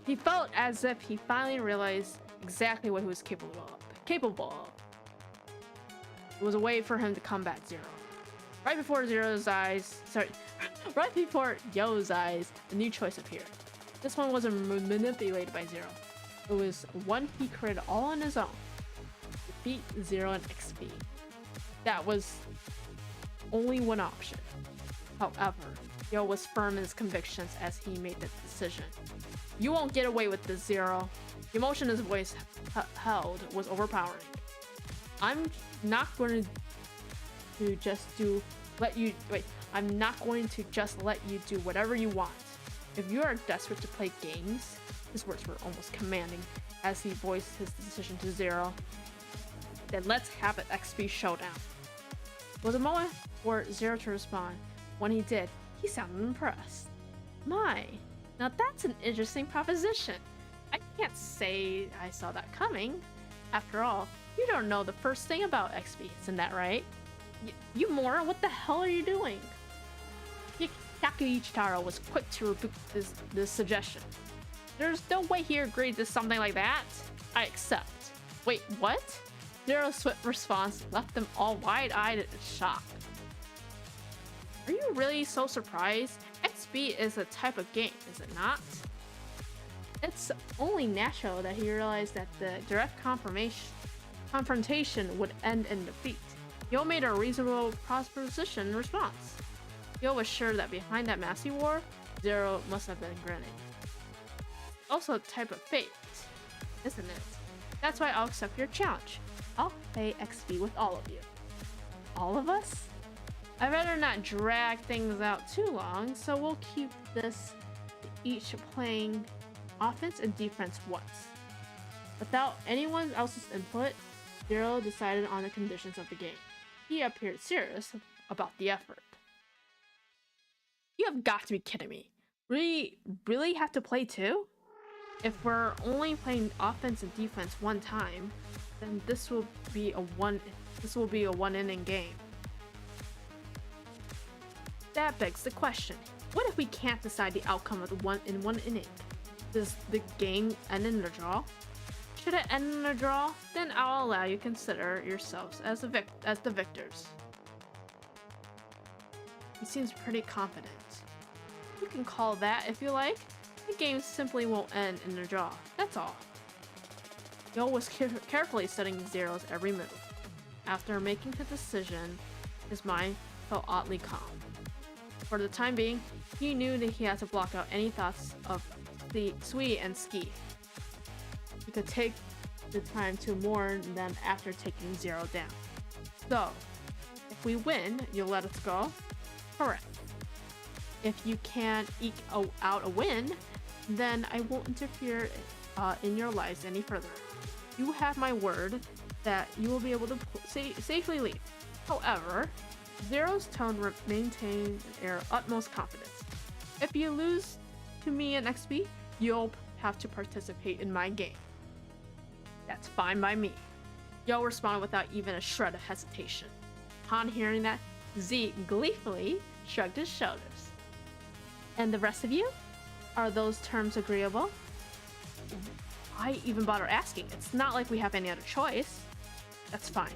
He felt as if he finally realized exactly what he was capable of. It was a way for him to combat Zero. Right before Yo's eyes, a new choice appeared. This one wasn't manipulated by Zero. It was one he created all on his own. Defeat Zero and XP. That was only one option. However, Yo was firm in his convictions as he made the decision. You won't get away with this, Zero. The emotion his voice held was overpowering. I'm not going to just let you do whatever you want. If you are desperate to play games, his words were almost commanding as he voiced his decision to Zero, then let's have an XP showdown. It was a moment for Zero to respond. When he did, he sounded impressed. My, now that's an interesting proposition. I can't say I saw that coming. After all, you don't know the first thing about XP, isn't that right? You moron, what the hell are you doing? Ichitaro was quick to rebuke this suggestion. There's no way he agreed to something like that. I accept. Wait, what? Zero's swift response left them all wide-eyed in shock. Are you really so surprised? XB is a type of game, is it not? It's only natural that he realized that the direct confrontation would end in defeat. Yo made a reasonable proposition response. Yo was sure that behind that massy war, Zero must have been grinning. Also a type of fate, isn't it? That's why I'll accept your challenge. I'll play XP with all of you. All of us? I'd rather not drag things out too long, so we'll keep this each playing offense and defense once. Without anyone else's input, Zero decided on the conditions of the game. He appeared serious about the effort. You have got to be kidding me. We really have to play two? If we're only playing offense and defense one time, then this will be a one inning game. That begs the question, what if we can't decide the outcome of one inning? Does the game end in a draw? Should it end in a draw, then I'll allow you to consider yourselves as the victors. He seems pretty confident. You can call that if you like. The game simply won't end in a draw, that's all. Yo was carefully studying Zero's every move. After making the decision, his mind felt oddly calm. For the time being, he knew that he had to block out any thoughts of the Sui and Ski. He could take the time to mourn them after taking Zero down. So, if we win, you'll let us go? Correct. If you can't eke out a win, then I won't interfere in your lives any further. You have my word that you will be able to safely leave. However, Zero's tone maintained their utmost confidence. If you lose to me in XP, you'll have to participate in my game. That's fine by me. Yo responded without even a shred of hesitation. Upon hearing that, Z gleefully shrugged his shoulders. And the rest of you? Are those terms agreeable? Why even bother asking? It's not like we have any other choice. That's fine.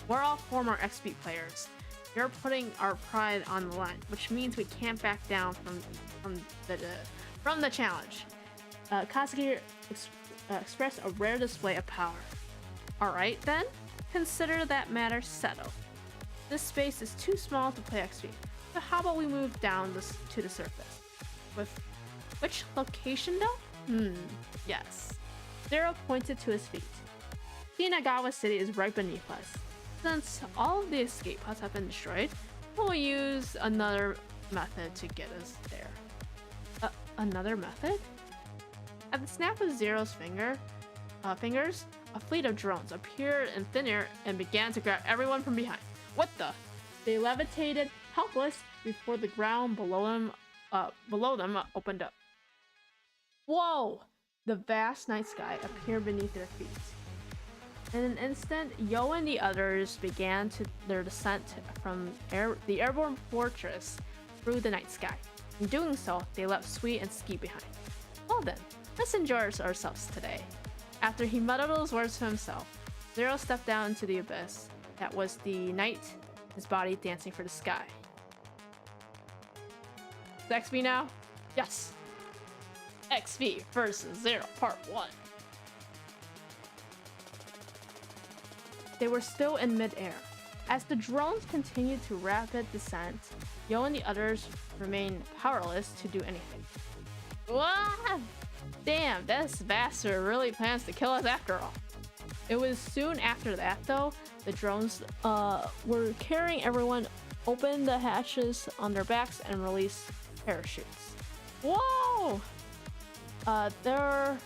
We're all former XP players. You're putting our pride on the line, which means we can't back down from the challenge. Kazuki expressed a rare display of power. Alright then, consider that matter settled. This space is too small to play XP, so how about we move down to the surface? With which location though? Yes. Zero pointed to his feet. Shinagawa City is right beneath us. Since all of the escape pods have been destroyed, we'll use another method to get us there. Another method? At the snap of Zero's fingers, a fleet of drones appeared in thin air and began to grab everyone from behind. What the? They levitated, helpless, before the ground below them opened up. Whoa! The vast night sky appeared beneath their feet. In an instant, Yo and the others began their descent from the airborne fortress through the night sky. In doing so, they left Sui and Ski behind. Well then, let's enjoy ourselves today. After he muttered those words to himself, Zero stepped down into the abyss that was the night, his body dancing for the sky. Is it XP now? Yes! XP versus Zero Part 1. They were still in mid-air. As the drones continued to rapid descent, Yo and the others remained powerless to do anything. Wah! Damn, this bastard really plans to kill us after all. It was soon after that though, the drones were carrying everyone, opened the hatches on their backs and released parachutes. Whoa! There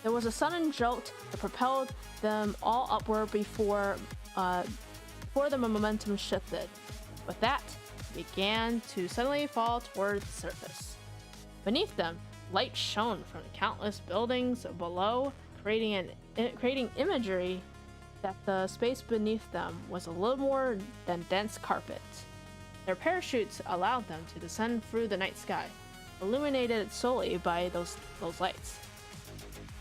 was a sudden jolt that propelled them all upward before the momentum shifted. With that, they began to suddenly fall toward the surface. Beneath them, light shone from the countless buildings below, creating imagery that the space beneath them was a little more than dense carpet. Their parachutes allowed them to descend through the night sky, illuminated solely by those lights.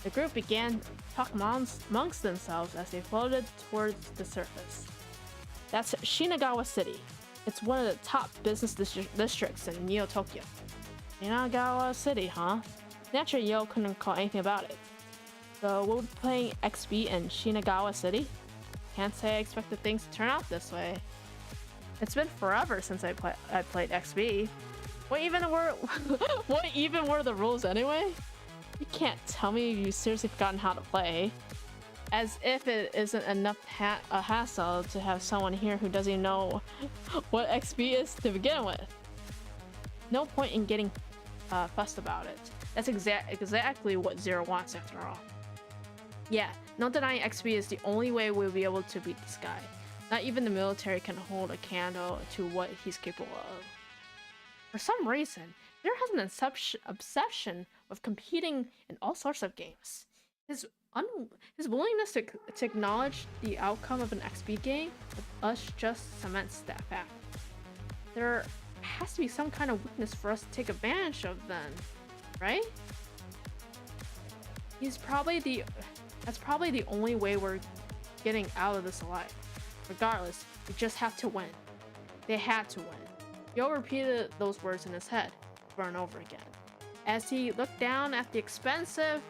The group began to talk amongst themselves as they floated towards the surface. That's Shinagawa City. It's one of the top business districts in Neo Tokyo. Shinagawa City, huh? Naturally, Yo couldn't call anything about it. So we'll be playing XB in Shinagawa City? Can't say I expected things to turn out this way. It's been forever since I played XB. What even were the rules anyway? You can't tell me you seriously forgotten how to play. As if it isn't enough a hassle to have someone here who doesn't even know what XB is to begin with. No point in getting fussed about it. That's exactly what Zero wants after all. Yeah, no denying XB is the only way we'll be able to beat this guy. Not even the military can hold a candle to what he's capable of. For some reason, Zero has an obsession with competing in all sorts of games. His willingness to acknowledge the outcome of an XB game with us just cements that fact. There has to be some kind of weakness for us to take advantage of then, right? That's probably the only way we're getting out of this alive. Regardless, we just have to win. They had to win. Yo repeated those words in his head over and over again. As he looked down at the expansive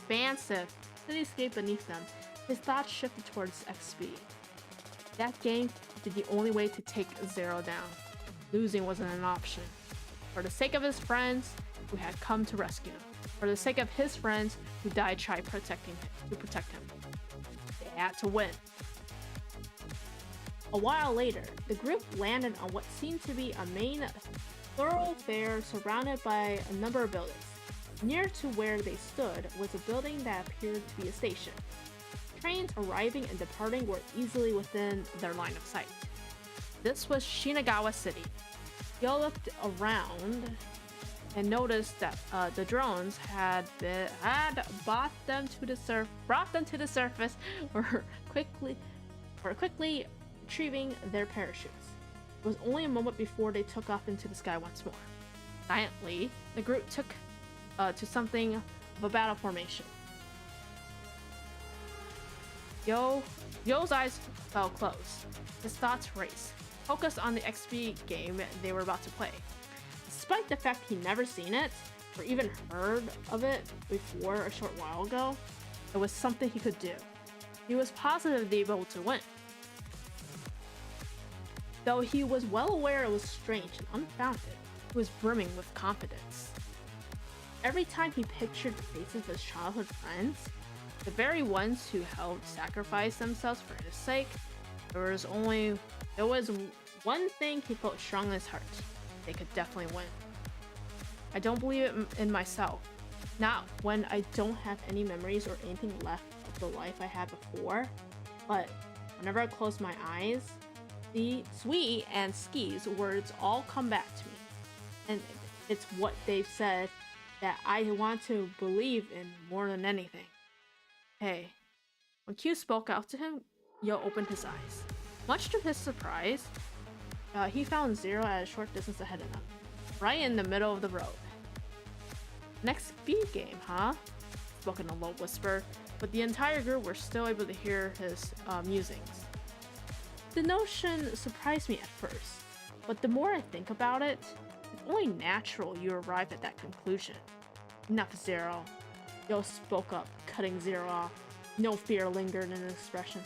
cityscape beneath them, his thoughts shifted towards XB. That game would be the only way to take Zero down. Losing wasn't an option. For the sake of his friends who had come to rescue him. For the sake of his friends who died trying to protect him. They had to win. A while later, the group landed on what seemed to be a main thoroughfare surrounded by a number of buildings. Near to where they stood was a building that appeared to be a station. Trains arriving and departing were easily within their line of sight. This was Shinagawa City. Yo looked around and noticed that the drones had brought them to the surface, were quickly retrieving their parachutes. It was only a moment before they took off into the sky once more. Silently, the group took to something of a battle formation. Yo's eyes fell closed. His thoughts raced, focused on the XP game they were about to play. Despite the fact he'd never seen it, or even heard of it before a short while ago, it was something he could do. He was positive they'd be able to win. Though he was well aware it was strange and unfounded, he was brimming with confidence. Every time he pictured the faces of his childhood friends, the very ones who helped sacrifice themselves for his sake, there was one thing he felt strong in his heart. They could definitely win. I don't believe it in myself. Not when I don't have any memories or anything left of the life I had before, but whenever I close my eyes, the Sui and Ski's words all come back to me. And it's what they've said that I want to believe in more than anything. Hey, when Q spoke out to him, Yo opened his eyes. Much to his surprise, he found Zero at a short distance ahead of them, right in the middle of the road. Next speed game, huh? Spoke in a low whisper, but the entire group were still able to hear his musings. The notion surprised me at first, but the more I think about it, it's only natural you arrive at that conclusion. Enough, Zero. Yo spoke up, cutting Zero off. No fear lingered in his expression.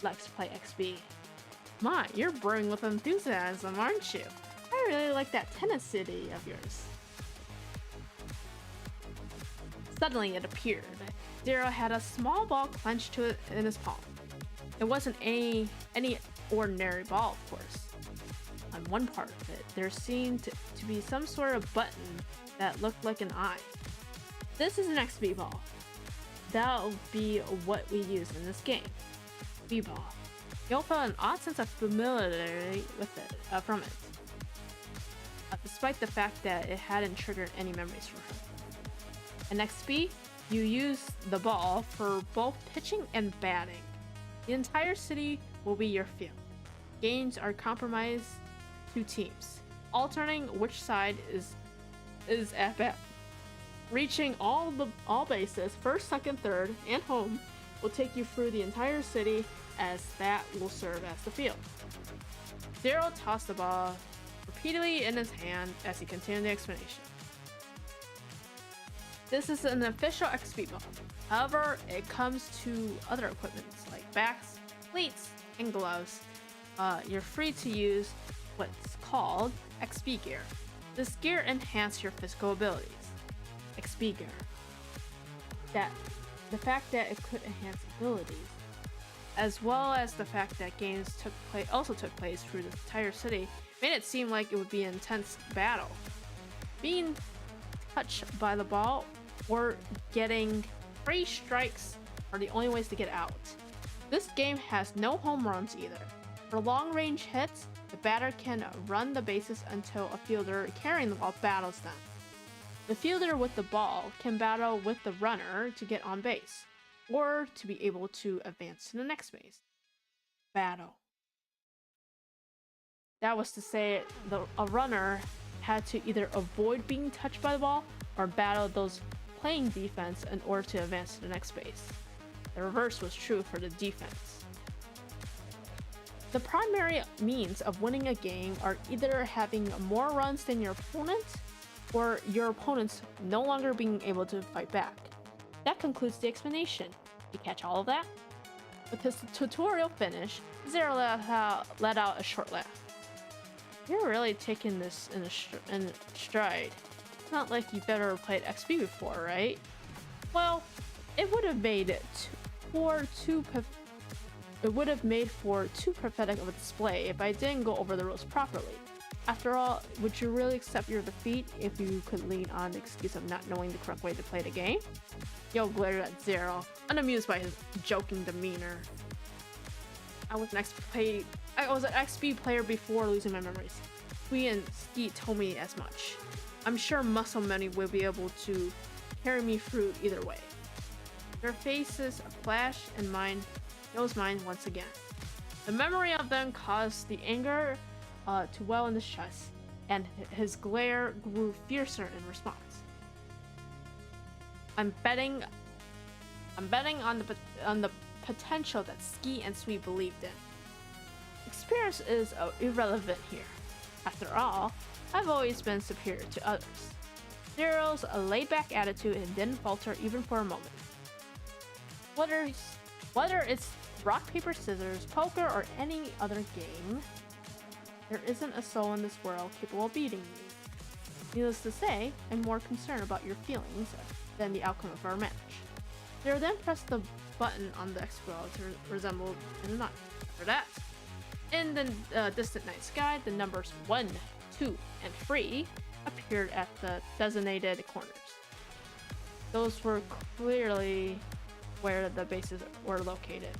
Let's play XB. My, you're brimming with enthusiasm, aren't you? I really like that tenacity of yours. Suddenly it appeared. Zero had a small ball clenched to it in his palm. It wasn't any ordinary ball, of course. On one part of it, there seemed to be some sort of button that looked like an eye. This is an XB ball. That'll be what we use in this game. XB ball. Yo felt an odd sense of familiarity with it, from it, despite the fact that it hadn't triggered any memories for him. In XB, you use the ball for both pitching and batting. The entire city will be your field. Games are comprised two teams, alternating which side is at bat. Reaching all bases, first, second, third, and home will take you through the entire city, as that will serve as the field. Zero tossed the ball repeatedly in his hand as he continued the explanation. This is an official XP ball. However, it comes to other equipment like bats, cleats, and gloves. You're free to use what's called XP gear. This gear enhances your physical abilities. XP gear. The fact that it could enhance abilities, as well as the fact that games also took place through the entire city, made it seem like it would be an intense battle. Being touched by the ball or getting 3 strikes are the only ways to get out. This game has no home runs either. For long-range hits, the batter can run the bases until a fielder carrying the ball battles them. The fielder with the ball can battle with the runner to get on base, or to be able to advance to the next base. Battle. That was to say, a runner had to either avoid being touched by the ball or battle those playing defense in order to advance to the next base. The reverse was true for the defense. The primary means of winning a game are either having more runs than your opponent, or your opponents no longer being able to fight back. That concludes the explanation. You catch all of that? With his tutorial finished, Zero let out a short laugh. You're really taking this in stride. It's not like you've ever played XP before, right? Well, it would have made for too pathetic of a display if I didn't go over the rules properly. After all, would you really accept your defeat if you could lean on the excuse of not knowing the correct way to play the game? Yo glared at Zero, unamused by his joking demeanor. I was an XP player before losing my memories. Kui and Skeet told me as much. I'm sure Muscle Money will be able to carry me through either way. Their faces flashed in Yo's mind once again. The memory of them caused the anger to well in his chest, and his glare grew fiercer in response. I'm betting on the potential that Ski and Sweet believed in. Experience is irrelevant here. After all, I've always been superior to others. Zero's a laid-back attitude and didn't falter even for a moment. Whether it's rock, paper, scissors, poker, or any other game, there isn't a soul in this world capable of beating me. Needless to say, I'm more concerned about your feelings than the outcome of our match. Zero then pressed the button on the X-Ball to resemble in a knife. After that, in the distant night sky, the numbers 1, 2, and 3 appeared at the designated corners. Those were clearly where the bases were located.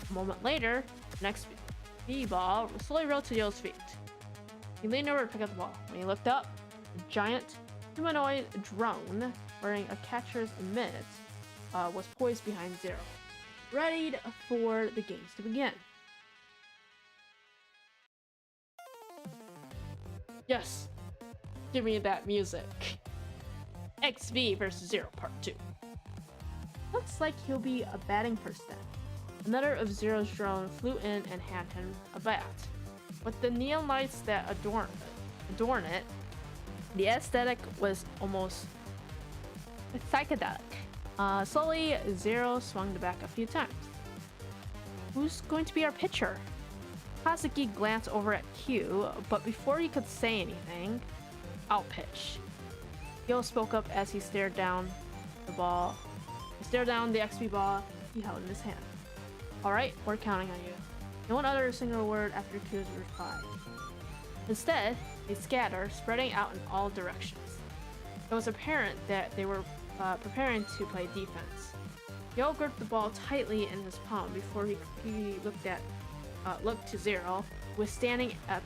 A moment later, the next B-ball slowly rolled to Yo's feet. He leaned over to pick up the ball. When he looked up, a giant humanoid drone wearing a catcher's mitt was poised behind Zero, ready for the games to begin. Yes, give me that music. XV vs. Zero Part 2. Looks like he'll be a batting first then. Another of Zero's drone flew in and handed him a bat. With the neon lights that adorn it, the aesthetic was almost psychedelic. Slowly, Zero swung the bat a few times. Who's going to be our pitcher? Kazuki glanced over at Q, but before he could say anything, I'll pitch. Yo spoke up as he stared down the ball. He stared down the XP ball he held in his hand. Alright, we're counting on you. No one uttered a single word after Q's reply. Instead, they scattered, spreading out in all directions. It was apparent that they were preparing to play defense. Yo gripped the ball tightly in his palm before he looked to Zero, who was standing at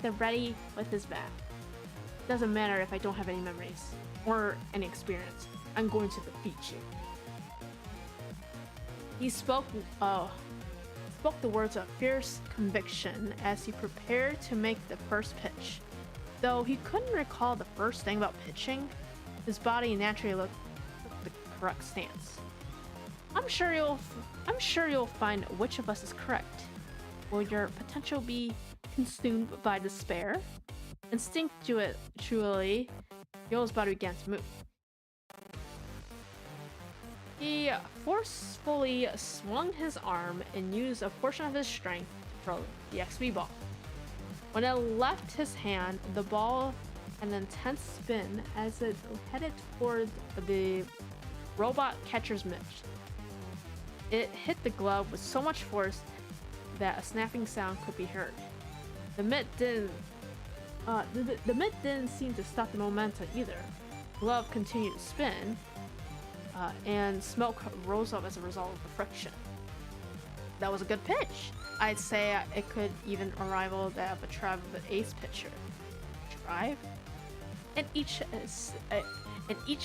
the ready with his bat. Doesn't matter if I don't have any memories or any experience. I'm going to defeat you. He spoke spoke the words of fierce conviction as he prepared to make the first pitch. Though he couldn't recall the first thing about pitching, his body naturally took the correct stance. I'm sure you'll find which of us is correct. Will your potential be consumed by despair? Instinctually, Yo's body began to move. He forcefully swung his arm and used a portion of his strength to throw the XP ball. When it left his hand, the ball had an intense spin as it headed toward the robot catcher's mitt. It hit the glove with so much force that a snapping sound could be heard. The mitt didn't seem to stop the momentum either. The glove continued to spin, and smoke rose up as a result of the friction. That was a good pitch. I'd say it could even rival that of a tribe of an ace pitcher. Tribe? In each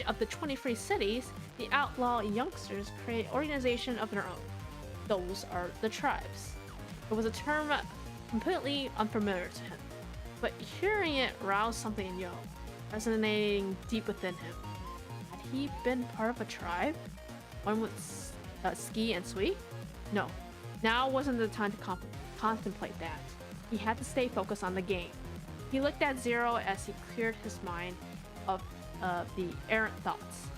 of the 23 cities, the outlaw youngsters create organization of their own. Those are the tribes. It was a term completely unfamiliar to him, but hearing it roused something in Yo, resonating deep within him. Had he been part of a tribe? One with ski and sweep? No. Now wasn't the time to contemplate that. He had to stay focused on the game. He looked at Zero as he cleared his mind of the errant thoughts.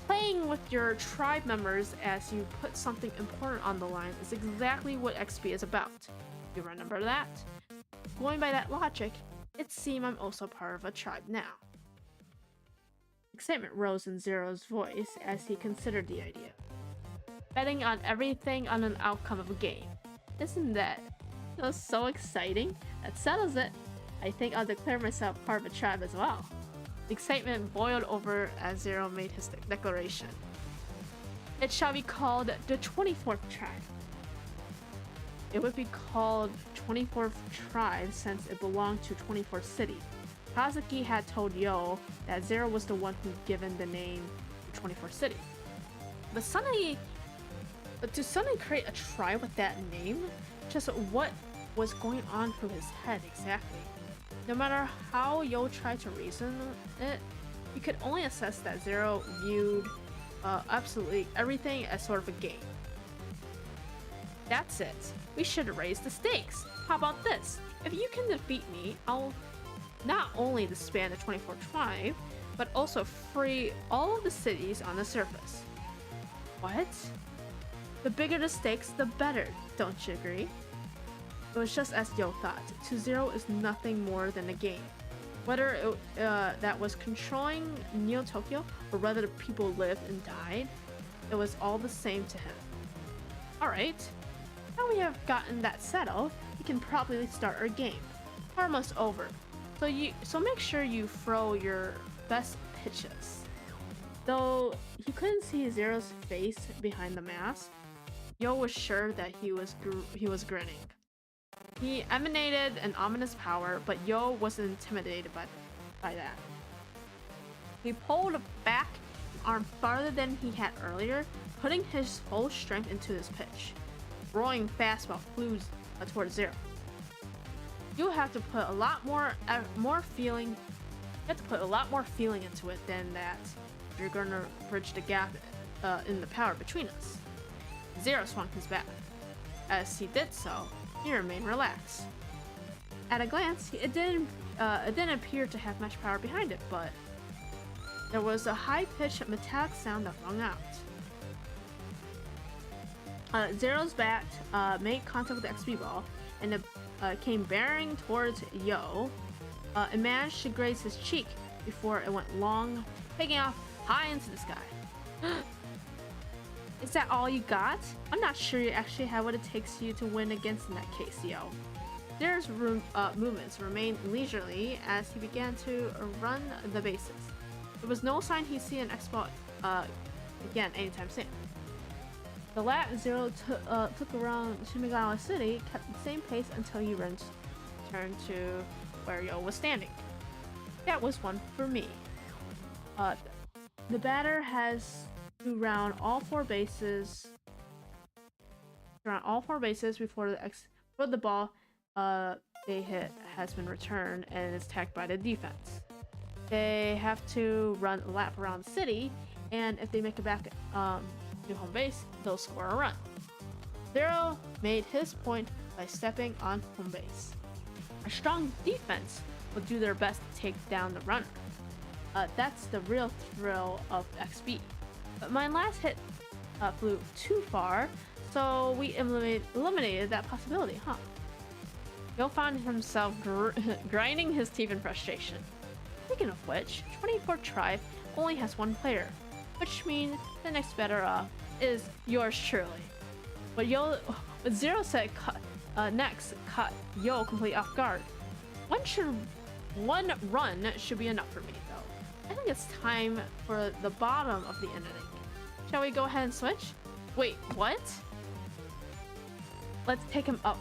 Playing with your tribe members as you put something important on the line is exactly what XP is about. You remember that? Going by that logic, it seemed I'm also part of a tribe now. Excitement rose in Zero's voice as he considered the idea. Betting on everything on an outcome of a game. Isn't that so exciting? That settles it. I think I'll declare myself part of a tribe as well. The excitement boiled over as Zero made his declaration. It shall be called the 24th tribe. It would be called 24th tribe since it belonged to 24th city. Kazuki had told Yo that Zero was the one who'd given the name to 24th city. But to suddenly create a tribe with that name, just what was going on through his head exactly? No matter how Yo tried to reason it, he could only assess that Zero viewed absolutely everything as sort of a game. That's it. We should raise the stakes. How about this? If you can defeat me, I'll not only disband the 24th tribe, but also free all of the cities on the surface. What? The bigger the stakes, the better, don't you agree? It was just as Yo thought. To Zero is nothing more than a game. Whether that was controlling Neo Tokyo or whether the people lived and died, it was all the same to him. Alright, now we have gotten that settled, we can probably start our game. We're almost over, so make sure you throw your best pitches. Though he couldn't see Zero's face behind the mask, Yo was sure that he was grinning. He emanated an ominous power, but Yo wasn't intimidated by that. He pulled back an arm farther than he had earlier, putting his whole strength into his pitch. Rolling fastball flew towards Zero. You have to put a lot more feeling. You have to put a lot more feeling into it than that. You're gonna bridge the gap in the power between us. Zero swung his bat. As he did so, he remained relaxed. At a glance, it didn't appear to have much power behind it, but there was a high-pitched metallic sound that rung out. Zero's bat made contact with the XP ball, and it came bearing towards Yo. It managed to graze his cheek before it went long, taking off high into the sky. Is that all you got? I'm not sure you actually have what it takes you to win against in that case, Yo. Zero's movements remained leisurely as he began to run the bases. There was no sign he'd see an X-Ball again anytime soon. The lap Zero took around Shimigarawa City kept the same pace until he returned to where Yo was standing. That was one for me. The batter has to round all four bases around all 4 bases before the ball they hit has been returned and is tagged by the defense. They have to run a lap around the city, and if they make it back to home base, they'll score a run. Zero made his point by stepping on home base. A strong defense will do their best to take down the runner. That's the real thrill of XP. But my last hit flew too far, so we eliminated that possibility, huh? Yo found himself grinding his teeth in frustration. Speaking of which, 24th Tribe only has 1 player, which means the next batter up is yours truly. But Zero said next caught Yo completely off guard. One run should be enough for me though. I think it's time for the bottom of the inning. Shall we go ahead and switch? Wait, what? Let's take him up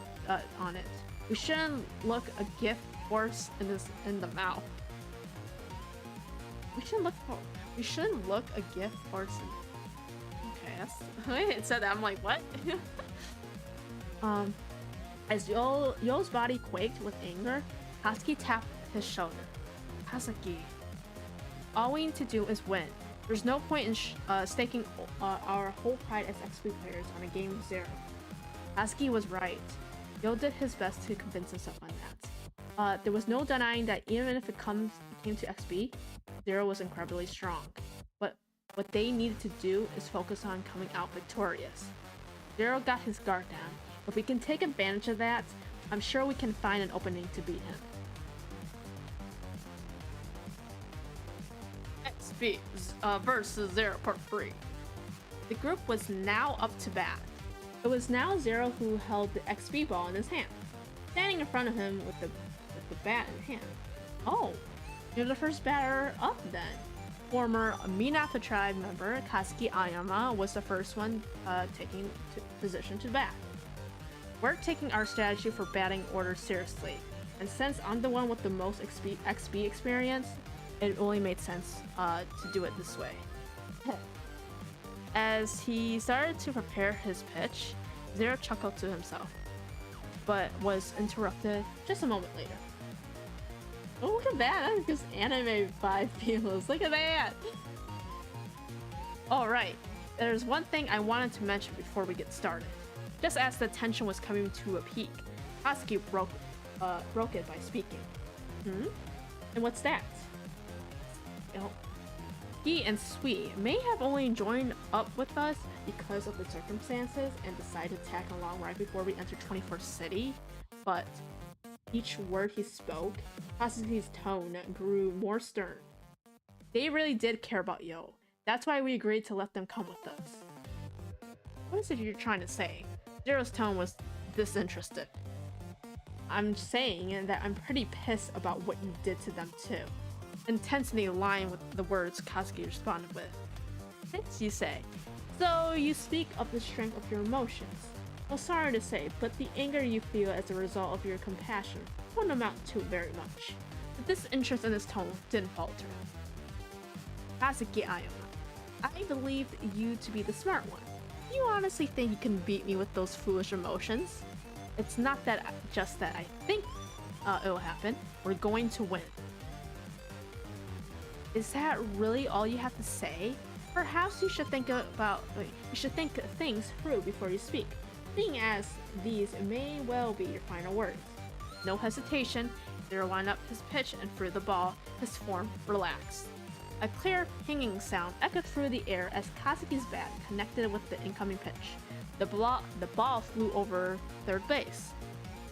on it. We shouldn't look a gift horse in the mouth. We shouldn't look a gift horse in... Okay, that's... it said that, I'm like, what? As Yo's body quaked with anger, Kazuki tapped his shoulder. Kazuki, all we need to do is win. There's no point in staking our whole pride as XP players on a game of 0. Kazuki was right. Yo did his best to convince himself on that. There was no denying that even if it came to XP, 0 was incredibly strong. But what they needed to do is focus on coming out victorious. 0 got his guard down. If we can take advantage of that, I'm sure we can find an opening to beat him. XP versus 0 Part 3. The group was now up to bat. It was now 0 who held the XP ball in his hand, standing in front of him with the bat in hand. Oh, you're the first batter up then. Former Minato Tribe member Kazuki Ayama was the first one taking position to bat. We're taking our strategy for batting order seriously, and since I'm the one with the most XP experience, it only made sense to do it this way. As he started to prepare his pitch, 0 chuckled to himself, but was interrupted just a moment later. Oh, look at that! That gives anime vibe feels. Look at that! Alright, there's one thing I wanted to mention before we get started. Just as the tension was coming to a peak, Kazuki broke it by speaking. And what's that? He and Sui may have only joined up with us because of the circumstances and decided to tag along right before we entered 24th City, but each word he spoke, Kazuki's tone grew more stern. They really did care about Yo. That's why we agreed to let them come with us. What is it you're trying to say? 0's tone was disinterested. I'm saying that I'm pretty pissed about what you did to them too. Intensity aligned with the words Kazuki responded with. Thanks, you say. So you speak of the strength of your emotions. Well, sorry to say, but the anger you feel as a result of your compassion won't amount to very much. But this interest in his tone didn't falter. Kazuki Ayama, I believed you to be the smart one. Do you honestly think you can beat me with those foolish emotions? It's not that just that I think it'll happen. We're going to win. Is that really all you have to say? Perhaps you should think things through before you speak, seeing as these may well be your final words. No hesitation, 0 lined up his pitch and threw the ball, his form relaxed. A clear pinging sound echoed through the air as Kazuki's bat connected with the incoming pitch. The ball flew over third base.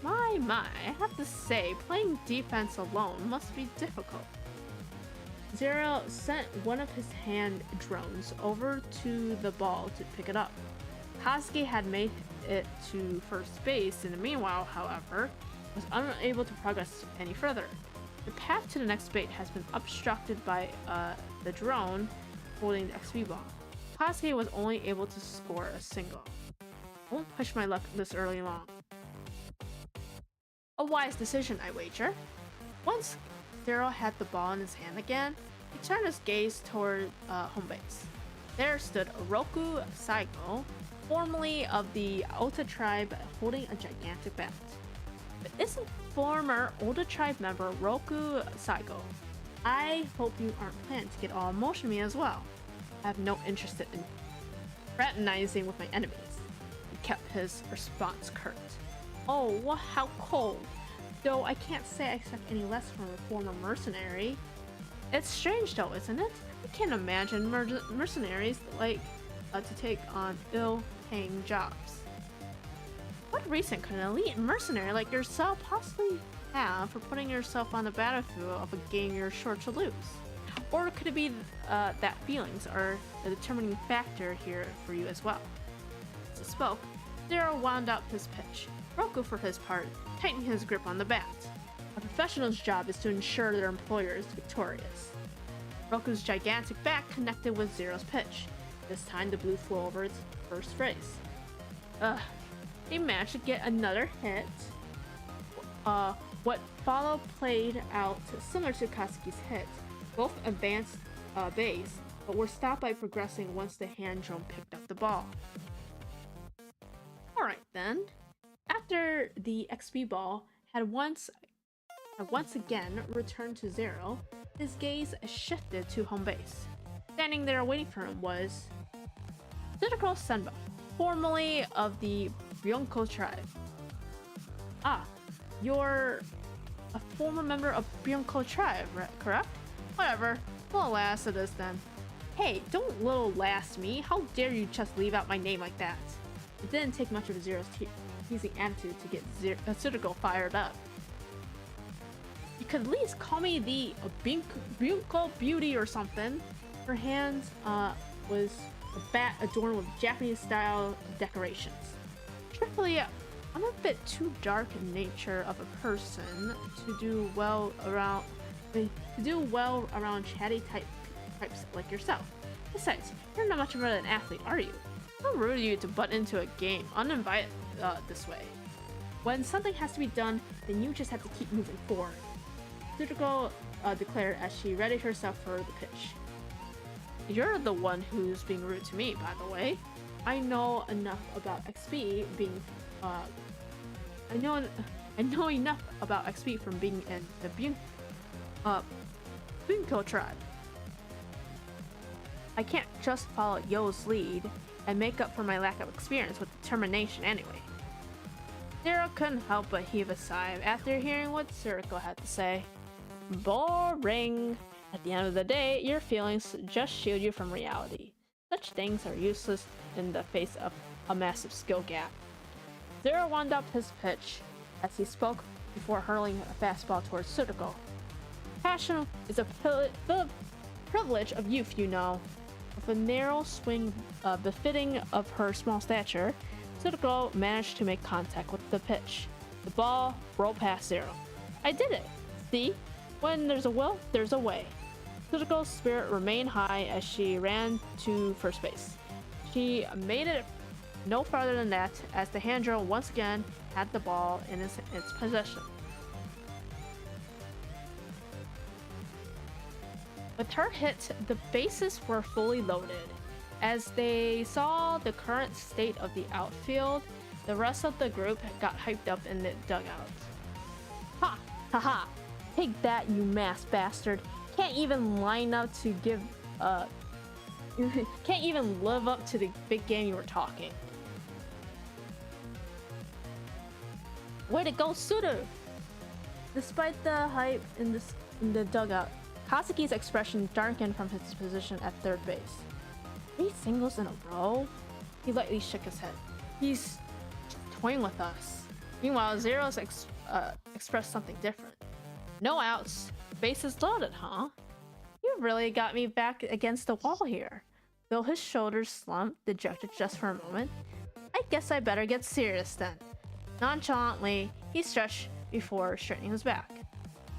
My, I have to say, playing defense alone must be difficult. 0 sent one of his hand drones over to the ball to pick it up. Kazuki had made it to first base in the meanwhile, however, was unable to progress any further. The path to the next base has been obstructed by the drone holding the XP ball. Kazuki was only able to score a single. I won't push my luck this early along. A wise decision, I wager. Once 0 had the ball in his hand again, he turned his gaze toward home base. There stood Oroku Saigo, formerly of the Ota tribe, holding a gigantic bat. But isn't former Ota tribe member Roku Saigo? I hope you aren't planning to get all emotional me as well. I have no interest in fraternizing with my enemies. He kept his response curt. Oh, how cold. Though I can't say I expect any less from a former mercenary. It's strange though, isn't it? I can't imagine mercenaries like to take on ill-paying jobs. What reason could an elite mercenary like yourself possibly have for putting yourself on the battlefield of a game you're sure to lose? Or could it be that feelings are the determining factor here for you as well? As he spoke, Zero wound up his pitch. Roku, for his part, tightened his grip on the bat. A professional's job is to ensure their employer is victorious. Roku's gigantic bat connected with Zero's pitch. This time the blue flew over its first phrase. He managed to get another hit. What followed played out similar to Katsuki's hit. Both advanced base, but were stopped by progressing once the hand drone picked up the ball. Alright then. After the XP ball had once again returned to Zero, his gaze shifted to home base. Standing there waiting for him was Tsuruko Senba, formerly of the Byonko tribe. Ah, you're a former member of Byonko tribe, correct? Whatever, little lass it is then. Hey, don't little lass me, how dare you just leave out my name like that? It didn't take much of Zero's teasing attitude to get Tsuruko fired up. You could at least call me the Byonko Beauty or something. Her hand was a bat adorned with Japanese-style decorations. Truthfully, I'm a bit too dark in nature of a person to do well around chatty types like yourself. Besides, you're not much of an athlete, are you? How rude of you to butt into a game uninvited this way. When something has to be done, then you just have to keep moving forward. Tsuruko declared as she readied herself for the pitch. You're the one who's being rude to me, by the way. I know enough about XP being I know enough about XP from being in the Bunko tribe. I can't just follow Yo's lead and make up for my lack of experience with determination anyway. Zero couldn't help but heave a sigh after hearing what Tsuruko had to say. Boring! At the end of the day, your feelings just shield you from reality. Such things are useless in the face of a massive skill gap. Zero wound up his pitch as he spoke before hurling a fastball towards Tsuruko. Passion is a privilege of youth, you know. With a narrow swing befitting of her small stature, Tsuruko managed to make contact with the pitch. The ball rolled past Zero. I did it! See? When there's a will, there's a way. Tsuruko's spirit remained high as she ran to first base. She made it no farther than that as the hand drone once again had the ball in its possession. With her hit, the bases were fully loaded. As they saw the current state of the outfield, the rest of the group got hyped up in the dugout. Ha! Ha ha! Take that, you masked bastard! Can't even line up to give can't even live up to the big game you were talking. Way to go, Suter! Despite the hype in the dugout, Katsuki's expression darkened from his position at third base. 3 singles in a row? He lightly shook his head. He's toying with us. Meanwhile, Zero's expressed something different. No outs. Bases loaded, huh? You really got me back against the wall here. Though his shoulders slumped, dejected just for a moment. I guess I better get serious then. Nonchalantly, he stretched before straightening his back.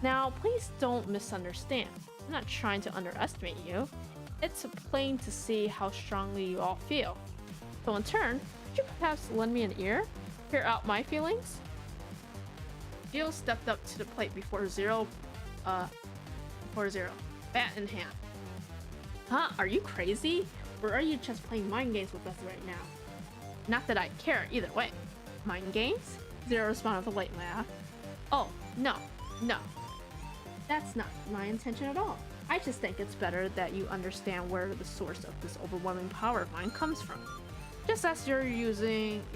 Now, please don't misunderstand. I'm not trying to underestimate you. It's plain to see how strongly you all feel. So in turn, could you perhaps lend me an ear? Hear out my feelings? Gio stepped up to the plate before Zero, bat in hand. Huh? Are you crazy? Or are you just playing mind games with us right now? Not that I care either way. Mind games? Zero responded with a light laugh. Oh, no, no. That's not my intention at all. I just think it's better that you understand where the source of this overwhelming power of mine comes from. Just as you're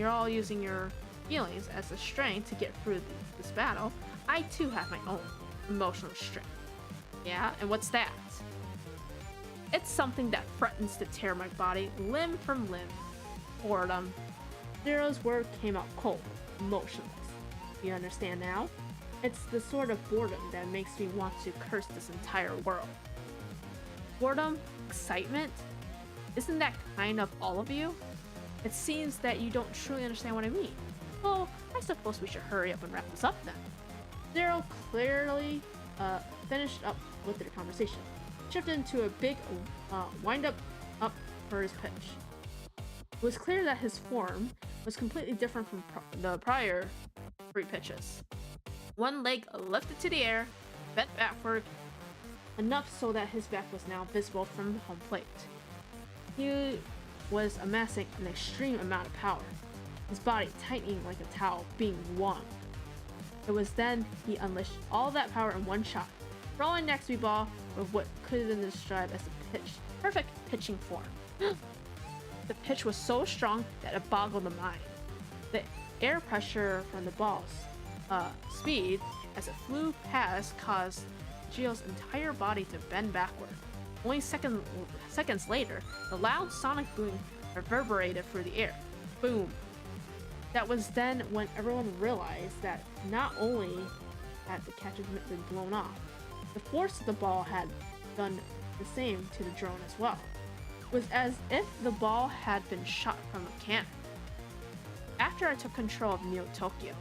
all using your feelings as a strength to get through this battle, I too have my own emotional strength. Yeah, and what's that? It's something that threatens to tear my body limb from limb. Boredom. Zero's word came out cold, emotionless. You understand now? It's the sort of boredom that makes me want to curse this entire world. Boredom? Excitement? Isn't that kind of all of you? It seems that you don't truly understand what I mean. Well, I suppose we should hurry up and wrap this up then. Zero clearly finished up with their conversation, shifted into a big wind-up for his pitch. It was clear that his form was completely different from the prior 3 pitches. One leg lifted to the air, bent backward, enough so that his back was now visible from home plate. He was amassing an extreme amount of power, his body tightening like a towel being wrung. It was then he unleashed all that power in one shot, rolling next to ball with what could have been described as a perfect pitching form. The pitch was so strong that it boggled the mind. The air pressure from the ball's speed as it flew past caused Gio's entire body to bend backward. Only seconds later, the loud sonic boom reverberated through the air. Boom! That was then when everyone realized that not only had the catch been blown off, the force of the ball had done the same to the drone as well. It was as if the ball had been shot from a cannon. After I took control of Neo Tokyo,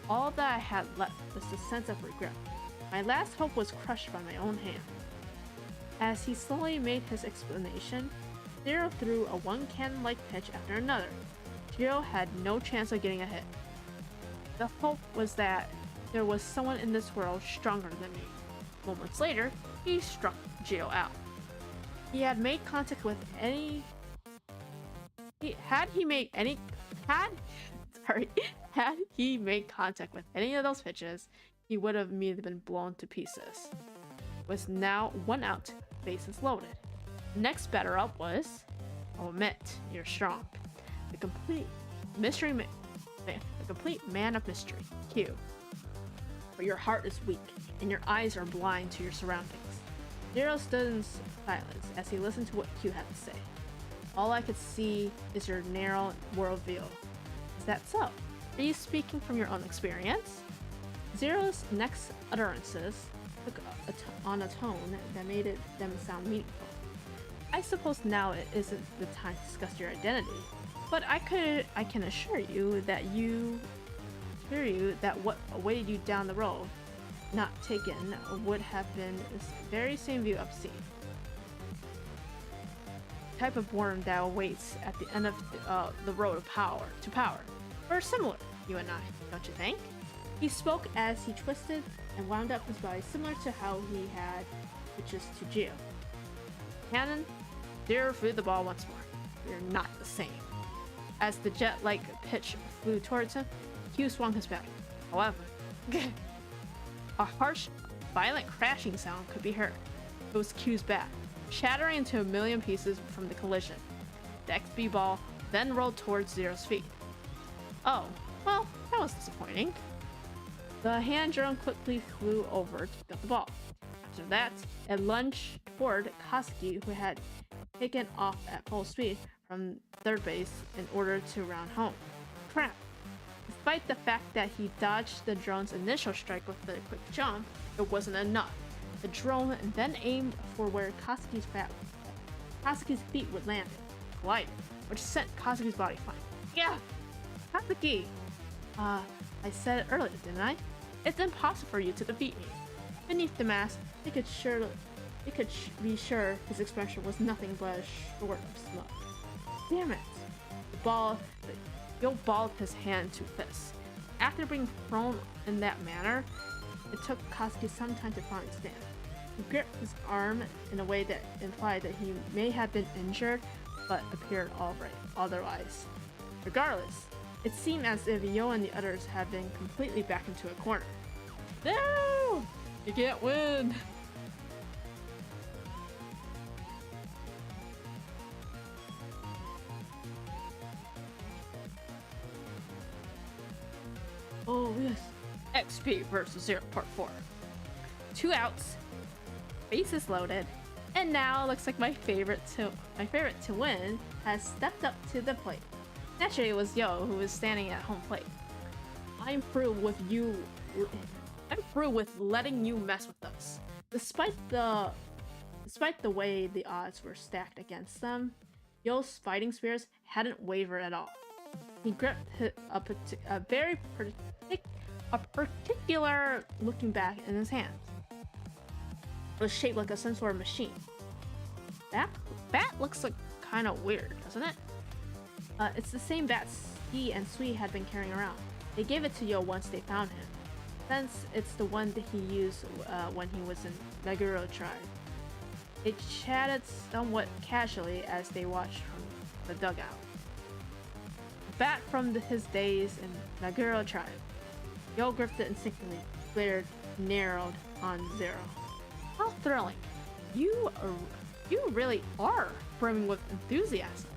all that I had left was a sense of regret. My last hope was crushed by my own hand. As he slowly made his explanation, Zero threw a one cannon-like pitch after another. Gio had no chance of getting a hit. The hope was that there was someone in this world stronger than me. Moments later, he struck Gio out. He had made contact with any... Had he made contact with any of those pitches, he would have immediately been blown to pieces. Was now 1 out, bases loaded. Next batter up was... I'll admit, you're strong. The complete man of mystery, Q. But your heart is weak, and your eyes are blind to your surroundings. Zero stood in silence as he listened to what Q had to say. All I could see is your narrow worldview. Is that so? Are you speaking from your own experience? Zero's next utterances took on a tone that made them sound meaningful. I suppose now it isn't the time to discuss your identity, but I can assure you that what awaited you down the road, not taken, would have been this very same view of sea. Type of boredom that awaits at the end of the road of power. We're similar, you and I, don't you think? He spoke as he twisted and wound up his body similar to how he had pitches to Gio. Cannon, Zero threw the ball once more. We're not the same. As the jet-like pitch flew towards him, Q swung his bat. However, a harsh, violent crashing sound could be heard. It was Q's bat, shattering into a million pieces from the collision. The XB ball then rolled towards Zero's feet. Oh, well, that was disappointing. The hand drone quickly flew over to pick up the ball. After that, it lunged toward Kosuke, who had taken off at full speed from third base in order to round home. Crap! Despite the fact that he dodged the drone's initial strike with a quick jump, it wasn't enough. The drone then aimed for where Kosuke's feet would land, collided, which sent Kosuke's body flying. Yeah! Kosuke! I said it earlier, didn't I? It's impossible for you to defeat me. Beneath the mask, they could be sure his expression was nothing but a short of smoke. Damn it! Yo balled his hand to fists. After being thrown in that manner, it took Kosuke some time to finally stand. He gripped his arm in a way that implied that he may have been injured, but appeared alright otherwise. Regardless, it seemed as if Yo and the others had been completely backed into a corner. No! You can't win! Oh yes. XP versus Zero Part 4. 2 outs, bases loaded, and now looks like my favorite to win has stepped up to the plate. Naturally, it was Yo who was standing at home plate. I'm through with letting you mess with us. Despite the way the odds were stacked against them, Yo's fighting spirits hadn't wavered at all. He gripped a particular looking bat in his hand. It was shaped like some sort of machine. That bat looks like kind of weird, doesn't it? It's the same bat he and Sui had been carrying around. They gave it to Yo once they found him, since it's the one that he used when he was in Meguro tribe. They chatted somewhat casually as they watched from the dugout. Back from his days in Meguro tribe, Yo gripped it instinctively, glared narrowed on Zero. How thrilling! You really are brimming with enthusiasm.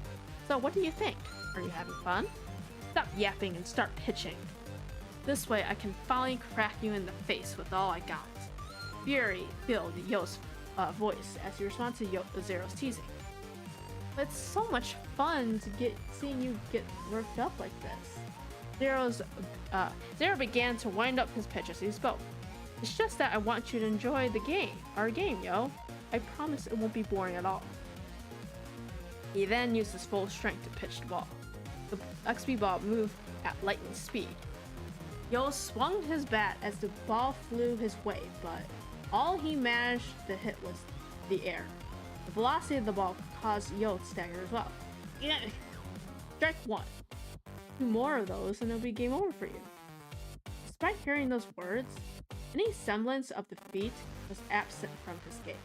So what do you think? Are you having fun? Stop yapping and start pitching. This way I can finally crack you in the face with all I got. Fury filled Yo's voice as he responded to Zero's teasing. It's so much fun to seeing you get worked up like this. Zero began to wind up his pitch as he spoke. It's just that I want you to enjoy our game, Yo. I promise it won't be boring at all. He then used his full strength to pitch the ball. The XP ball moved at lightning speed. Yo swung his bat as the ball flew his way, but all he managed to hit was the air. The velocity of the ball caused Yo to stagger as well. Yeah. Strike 1. 2 more of those and it'll be game over for you. Despite hearing those words, any semblance of defeat was absent from his gaze.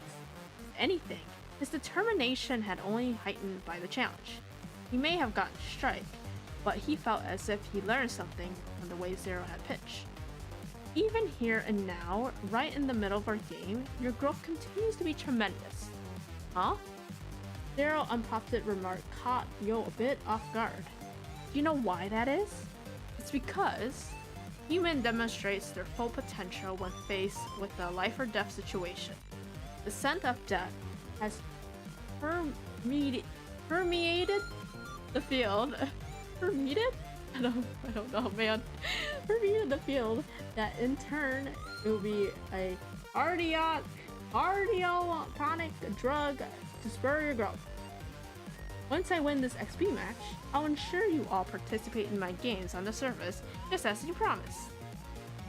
If anything, his determination had only heightened by the challenge. He may have gotten a strike, but he felt as if he learned something from the way Zero had pitched. Even here and now, right in the middle of our game, your growth continues to be tremendous. Huh? Zero unprompted remark caught Yo a bit off guard. Do you know why that is? It's because human demonstrates their full potential when faced with a life or death situation. The scent of death has permeated the field. Permeated? I don't know, man. Permeated the field. That in turn, it will be a cardiotonic drug to spur your growth. Once I win this XP match, I'll ensure you all participate in my games on the surface, just as you promised.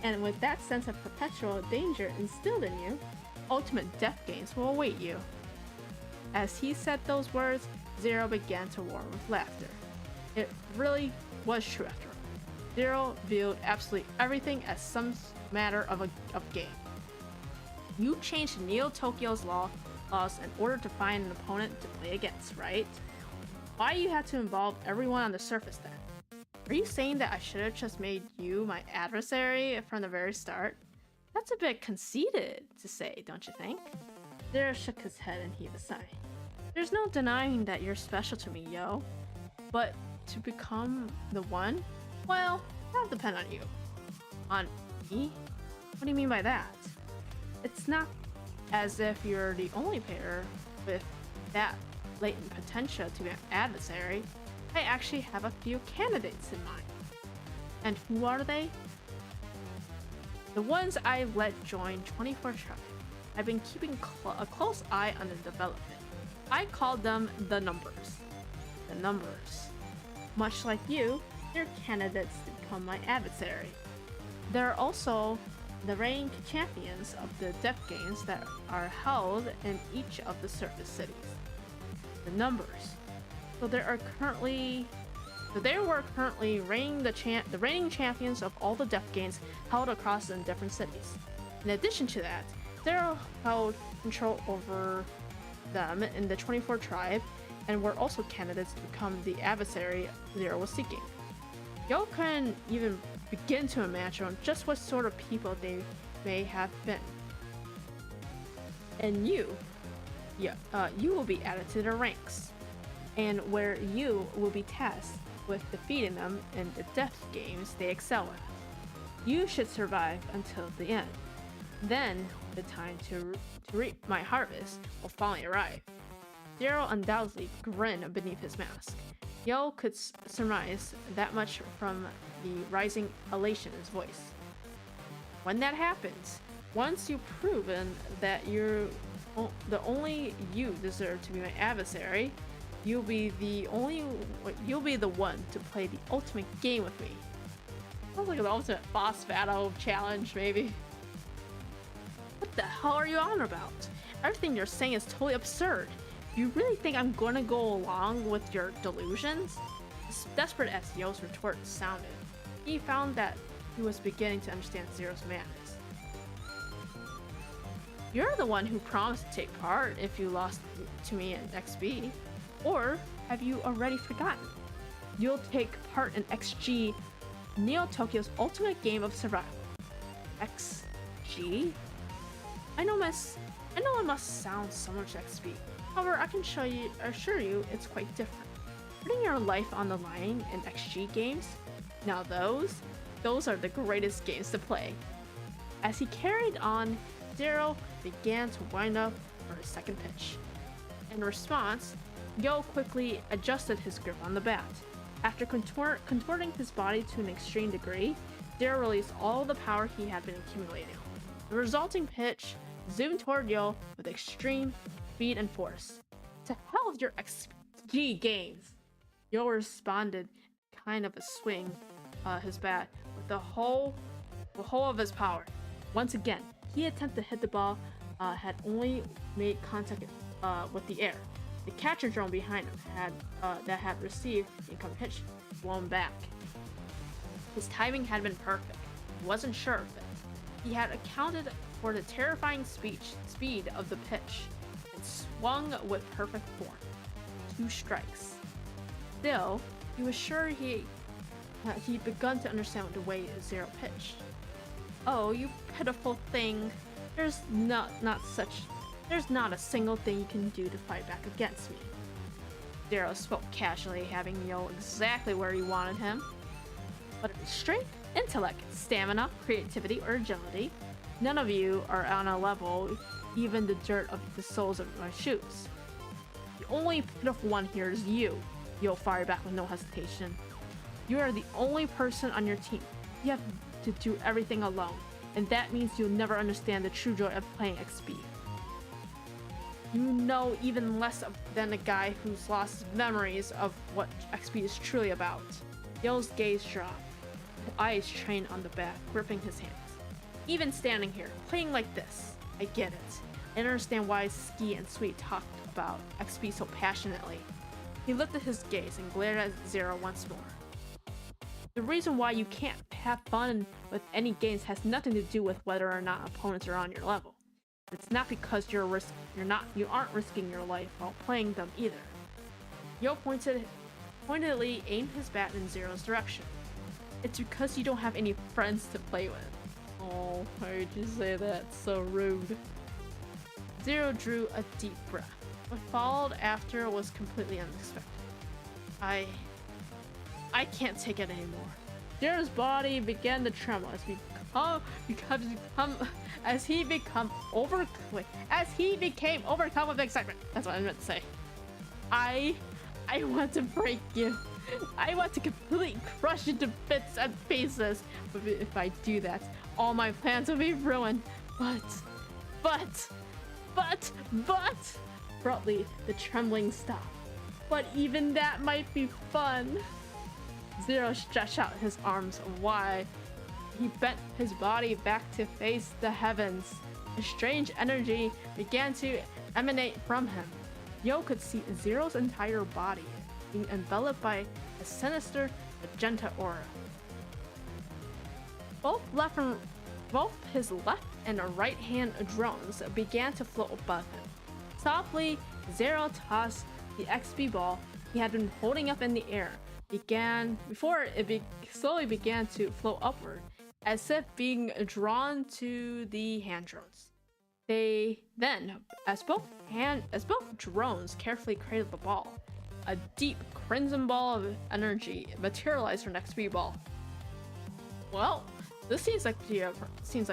And with that sense of perpetual danger instilled in you, ultimate death games will await you. As he said those words, Zero began to roar with laughter. It really was true after all. Zero viewed absolutely everything as some matter of game. You changed Neo Tokyo's laws in order to find an opponent to play against, right? Why you had to involve everyone on the surface then? Are you saying that I should have just made you my adversary from the very start? That's a bit conceited to say, don't you think? Zero shook his head and heaved a sigh. There's no denying that you're special to me, Yo. But to become the one? Well, that'll depend on you. On me? What do you mean by that? It's not as if you're the only player with that latent potential to be an adversary. I actually have a few candidates in mind. And who are they? The ones I've let join 24 Tribe. I've been keeping a close eye on their development. I call them the numbers. The numbers. Much like you, they're candidates to become my adversary. There are also the rank champions of the depth games that are held in each of the surface cities. The numbers. So there were currently reigning the reigning champions of all the depth games held across in different cities. In addition to that, Zero held control over them in the 24 Tribe, and were also candidates to become the adversary Zero was seeking. Yo couldn't even begin to imagine just what sort of people they may have been. And you will be added to their ranks, and where you will be tasked with defeating them in the death games they excel at. You should survive until the end. Then the time to reap my harvest will finally arrive. Zero undoubtedly grinned beneath his mask. Yo could surmise that much from the rising elation in his voice. When that happens, once you've proven that the only you deserve to be my adversary, you'll be the one to play the ultimate game with me. Sounds like the ultimate boss battle challenge, maybe. What the hell are you on about? Everything you're saying is totally absurd. You really think I'm gonna go along with your delusions? As desperate as Yo's retort sounded, he found that he was beginning to understand Zero's madness. You're the one who promised to take part if you lost to me in XB. Or have you already forgotten? You'll take part in XG, Neo Tokyo's ultimate game of survival. XG? I know it must sound so much XP. However, I can assure you it's quite different. Putting your life on the line in XG games, now those are the greatest games to play. As he carried on, Zero began to wind up for his second pitch. In response, Yo quickly adjusted his grip on the bat. After contorting his body to an extreme degree, Zero released all the power he had been accumulating. The resulting pitch zoomed toward Yo with extreme speed and force. To hell with your XG games! Yo responded kind of a swing his bat with the whole of his power. Once again, he attempted to hit the ball, had only made contact with the air. The catcher drone behind him had received the incoming pitch blown back. His timing had been perfect. He wasn't sure of it. He had accounted for the terrifying speed of the pitch and swung with perfect form. 2 strikes. Still, he was sure he'd begun to understand the way Zero pitched. Oh, you pitiful thing. There's not a single thing you can do to fight back against me. Zero spoke casually, having Yo exactly where he wanted him. Whether it's strength, intellect, stamina, creativity, or agility, none of you are on a level even the dirt of the soles of my shoes. The only pitiful one here is you. Yo fired back with no hesitation. You are the only person on your team. You have to do everything alone, and that means you'll never understand the true joy of playing XP. You know even less than a guy who's lost memories of what XP is truly about. Yo's gaze dropped, his eyes trained on the bat, gripping his hands. Even standing here, playing like this, I get it. I understand why Ski and Sweet talked about XP so passionately. He lifted his gaze and glared at Zero once more. The reason why you can't have fun with any games has nothing to do with whether or not opponents are on your level. It's not because you aren't risking your life while playing them either. Yo pointedly aimed his bat in Zero's direction. It's because you don't have any friends to play with. Oh, why would you say that? So rude. Zero drew a deep breath. What followed after was completely unexpected. I can't take it anymore. Zero's body began to tremble as he became overcome with excitement. That's what I meant to say. I want to break you. I want to completely crush you to bits and pieces. But if I do that, all my plans will be ruined. But. Abruptly, the trembling stopped. But even that might be fun. Zero stretched out his arms wide. He bent his body back to face the heavens. A strange energy began to emanate from him. Yo could see Zero's entire body being enveloped by a sinister magenta aura. Both his left and right hand drones began to float above him. Softly, Zero tossed The XP ball he had been holding up in the air slowly began to float upward, as if being drawn to the hand drones. They then, as both drones carefully cradled the ball, a deep crimson ball of energy materialized from XP ball. Well, this seems like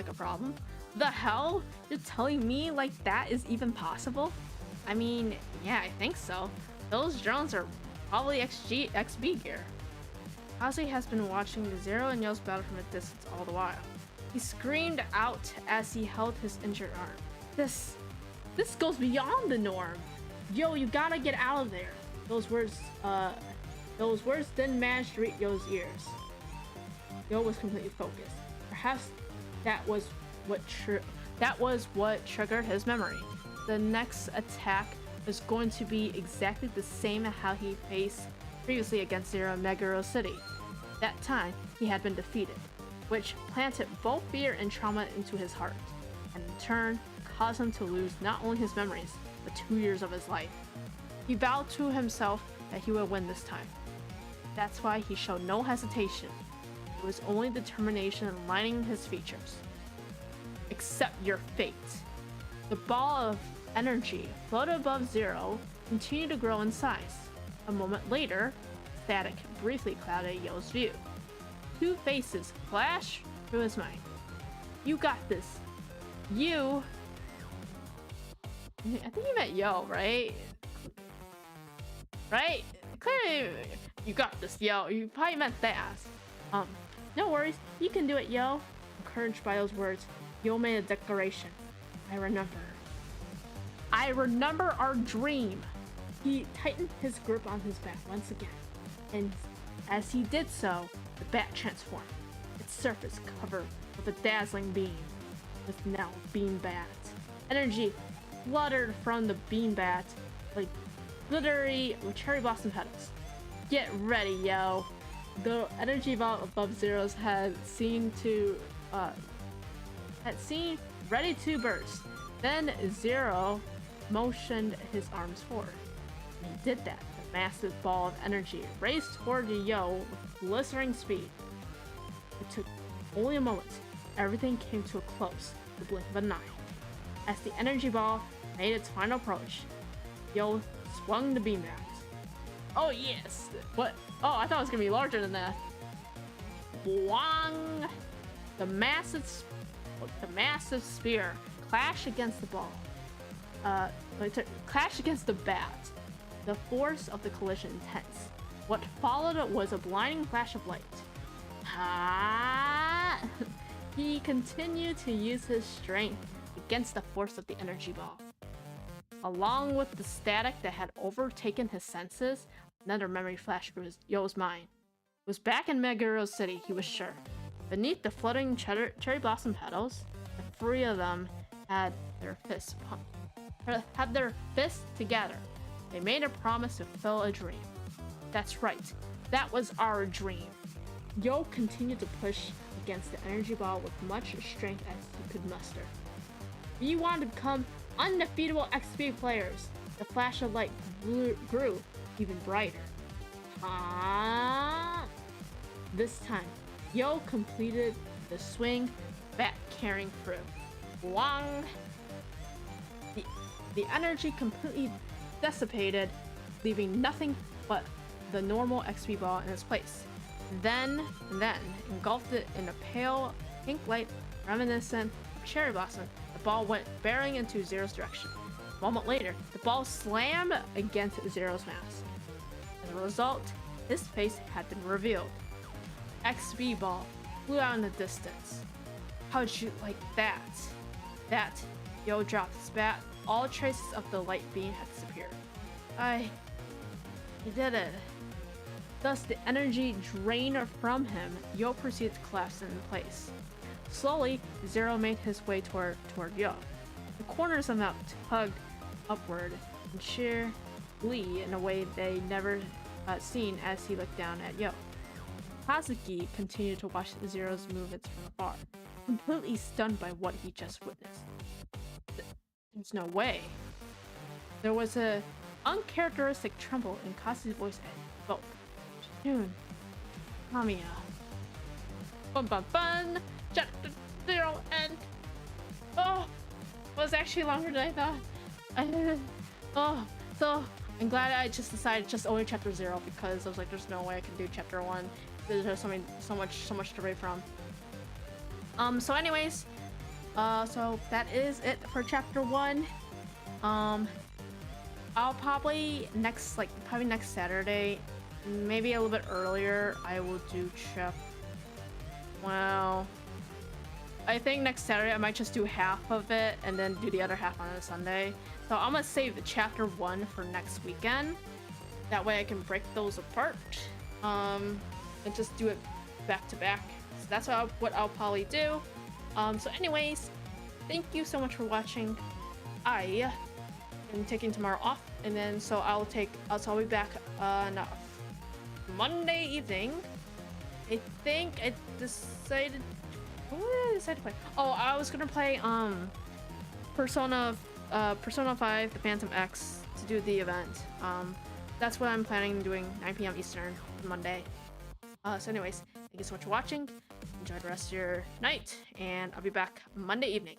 a problem. The hell? You're telling me like that is even possible? I mean, yeah, I think so. Those drones are probably XB gear. Kazi has been watching the Zero and Yo's battle from a distance all the while. He screamed out as he held his injured arm. This goes beyond the norm. Yo, you gotta get out of there. Those words didn't manage to reach Yo's ears. Yo was completely focused. Perhaps that was what triggered his memory. The next attack was going to be exactly the same as how he faced previously against Zero in Meguro City. That time, he had been defeated, which planted both fear and trauma into his heart, and in turn, caused him to lose not only his memories, but 2 years of his life. He vowed to himself that he would win this time. That's why he showed no hesitation. It was only determination lining his features. Accept your fate. The ball of energy floated above Zero, continued to grow in size. A moment later, static briefly clouded Yo's view. Two faces flashed through his mind. You got this. You... I think he meant Yo, right? Right? Clearly, you got this, Yo. You probably meant that. No worries. You can do it, Yo. Encouraged by those words, Yo made a declaration. I remember our dream. He tightened his grip on his bat once again, and as he did so, the bat transformed. Its surface covered with a dazzling beam, with now beam bat. Energy fluttered from the beam bat like glittery cherry blossom petals. Get ready, Yo. The energy vault above Zero's had seemed ready to burst. Then Zero motioned his arms forward. When he did that, the massive ball of energy raced toward Yo with blistering speed. It took only a moment. Everything came to a close, the blink of an eye. As the energy ball made its final approach, Yo swung the beam bat. Oh yes! What? Oh, I thought it was gonna be larger than that. Wang! The massive spear clashed against the ball. Clashed against the bat. The force of the collision intense. What followed was a blinding flash of light. He continued to use his strength against the force of the energy ball. Along with the static that had overtaken his senses, another memory flashed through Yo's mind. It was back in Meguro City, he was sure. Beneath the floating cherry blossom petals, the three of them had their fists together. They made a promise to fulfill a dream. That's right, that was our dream. Yo continued to push against the energy ball with much strength as he could muster. We want to become undefeatable XP players. The flash of light grew even brighter. This time, Yo completed the swing, bat carrying through. Wang! The energy completely dissipated, leaving nothing but the normal XP ball in its place. Then engulfed it in a pale pink light reminiscent of cherry blossom. The ball went bearing into Zero's direction. A moment later, the ball slammed against Zero's mask. As a result, his face had been revealed. XB ball flew out in the distance. How'd you like that? Yo dropped his bat. All traces of the light beam had disappeared. He did it. Thus, the energy drained from him, Yo proceeded to collapse in place. Slowly, Zero made his way toward Yo. The corners of the mouth tugged upward in sheer glee in a way they never seen as he looked down at Yo. Kazuki continued to watch Zero's movements from afar, completely stunned by what he just witnessed. There's no way. There was a uncharacteristic tremble in Kasi's voice and both. June. Kamiya. Bun bun bun. Chapter 0 and oh, it was actually longer than I thought. Oh, so I'm glad I just decided just only chapter 0 because I was like, there's no way I can do chapter 1. There's so much to read from. So anyways, so that is it for chapter 1. I'll probably next Saturday, maybe a little bit earlier, I will do well, I think next Saturday I might just do half of it and then do the other half on a Sunday. So I'm gonna save the chapter 1 for next weekend. That way I can break those apart, and just do it back to back. So that's what I'll probably do. So anyways, thank you so much for watching. I am taking tomorrow off, and then so I'll be back on Monday evening. I think I decided. What did I decide to play? Oh, I was gonna play Persona 5, the Phantom X, to do the event. That's what I'm planning on doing, 9 p.m. Eastern on Monday. So anyways, thank you so much for watching. Enjoy the rest of your night, and I'll be back Monday evening.